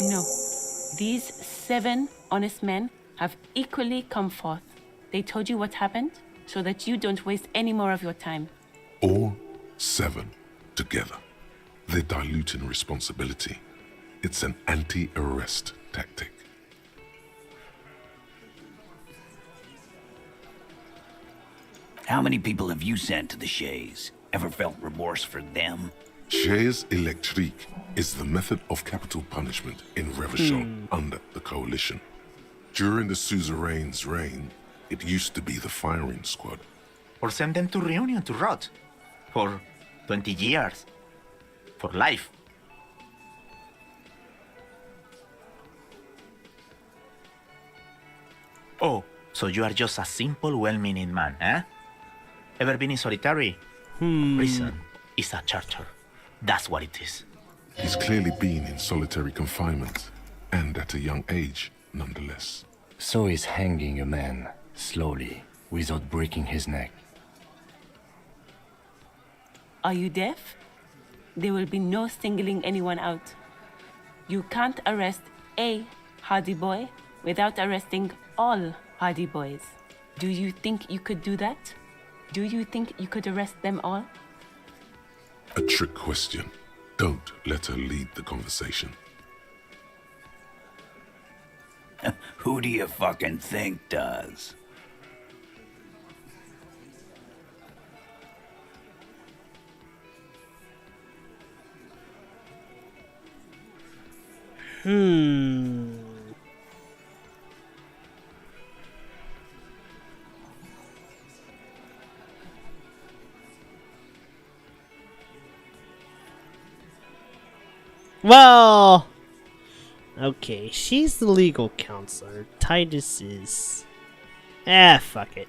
No. These 7 honest men have equally come forth. They told you what happened so that you don't waste any more of your time.
All 7 together. They're diluting responsibility. It's an anti-arrest tactic.
How many people have you sent to the Shays? Ever felt remorse for them?
Chaise électrique is the method of capital punishment in Revachol under the Coalition. During the suzerain's reign, it used to be the firing squad.
Or send them to Reunion to rot. For 20 years. For life. Oh, so you are just a simple, well-meaning man, eh? Ever been in solitary? Prison is a charter. That's what it is.
He's clearly been in solitary confinement, and at a young age, nonetheless.
So is hanging a man, slowly, without breaking his neck.
Are you deaf? There will be no singling anyone out. You can't arrest a hardy boy without arresting all hardy boys. Do you think you could do that? Do you think you could arrest them all?
A trick question. Don't let her lead the conversation.
Who do you fucking think does?
Well, okay, she's the legal counselor. Titus is... fuck it.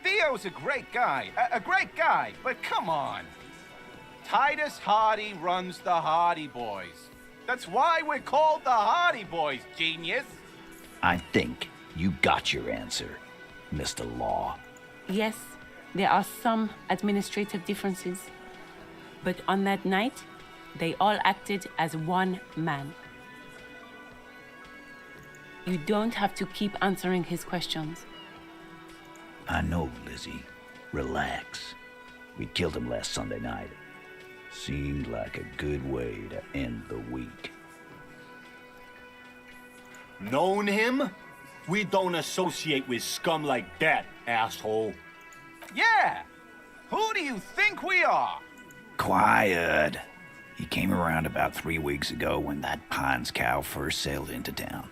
Theo's a great guy, a great guy, but come on. Titus Hardy runs the Hardy Boys. That's why we're called the Hardy Boys, genius.
I think you got your answer, Mr. Law.
Yes, there are some administrative differences. But on that night, they all acted as one man. You don't have to keep answering his questions.
I know, Lizzie. Relax. We killed him last Sunday night. Seemed like a good way to end the week.
Known him? We don't associate with scum like that, asshole.
Yeah! Who do you think we are?
Quiet. He came around about 3 weeks ago when that Pines cow first sailed into town.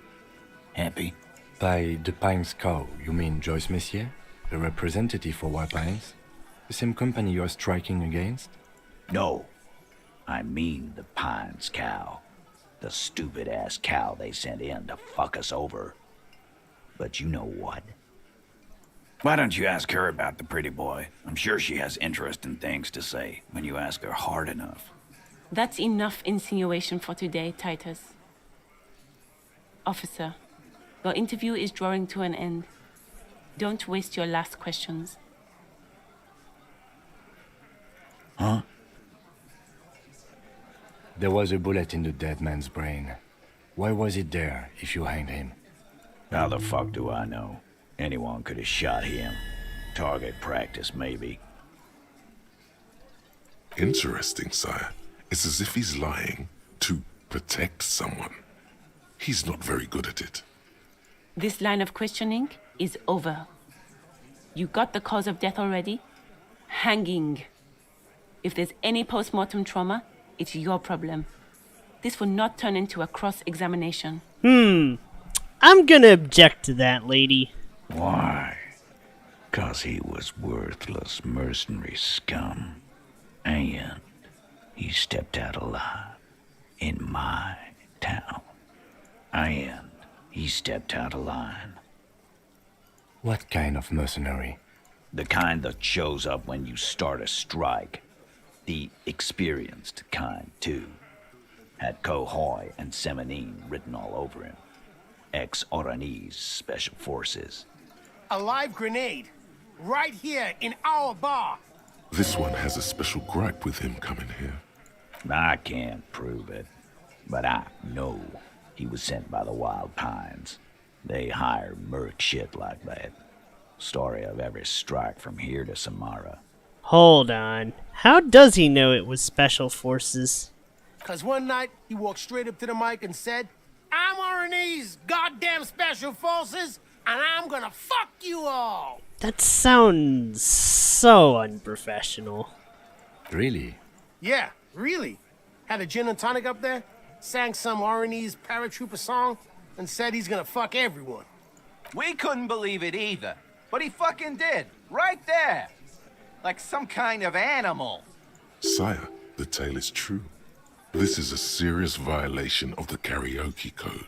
Happy?
By the Pines cow, you mean Joyce Messier? The representative for White Pines? The same company you're striking against?
No. I mean the Pines cow. The stupid-ass cow they sent in to fuck us over. But you know what? Why don't you ask her about the pretty boy? I'm sure she has interesting things to say when you ask her hard enough.
That's enough insinuation for today, Titus. Officer, your interview is drawing to an end. Don't waste your last questions.
Huh?
There was a bullet in the dead man's brain. Why was it there if you hanged him?
How the fuck do I know? Anyone could have shot him. Target practice, maybe.
Interesting, sire. It's as if he's lying to protect someone. He's not very good at it.
This line of questioning is over. You got the cause of death already? Hanging. If there's any post-mortem trauma, it's your problem. This will not turn into a cross-examination.
I'm gonna object to that, lady.
Why? 'Cause he was worthless mercenary scum. And he stepped out alive in my town. And he stepped out of line.
What kind of mercenary?
The kind that shows up when you start a strike. The experienced kind, too. Had Cohoy and Semenine written all over him. Ex-Oranese Special Forces.
A live grenade? right here in our bar.
This one has a special gripe with him coming here.
I can't prove it, but I know he was sent by the Wild Pines. They hire merc shit like that. Story of every strike from here to Samara.
Hold on. How does he know it was special forces?
Cause one night, he walked straight up to the mic and said, I'm R&E's goddamn special forces, and I'm gonna fuck you all!
That sounds so unprofessional.
Really?
Yeah, really. Had a gin and tonic up there, sang some R&E's paratrooper song, and said he's gonna fuck everyone.
We couldn't believe it either, but he fucking did, right there. Like some kind of animal.
Sire, the tale is true. This is a serious violation of the karaoke code.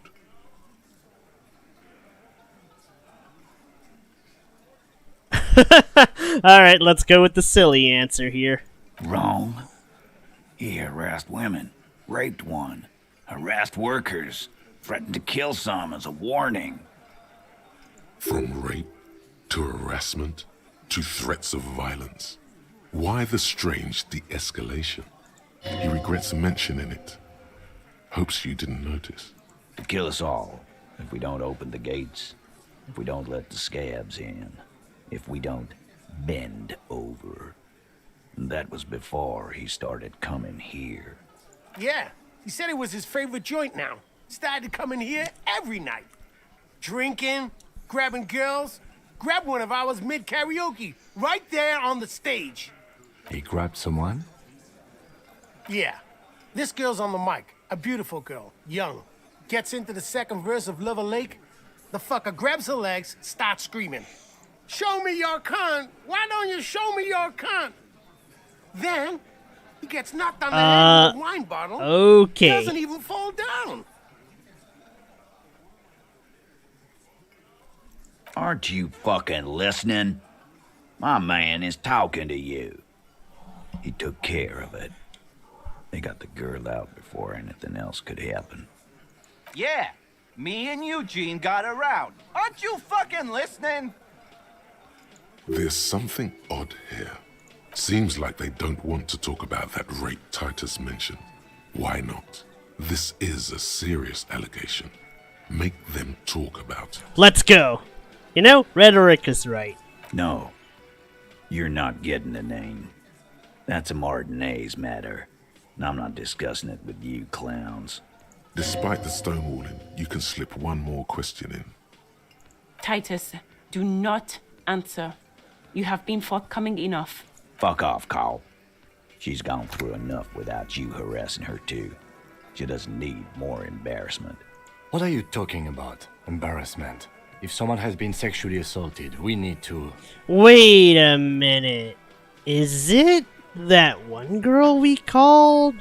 Alright, let's go with the silly answer here.
Wrong. He harassed women, raped one, harassed workers, threatened to kill some as a warning.
From rape to harassment to threats of violence. Why the strange de-escalation? He regrets mentioning it. Hopes you didn't notice.
To kill us all, if we don't open the gates, if we don't let the scabs in, if we don't bend over. And that was before he started coming here.
Yeah, he said it was his favorite joint now. Started coming here every night. Drinking, grabbing girls. Grabbed one of ours mid-karaoke, right there on the stage.
He grabbed someone?
Yeah. This girl's on the mic. A beautiful girl. Young. Gets into the second verse of Lover Lake. The fucker grabs her legs, starts screaming. Show me your cunt! Why don't you show me your cunt? Then, he gets knocked on the head with a wine bottle.
Okay.
Doesn't even fall down.
Aren't you fucking listening? My man is talking to you. He took care of it. They got the girl out before anything else could happen.
Yeah, me and Eugene got around. Aren't you fucking listening?
There's something odd here. Seems like they don't want to talk about that rape Titus mentioned. Why not? This is a serious allegation. Make them talk about it.
Let's go. You know, rhetoric is right.
No, you're not getting the name. That's a Martinez matter, and I'm not discussing it with you clowns.
Despite the stonewalling, you can slip one more question in.
Titus, do not answer. You have been forthcoming enough.
Fuck off, Carl. She's gone through enough without you harassing her too. She doesn't need more embarrassment.
What are you talking about? Embarrassment? If someone has been sexually assaulted, we need to...
Wait a minute. Is it that one girl we called?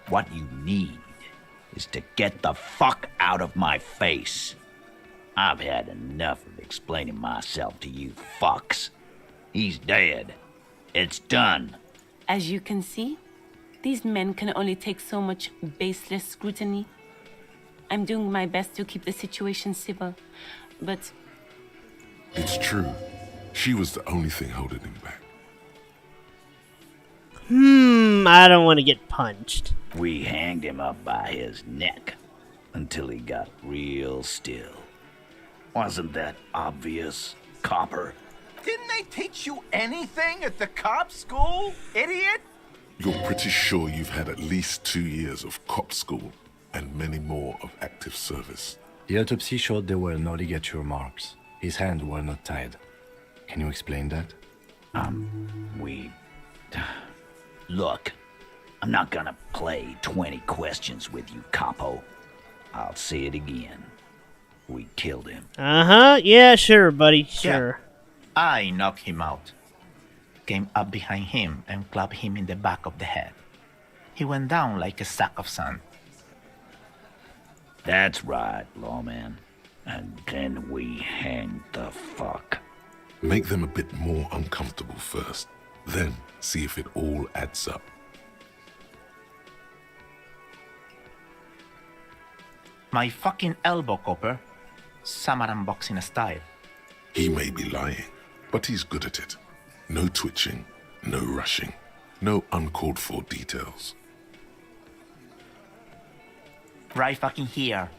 What you need is to get the fuck out of my face. I've had enough of explaining myself to you fucks. He's dead. It's done.
As you can see, these men can only take so much baseless scrutiny. I'm doing my best to keep the situation civil, but...
It's true. She was the only thing holding him back.
I don't want to get punched.
We hanged him up by his neck until he got real still. Wasn't that obvious, copper?
Didn't they teach you anything at the cop school, idiot?
You're pretty sure you've had at least 2 years of cop school and many more of active service.
The autopsy showed there were no ligature marks. His hands were not tied. Can you explain that?
Look, I'm not gonna play 20 questions with you, capo. I'll say it again. We killed him.
Yeah, sure, buddy, sure.
Yeah. I knocked him out. Came up behind him and clapped him in the back of the head. He went down like a sack of sand.
That's right, lawman. And then we hanged the fuck.
Make them a bit more uncomfortable first, then see if it all adds up.
My fucking elbow, Copper. Samaran boxing style.
He may be lying, But he's good at it. No twitching, no rushing, no uncalled for details.
Right fucking here.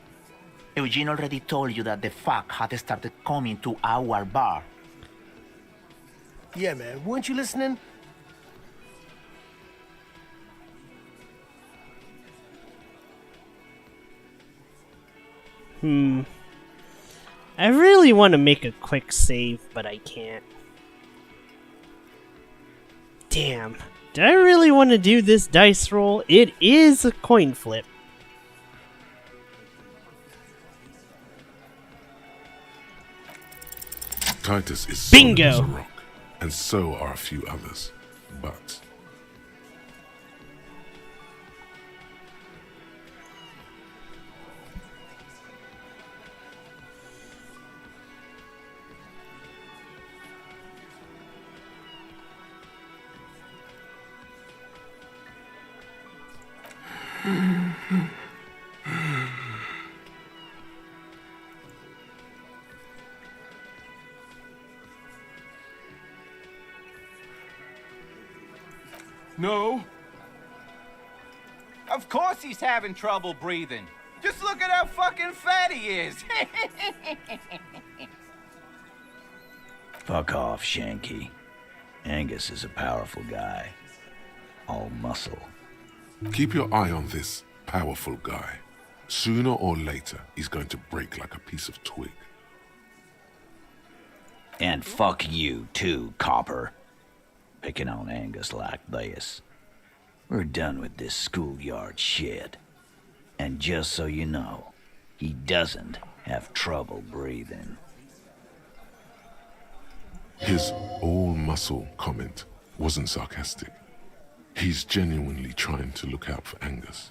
Eugene already told you that the fuck had started coming to our bar.
Yeah, man, weren't you listening?
I really want to make a quick save, but I can't. Damn. Did I really want to do this dice roll? It is a coin flip.
Titus is
Bingo!
solid as a rock, and so are a few others. But
No.
Of course he's having trouble breathing. Just look at how fucking fat he is.
Fuck off, Shanky. Angus is a powerful guy. All muscle.
keep your eye on this powerful guy. Sooner or later, he's going to break like a piece of twig.
And fuck you too, Copper. Picking on Angus like this. We're done with this schoolyard shit. And just so you know, he doesn't have trouble breathing.
His all-muscle comment wasn't sarcastic. He's genuinely trying to look out for Angus.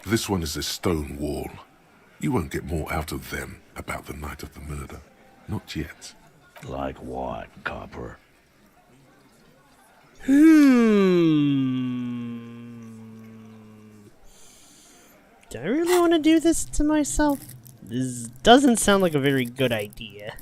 This one is a stone wall. You won't get more out of them about the night of the murder. Not yet.
Like what, Copper?
Do I really want to do this to myself? This doesn't sound like a very good idea.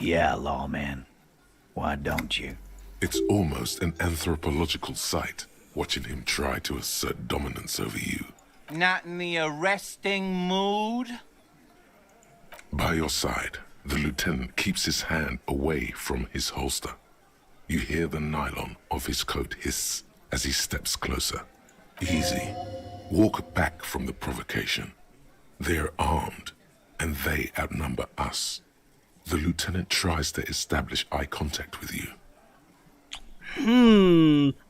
Yeah, lawman. Why don't you?
It's almost an anthropological sight, watching him try to assert dominance over you.
Not in the arresting mood?
By your side, the lieutenant keeps his hand away from his holster. You hear the nylon of his coat hiss as he steps closer. Easy. Walk back from the provocation. They're armed, and they outnumber us. The lieutenant tries to establish eye contact with you.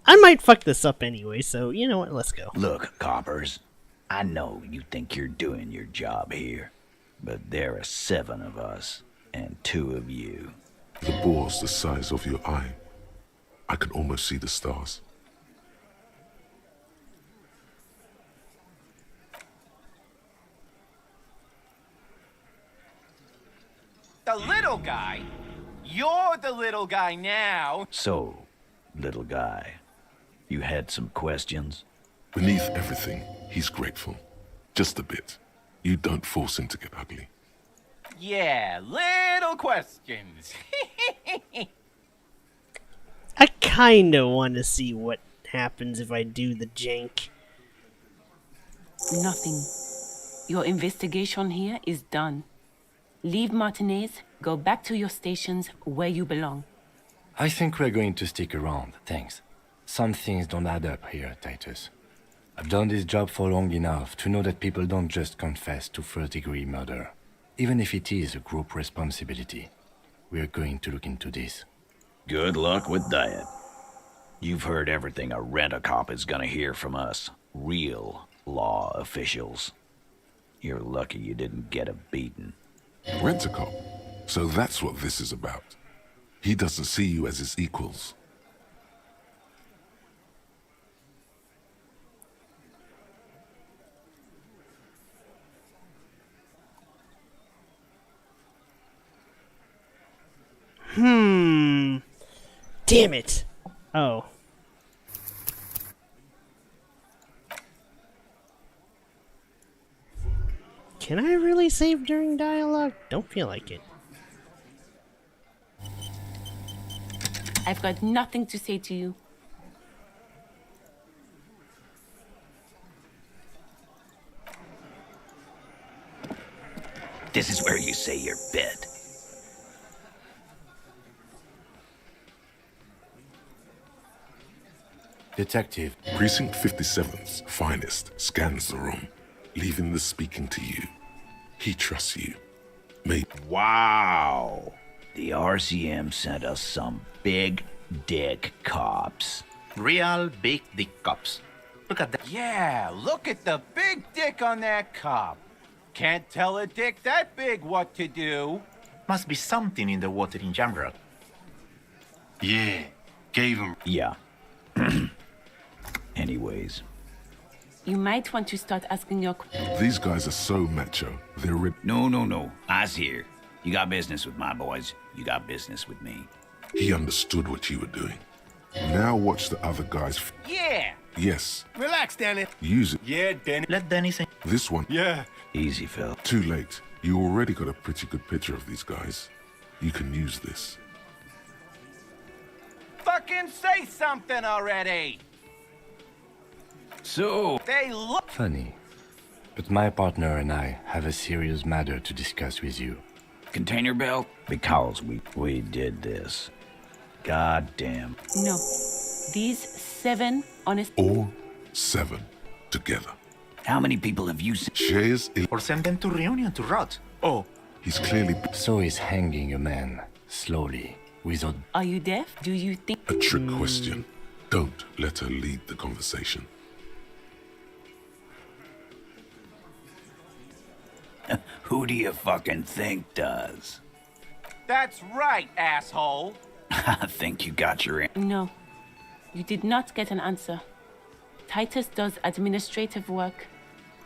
I might fuck this up anyway, so you know what, let's go.
Look, Coppers, I know you think you're doing your job here, but there are 7 of us, and 2 of you.
The bore's the size of your eye. I can almost see the stars.
The little guy? You're the little guy now.
So, little guy, you had some questions?
Beneath everything, he's grateful. Just a bit. You don't force him to get ugly.
Yeah, little questions.
I kinda want to see what happens if I do the jank.
Nothing. Your investigation here is done. Leave Martinez, go back to your stations where you belong.
I think we're going to stick around, thanks. Some things don't add up here, Titus. I've done this job for long enough to know that people don't just confess to first-degree murder, even if it is a group responsibility. We're going to look into this.
Good luck with that. You've heard everything a rent-a-cop is gonna hear from us. Real law officials. You're lucky you didn't get a beating.
Rent-a-cop? So that's what this is about. He doesn't see you as his equals.
Damn it. Oh. Can I really save during dialogue? Don't feel like it.
I've got nothing to say to you.
This is where you say your bit.
Detective. Precinct 57's finest scans the room, leaving the speaking to you. He trusts you.
Wow. The RCM sent us some big dick cops.
Real big dick cops. Look at that.
Yeah, look at the big dick on that cop. Can't tell a dick that big what to do.
Must be something in the water in general.
Yeah, gave him.
Yeah. Anyways.
You might want to start asking your...
These guys are so macho, they're
No. I's here. You got business with my boys. You got business with me.
He understood what you were doing. Now watch the other guys.
Yeah.
Yes.
Relax, Danny.
Use it.
Yeah, Danny.
Let Danny say.
This one.
Yeah.
Easy, Phil.
Too late. You already got a pretty good picture of these guys. You can use this.
Fucking say something already.
So...
They look...
Funny. But my partner and I have a serious matter to discuss with you.
Container belt? Because we did this. God damn.
No. These 7 honest...
All 7 together.
How many people have you seen?
Shares
or send them to reunion to rot. Oh.
He's clearly...
So he's hanging a man, slowly, without...
Are you deaf? Do you think...
A trick question. Don't let her lead the conversation.
Who do you fucking think does?
That's right, asshole.
I think you got your...
No. You did not get an answer. Titus does administrative work.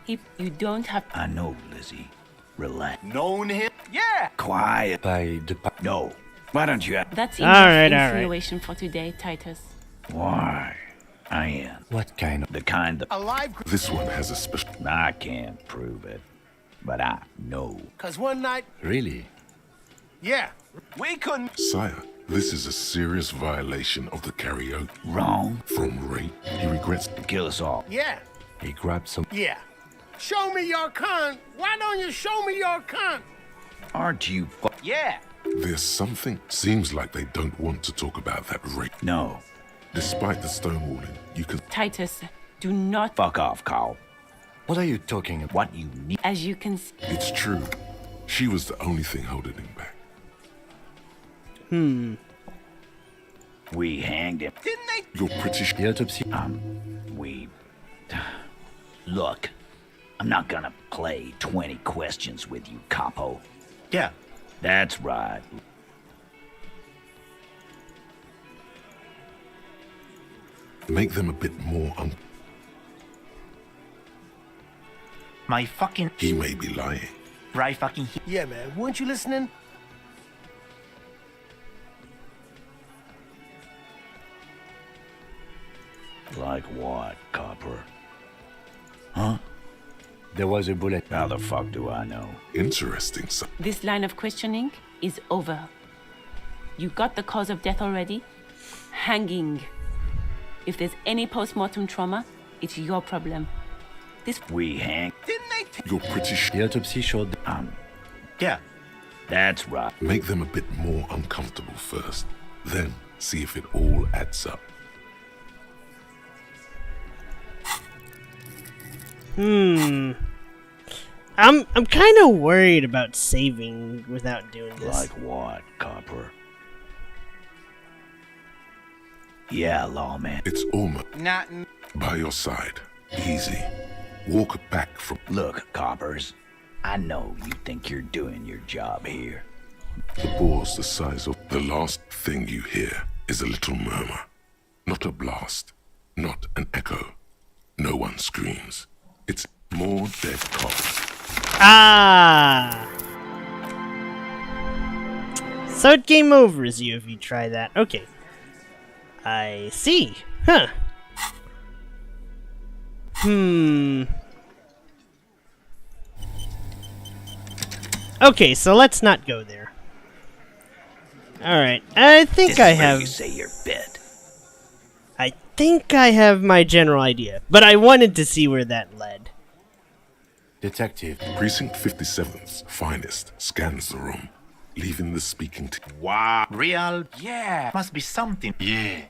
You don't have...
I know, Lizzie. Relax.
Known him?
Yeah!
Quiet.
By the...
No. Why don't you...
That's enough
all right.
insinuation for today, Titus.
Why? I am.
What kind of...
The kind that...
Alive.
This one has a special...
I can't prove it. But I know.
'Cause one night...
Really?
Yeah.
We couldn't...
Sire, this is a serious violation of the karaoke.
Wrong.
From rape. He regrets...
To kill us all.
Yeah.
He grabbed some...
Yeah. Show me your cunt. Why don't you show me your cunt?
Aren't you
Yeah.
There's something... Seems like they don't want to talk about that rape.
No.
Despite the stonewalling, you can...
Titus, do not...
Fuck off, Carl.
What are you talking about?
What you need...
As you can see...
It's true. She was the only thing holding him back.
We hanged him.
Didn't they...
You're British...
The autopsy...
We... Look, I'm not gonna play 20 questions with you, capo.
Yeah.
That's right.
Make them a bit more
My fucking...
He may be lying.
Right fucking...
Yeah, man. Weren't you listening?
Like what, copper? Huh?
There was a bullet.
How the fuck do I know?
Interesting, sir.
This line of questioning is over. You got the cause of death already? Hanging. If there's any post-mortem trauma, it's your problem. This...
We hang...
Didn't they...
You're British...
The autopsy showed...
Yeah.
That's right.
Make them a bit more uncomfortable first. Then see if it all adds up.
I'm kind of worried about saving without doing this.
Like what, copper? Yeah, lawman.
It's almost
Not
by your side. Easy. Walk back from...
Look, coppers, I know you think you're doing your job here.
The bore's the size of... The last thing you hear is a little murmur. Not a blast. Not an echo. No one screams. It's more dead cops.
Ah! So it game overs you if you try that. Okay. I see. Huh. Okay, so let's not go there. Alright, I think I have...
You say your bit.
I think I have my general idea, but I wanted to see where that led.
Detective. Precinct 57's finest scans the room, leaving the speaking to...
Wow. Real? Yeah. Must be something.
Yeah.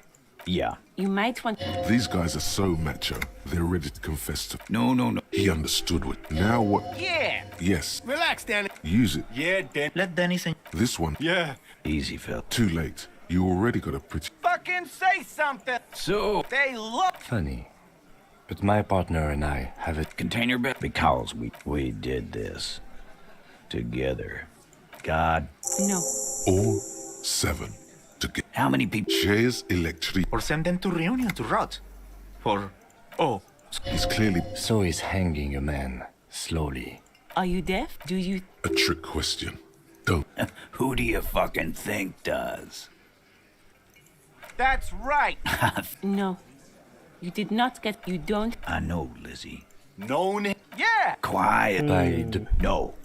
Yeah.
You might want...
These guys are so macho, they're ready to confess to...
No.
He understood what... Now what...
Yeah.
Yes.
Relax, Danny.
Use it.
Yeah, Dan.
Let Danny say.
This one.
Yeah.
Easy, Phil.
Too late. You already got a pretty...
Fucking say something.
So...
They look...
Funny. But my partner and I have a
container bed because we did this together. God.
No.
All 7 together.
How many people?
Shares electricity.
Or send them to reunion to rot. For... Oh.
He's clearly...
So he's hanging a man, slowly.
Are you deaf? Do you...
A trick question. Don't.
Who do you fucking think does?
That's right.
No. You did not get... You don't...
I know, Lizzie.
Known.
Yeah.
Quiet. No.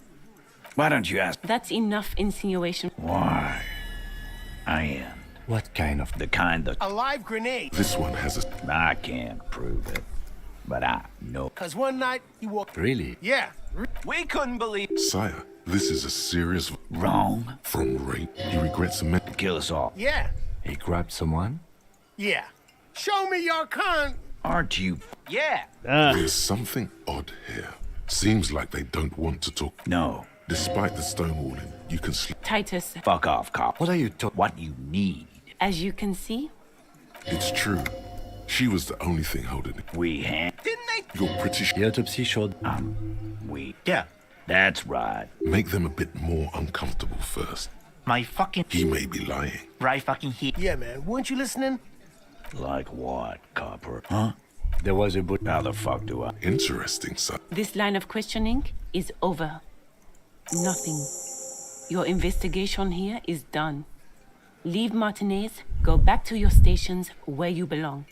Why don't you ask?
That's enough insinuation.
Why? And
What kind of...
the kind that...
A live grenade.
This one has a...
I can't prove it, but I know.
Cause one night he walked...
Really?
Yeah.
We couldn't believe...
Sire, this is a serious...
Wrong.
From rape. He regrets the...
Kill us all.
Yeah.
He grabbed someone?
Yeah. Show me your con...
Aren't you?
Yeah.
There's something odd here. Seems like they don't want to talk.
No.
Despite the stonewalling, you can sleep.
Titus.
Fuck off, cop.
What are you talking...
What you need.
As you can see...
It's true. She was the only thing holding it.
We had...
Didn't they...
You're pretty
The autopsy showed...
We...
Yeah.
That's right.
Make them a bit more uncomfortable first.
My fucking...
He may be lying.
Right fucking here.
Yeah, man. Weren't you listening?
Like what, copper? Huh?
There was a boot...
How the fuck do I...
Interesting, son.
This line of questioning is over. Nothing. Your investigation here is done. Leave Martinez, go back to your stations where you belong.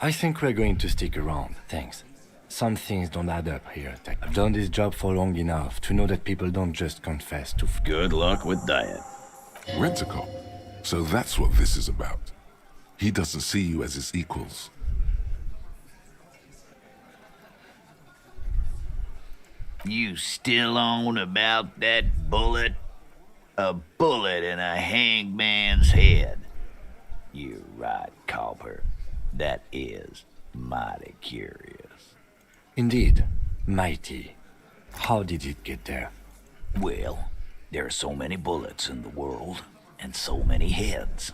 I think we're going to stick around, thanks. Some things don't add up here. I've done this job for long enough to know that people don't just confess to...
Good luck with that.
Rent-a-cop. So that's what this is about. He doesn't see you as his equals.
You still on about that bullet? A bullet in a hangman's head. You're right, Copper. That is mighty curious.
Indeed. Mighty. How did it get there?
Well, there are so many bullets in the world, and so many heads.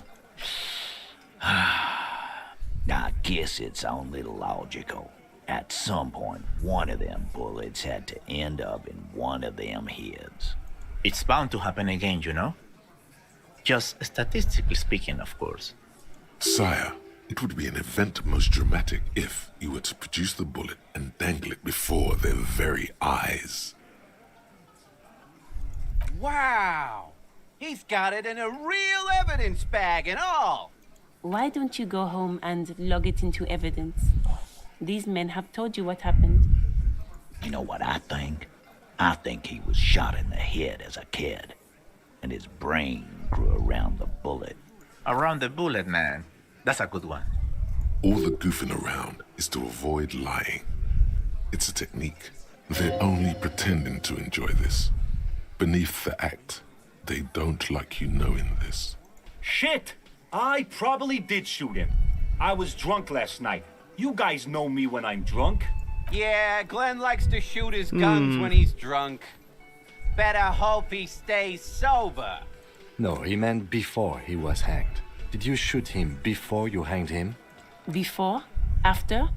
I guess it's only logical. At some point, one of them bullets had to end up in one of them heads.
It's bound to happen again, you know? Just statistically speaking, of course.
Sire, it would be an event most dramatic if you were to produce the bullet and dangle it before their very eyes.
Wow. He's got it in a real evidence bag and all.
Why don't you go home and log it into evidence? These men have told you what happened.
You know what I think? I think he was shot in the head as a kid, and his brain grew around the bullet.
Around the bullet, man. That's a good one.
All the goofing around is to avoid lying. It's a technique. They're only pretending to enjoy this. Beneath the act, they don't like you knowing this.
Shit! I probably did shoot him. I was drunk last night. You guys know me when I'm drunk.
Yeah, Glenn likes to shoot his guns when he's drunk. Better hope he stays sober.
No, he meant before he was hacked.
Did you shoot him before you hanged him?
Before? After?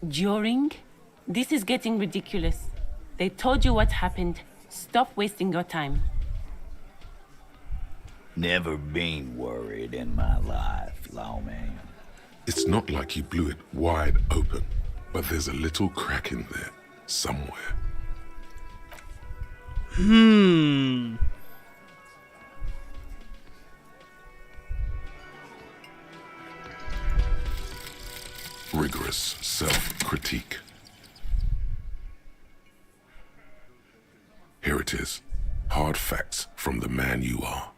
During? This is getting ridiculous. They told you what happened. Stop wasting your time.
Never been worried in my life, lawman.
It's not like he blew it wide open, but there's a little crack in there somewhere. Rigorous self-critique. Here it is. Hard facts from the man you are.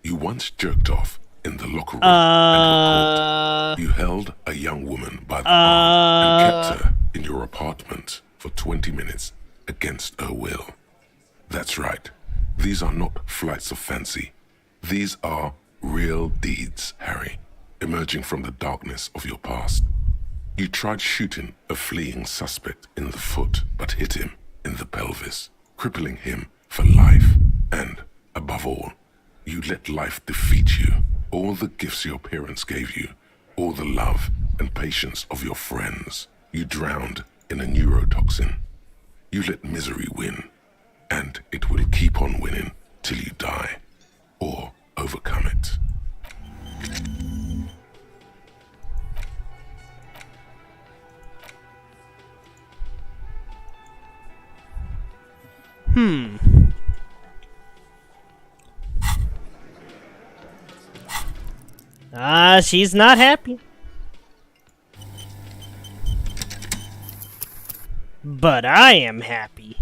You once jerked off in the locker room and were caught. You held a young woman by the arm and kept her in your apartment for 20 minutes against her will. That's right. These are not flights of fancy. These are real deeds, Harry, emerging from the darkness of your past. You tried shooting a fleeing suspect in the foot, but hit him in the pelvis, crippling him for life. And, above all, you let life defeat you. All the gifts your parents gave you, all the love and patience of your friends, you drowned in a neurotoxin. You let misery win, and it will keep on winning till you die, or overcome it.
She's not happy. But I am happy.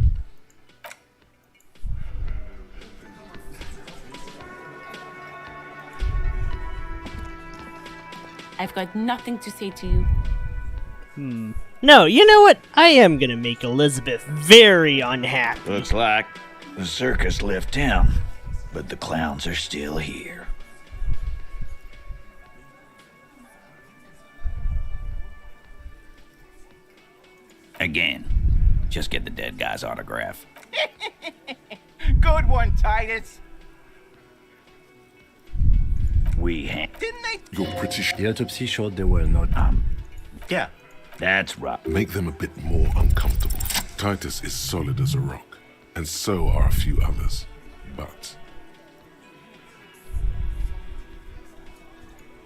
I've got nothing to say to you.
No, you know what? I am gonna make Elizabeth very unhappy.
Looks like the circus left town, but the clowns are still here. Again, just get the dead guy's autograph.
Good one, Titus. Didn't they?
You're pretty
The autopsy showed they were not.
Yeah.
That's right.
Make them a bit more uncomfortable. Titus is solid as a rock, and so are a few others. But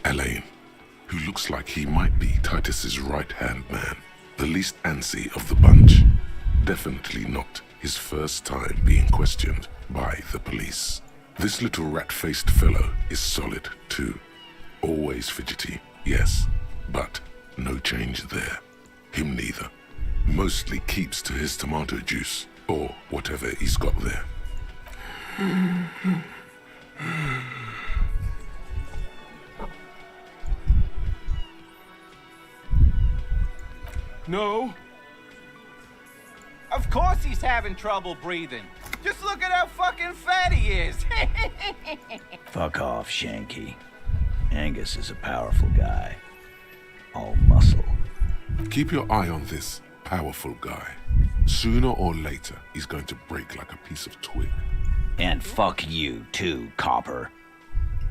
Elaine, who looks like he might be Titus's right-hand man, the least antsy of the bunch, definitely not his first time being questioned by the police. This little rat-faced fellow is solid too. Always fidgety, yes, but no change there. Him neither. Mostly keeps to his tomato juice, or whatever he's got there.
No.
Of course he's having trouble breathing. Just look at how fucking fat he is.
Fuck off, Shanky. Angus is a powerful guy. All muscle.
Keep your eye on this powerful guy. Sooner or later, he's going to break like a piece of twig.
And fuck you too, copper.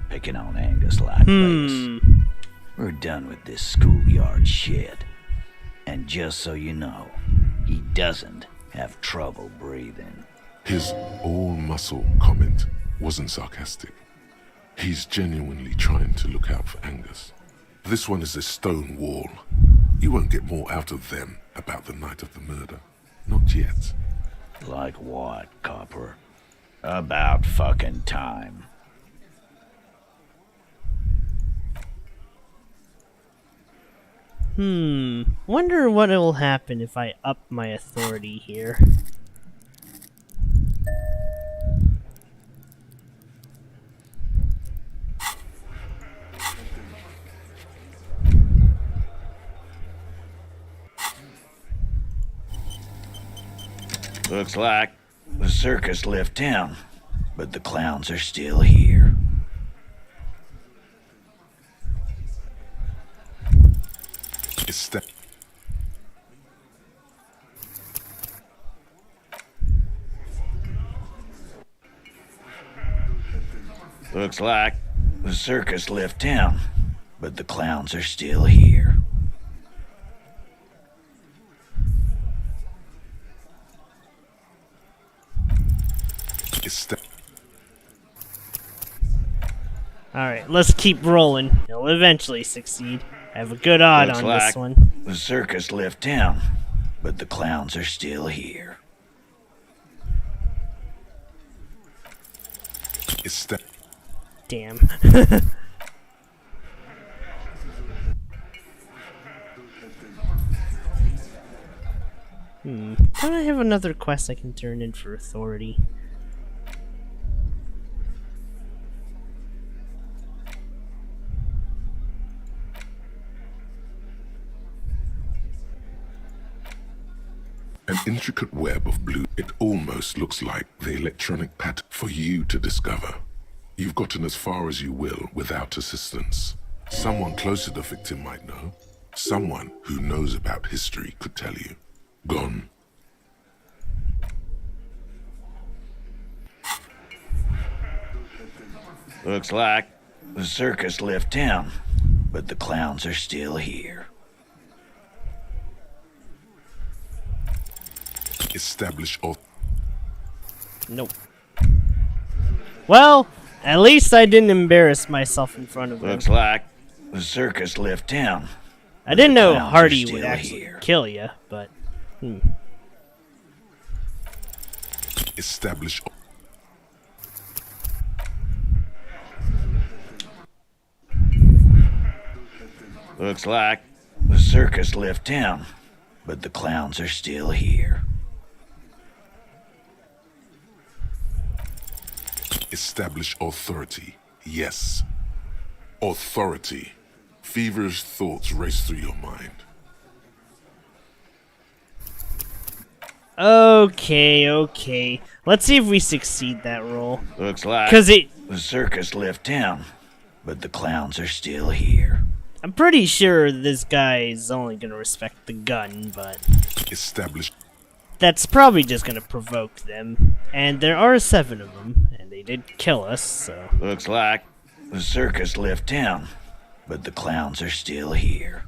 Picking on Angus like this. We're done with this schoolyard shit. And just so you know, he doesn't have trouble breathing.
His all-muscle comment wasn't sarcastic. He's genuinely trying to look out for Angus. This one is a stone wall. You won't get more out of them about the night of the murder. Not yet.
Like what, copper? About fucking time.
Wonder what will happen if I up my authority here.
Looks like the circus left town, but the clowns are still here. Looks like The circus left town, but the clowns are still here.
Alright, let's keep rolling. He'll eventually succeed. I have a good odd
Looks
on
like
this one.
the circus left town, but the clowns are still here.
Damn. Don't I have another quest I can turn in for authority?
An intricate web of blue. It almost looks like the electronic pattern for you to discover. You've gotten as far as you will without assistance. Someone close to the victim might know. Someone who knows about history could tell you. Gone.
Looks like the circus left town, but the clowns are still here.
Establish all.
Nope. Well, at least I didn't embarrass myself in front of him.
Looks like the circus left town.
I didn't know
clowns are
Hardy would
still
actually
here.
kill you, but
Establish.
Looks like the circus left town, but the clowns are still here.
Establish authority. Yes. Authority. Feverish thoughts race through your mind.
Okay. Let's see if we succeed that roll.
Looks like
'Cause the
circus left town, but the clowns are still here.
I'm pretty sure this guy is only gonna respect the gun, but
Establish.
that's probably just gonna provoke them. And there are 7 of them, and they did kill us, so.
Looks like the circus left town, but the clowns are still here.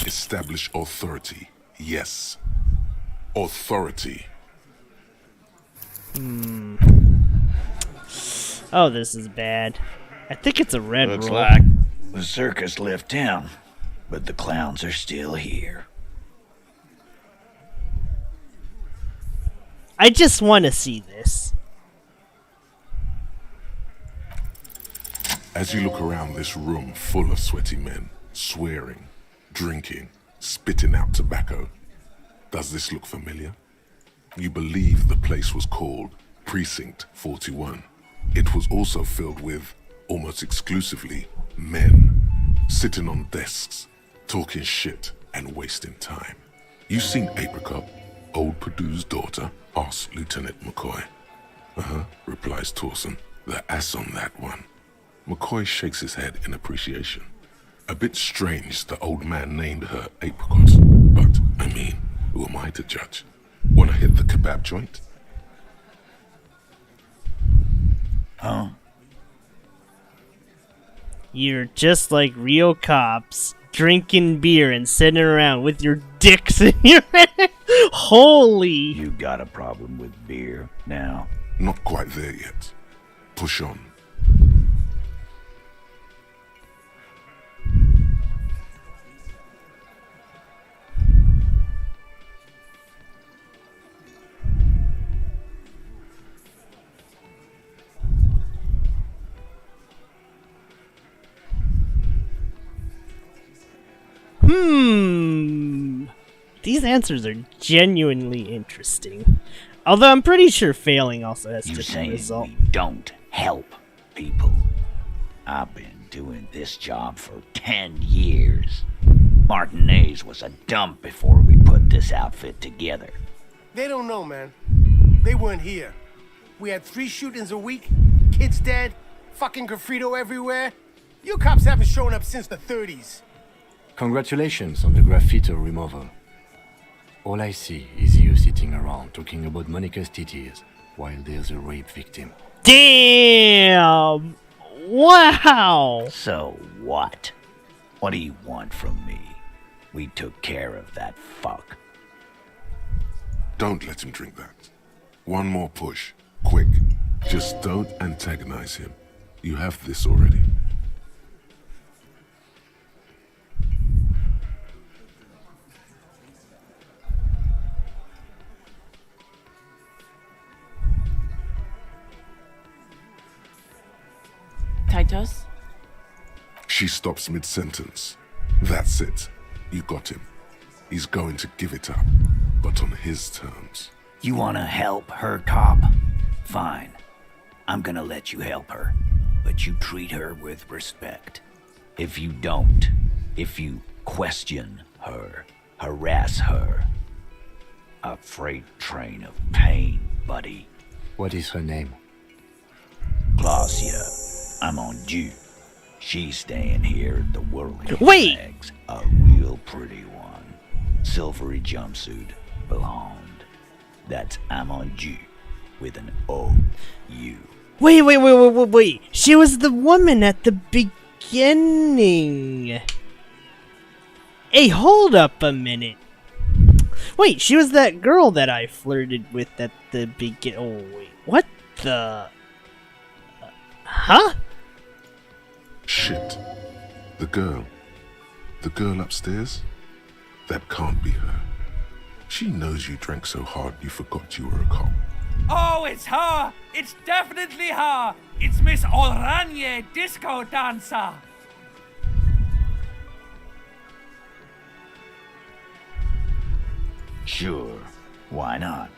Establish authority. Yes. Authority.
Oh, this is bad. I think it's a red
Looks
roll.
like the circus left town, but the clowns are still here.
I just want to see this.
As you look around this room full of sweaty men, swearing, drinking, spitting out tobacco, does this look familiar? You believe the place was called Precinct 41. It was also filled with, almost exclusively, men, sitting on desks, talking shit and wasting time. You seen Apricot, old Purdue's daughter? Asks Lieutenant McCoy. Replies Torson. The ass on that one. McCoy shakes his head in appreciation. A bit strange the old man named her Apricot, but, I mean, who am I to judge? Wanna hit the kebab joint?
Huh?
You're just like real cops, drinking beer and sitting around with your dicks in your hand. Holy!
You got a problem with beer now?
Not quite there yet. Push on.
These answers are genuinely interesting. Although I'm pretty sure failing also has
You
different
saying
result.
we don't help people? I've been doing this job for 10 years. Martinez was a dump before we put this outfit together.
They don't know, man. They weren't here. We had 3 shootings a week, kids dead, fucking graffito everywhere. You cops haven't shown up since the 30s.
Congratulations on the graffito removal. All I see is you sitting around talking about Monica's titties. while there's a rape victim.
Damn! Wow!
So what? What do you want from me? We took care of that fuck.
Don't let him drink that. One more push. Quick. Just don't antagonize him. You have this already.
Titus?
She stops mid-sentence. That's it. You got him. He's going to give it up, but on his terms.
You wanna help her, cop? Fine. I'm gonna let you help her, but you treat her with respect. If you don't, if you question her, harass her, a freight train of pain, buddy.
What is her name?
Glacia. I'm on due. She's staying here at the Whirling
Wait!
Legs, a real pretty one. Silvery jumpsuit, blonde. That's I'm on due with an O-U.
Wait. She was the woman at the beginning. Hey, hold up a minute. Wait, she was that girl that I flirted with at the beginning. Oh, wait. What the... Huh?
Shit. The girl. The girl upstairs? That can't be her. She knows you drank so hard you forgot you were a cop.
Oh, it's her! It's definitely her! It's Miss Oranje, disco dancer!
Sure, why not?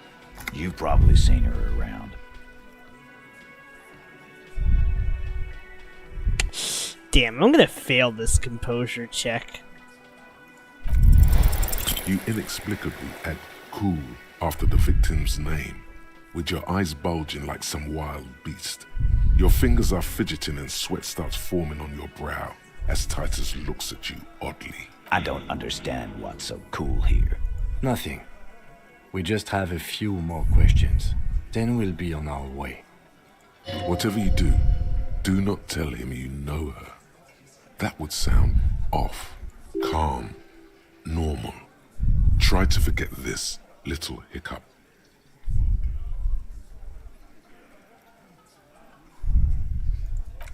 You've probably seen her around.
Damn, I'm gonna fail this composure check.
You inexplicably add cool after the victim's name, with your eyes bulging like some wild beast. Your fingers are fidgeting and sweat starts forming on your brow as Titus looks at you oddly.
I don't understand what's so cool here.
Nothing. We just have a few more questions. Then we'll be on our way.
Whatever you do not tell him you know her. That would sound off, calm, normal. Try to forget this little hiccup.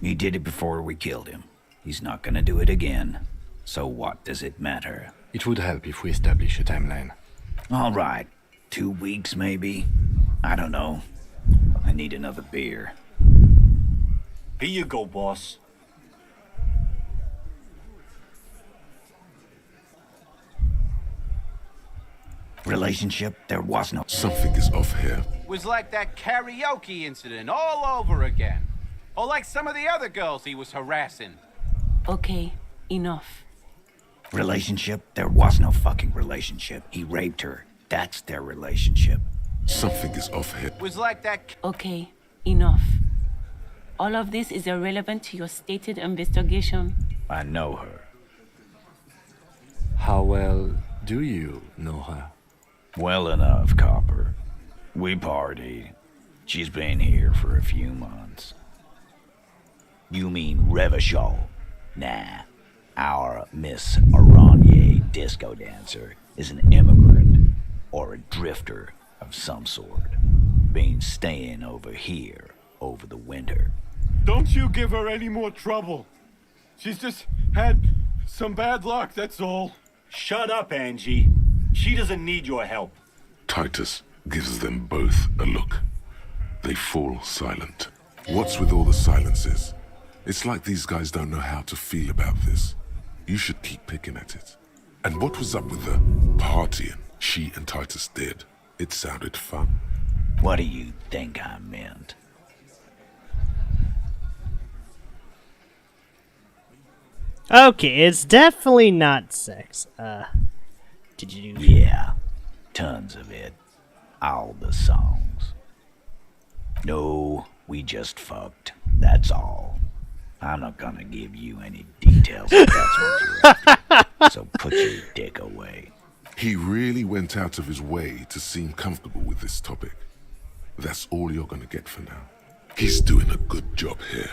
He did it before we killed him. He's not gonna do it again. So what does it matter?
It would help if we establish a timeline.
All right. 2 weeks, maybe? I don't know. I need another beer.
Here you go, boss.
Relationship? There was no...
Something is off here.
Was like that karaoke incident all over again. Or like some of the other girls he was harassing.
Okay, enough.
Relationship? There was no fucking relationship. He raped her. That's their relationship.
Something is off here.
Was like that...
Okay, enough. All of this is irrelevant to your stated investigation.
I know her.
How well do you know her?
Well enough, Copper. We partied. She's been here for a few months. You mean Revachol? Nah. Our Miss Oranje disco dancer is an immigrant or a drifter of some sort. Been staying over here over the winter.
Don't you give her any more trouble. She's just had some bad luck, that's all.
Shut up, Angie. She doesn't need your help.
Titus gives them both a look. They fall silent. What's with all the silences? It's like these guys don't know how to feel about this. You should keep picking at it. And what was up with the partying she and Titus did? It sounded fun.
What do you think I meant?
Okay, it's definitely not sex. Did you do...
Yeah, tons of it. All the songs. No, we just fucked. That's all. I'm not gonna give you any details if that's what you're after. So put your dick away.
He really went out of his way to seem comfortable with this topic. That's all you're gonna get for now. He's doing a good job here.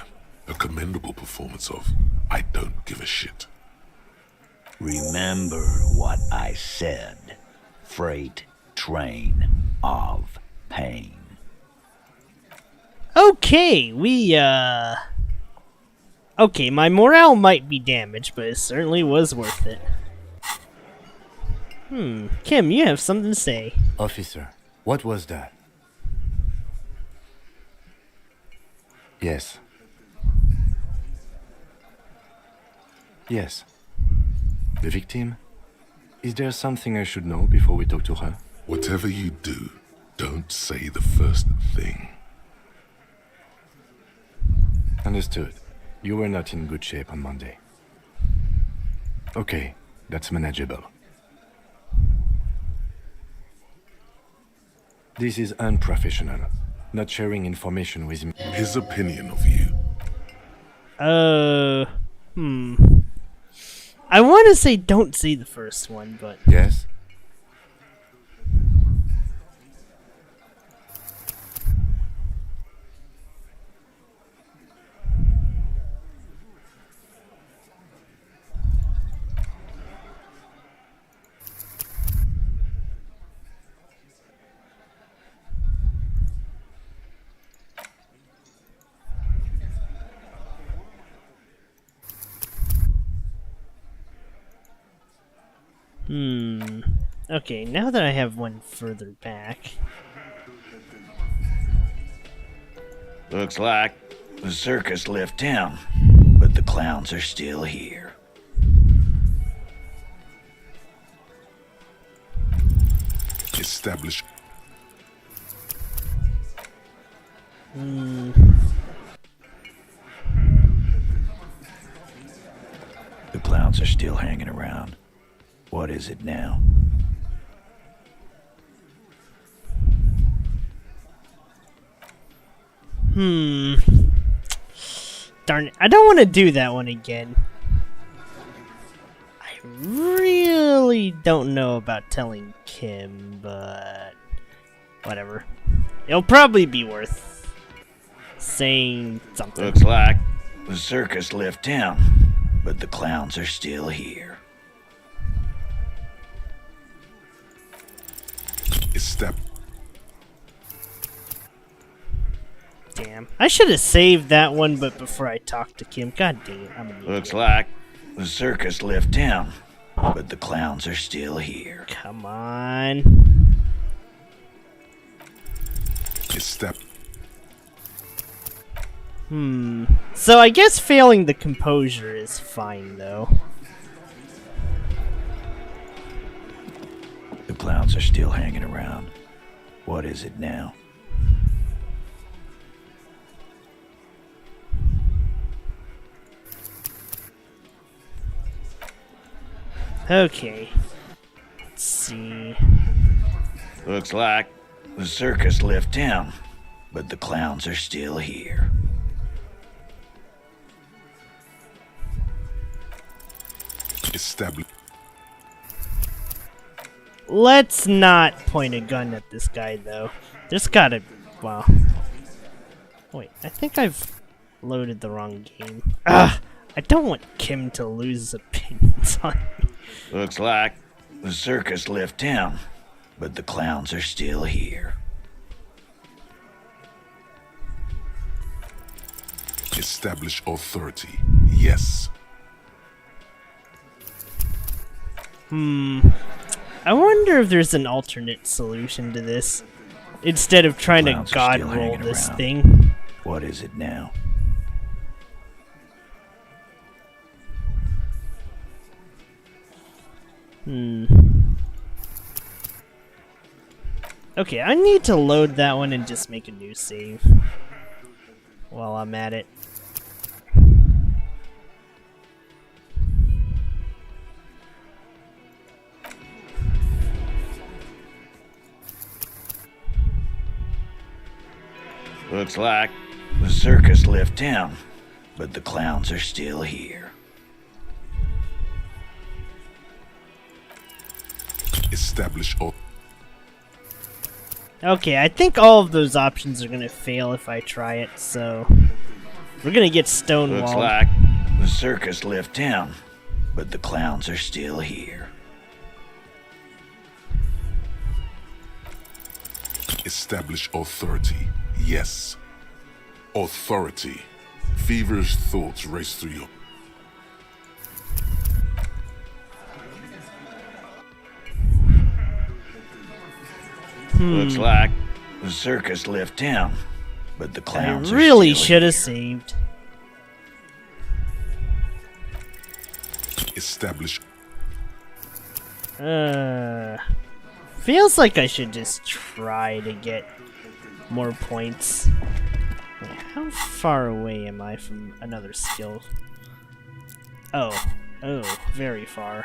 A commendable performance of I don't give a shit.
Remember what I said. Freight train of pain.
Okay, okay, my morale might be damaged, but it certainly was worth it. Kim, you have something to say.
Officer, what was that? Yes. Yes. The victim? Is there something I should know before we talk to her?
Whatever you do, don't say the first thing.
Understood. You were not in good shape on Monday. Okay, that's manageable. This is unprofessional. Not sharing information with me.
His opinion of you.
I want to say don't see the first one, but...
Yes?
Okay, now that I have one further back...
Looks like the circus left town, but the clowns are still here.
Establish.
The clowns are still hanging around. What is it now?
Darn it. I don't want to do that one again. I really don't know about telling Kim, but... whatever. It'll probably be worth saying something.
Looks like the circus left town, but the clowns are still here.
Damn. I should have saved that one, but before I talked to Kim. God dang it. I'm an idiot.
Looks like the circus left town, but the clowns are still here.
Come on. So I guess failing the composure is fine, though.
The clowns are still hanging around. What is it now?
Okay. Let's see.
Looks like the circus left town, but the clowns are still here.
Let's not point a gun at this guy, though. There's gotta... wow. Wait, I think I've loaded the wrong game. Ugh! I don't want Kim to lose his opinions on me.
Looks like the circus left town, but the clowns are still here.
Establish authority. Yes.
I wonder if there's an alternate solution to this. Instead of trying to god roll this thing.
What is it now?
Okay, I need to load that one and just make a new save while I'm at it.
Looks like the circus left town, but the clowns are still here.
Establish
Okay, I think all of those options are gonna fail if I try it, so we're gonna get stonewalled.
Looks like the circus left town, but the clowns are still here.
Establish authority. Yes. Authority. Feverish thoughts race through your...
Looks like the circus left town, but the clowns
I really
are still
should have saved.
Establish...
Feels like I should just try to get more points. Wait, how far away am I from another skill? Oh, very far.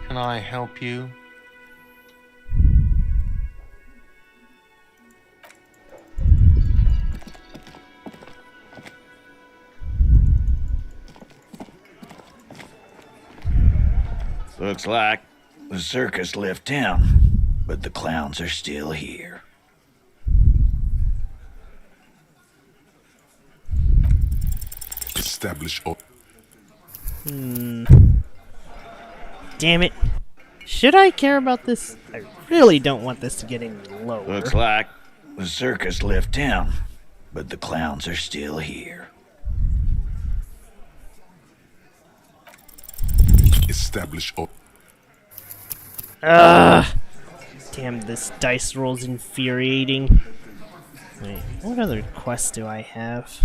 Can I help you?
Looks like the circus left town, but the clowns are still here.
Establish...
Damn it. Should I care about this? I really don't want this to get any lower.
Looks like the circus left town, but the clowns are still here.
Establish...
Damn, this dice roll's infuriating. Wait, what other quests do I have?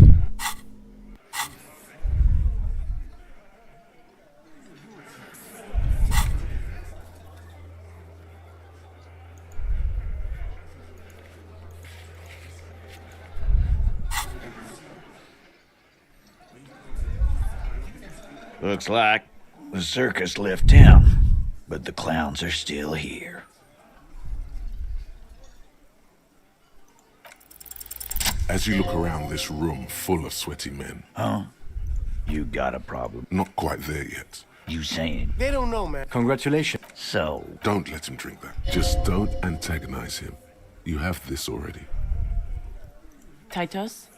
Looks like the circus left town, but the clowns are still here.
As you look around this room full of sweaty men...
Huh? You got a problem?
Not quite there yet.
You saying?
They don't know, man.
Congratulations.
So...
Don't let him drink that. Just don't antagonize him. You have this already.
Titus?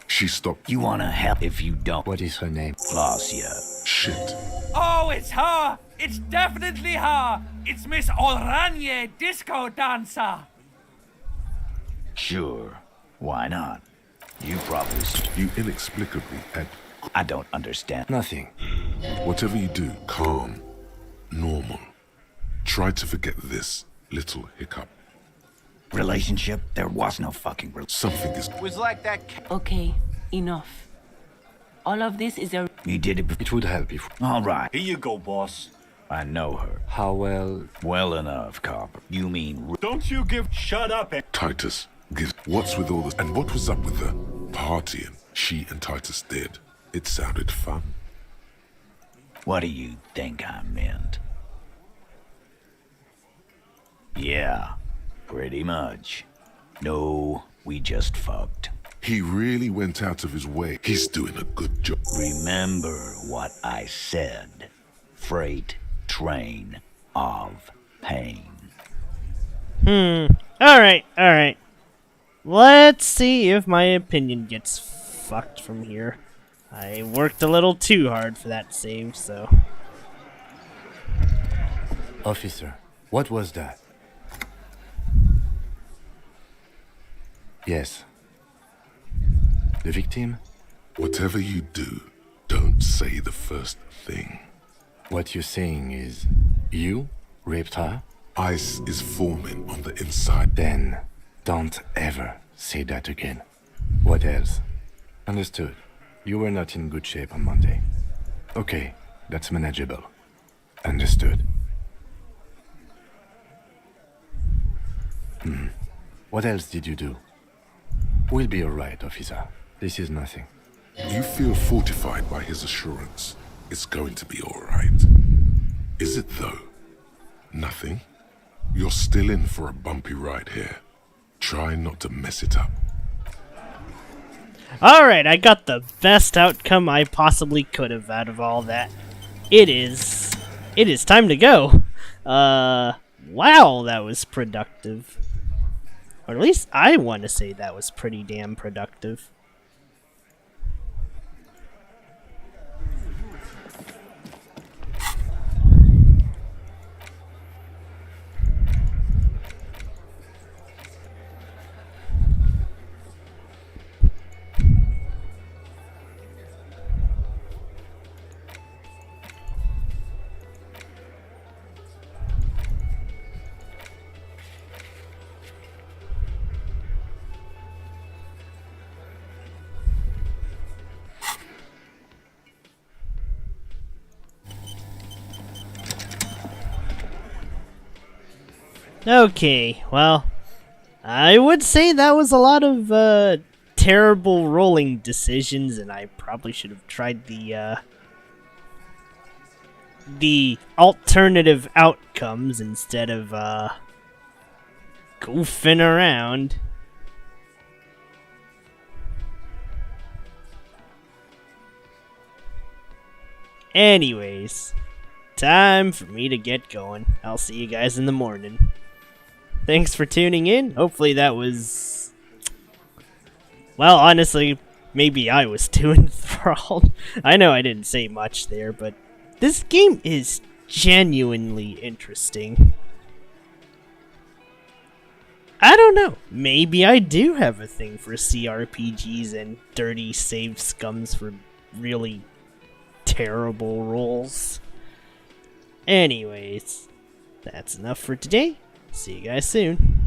She stopped.
You wanna help if you don't.
What is her name?
Flasia.
Shit.
Oh, it's her! It's definitely her! It's Miss Oranje, disco dancer!
Sure. Why not? You probably...
You inexplicably had...
I don't understand.
Nothing.
Whatever you do, calm. Normal. Try to forget this little hiccup.
Relationship? There was no fucking
Something is...
Was like that...
Okay, enough. All of this is a...
You did it.
It would help if...
All right.
Here you go, boss.
I know her.
How well?
Well enough, copper. You mean...
Don't you give... Shut up,
Titus, give... What's with all this? And what was up with the partying she and Titus did? It sounded fun.
What do you think I meant? Yeah, pretty much. No, we just fucked.
He really went out of his way. He's doing a good job.
Remember what I said. Freight train of pain.
Alright. Let's see if my opinion gets fucked from here. I worked a little too hard for that save, so...
Officer, what was that? Yes. The victim?
Whatever you do, don't say the first thing.
What you're saying is, you raped her?
Ice is forming on the inside.
Then, don't ever say that again. What else? Understood. You were not in good shape on Monday. Okay, that's manageable. Understood. What else did you do? We'll be alright, officer. This is nothing.
You feel fortified by his assurance. It's going to be alright. Is it though? Nothing? You're still in for a bumpy ride here. Try not to mess it up.
Alright, I got the best outcome I possibly could have out of all that. It is time to go. Wow, that was productive. Or at least I want to say that was pretty damn productive. Okay, well, I would say that was a lot of terrible rolling decisions, and I probably should have tried the alternative outcomes instead of goofing around. Anyways, time for me to get going. I'll see you guys in the morning. Thanks for tuning in. Hopefully that was... Well, honestly, maybe I was too enthralled. I know I didn't say much there, but this game is genuinely interesting. I don't know. Maybe I do have a thing for CRPGs and dirty save scums for really terrible rolls. Anyways, that's enough for today. See you guys soon.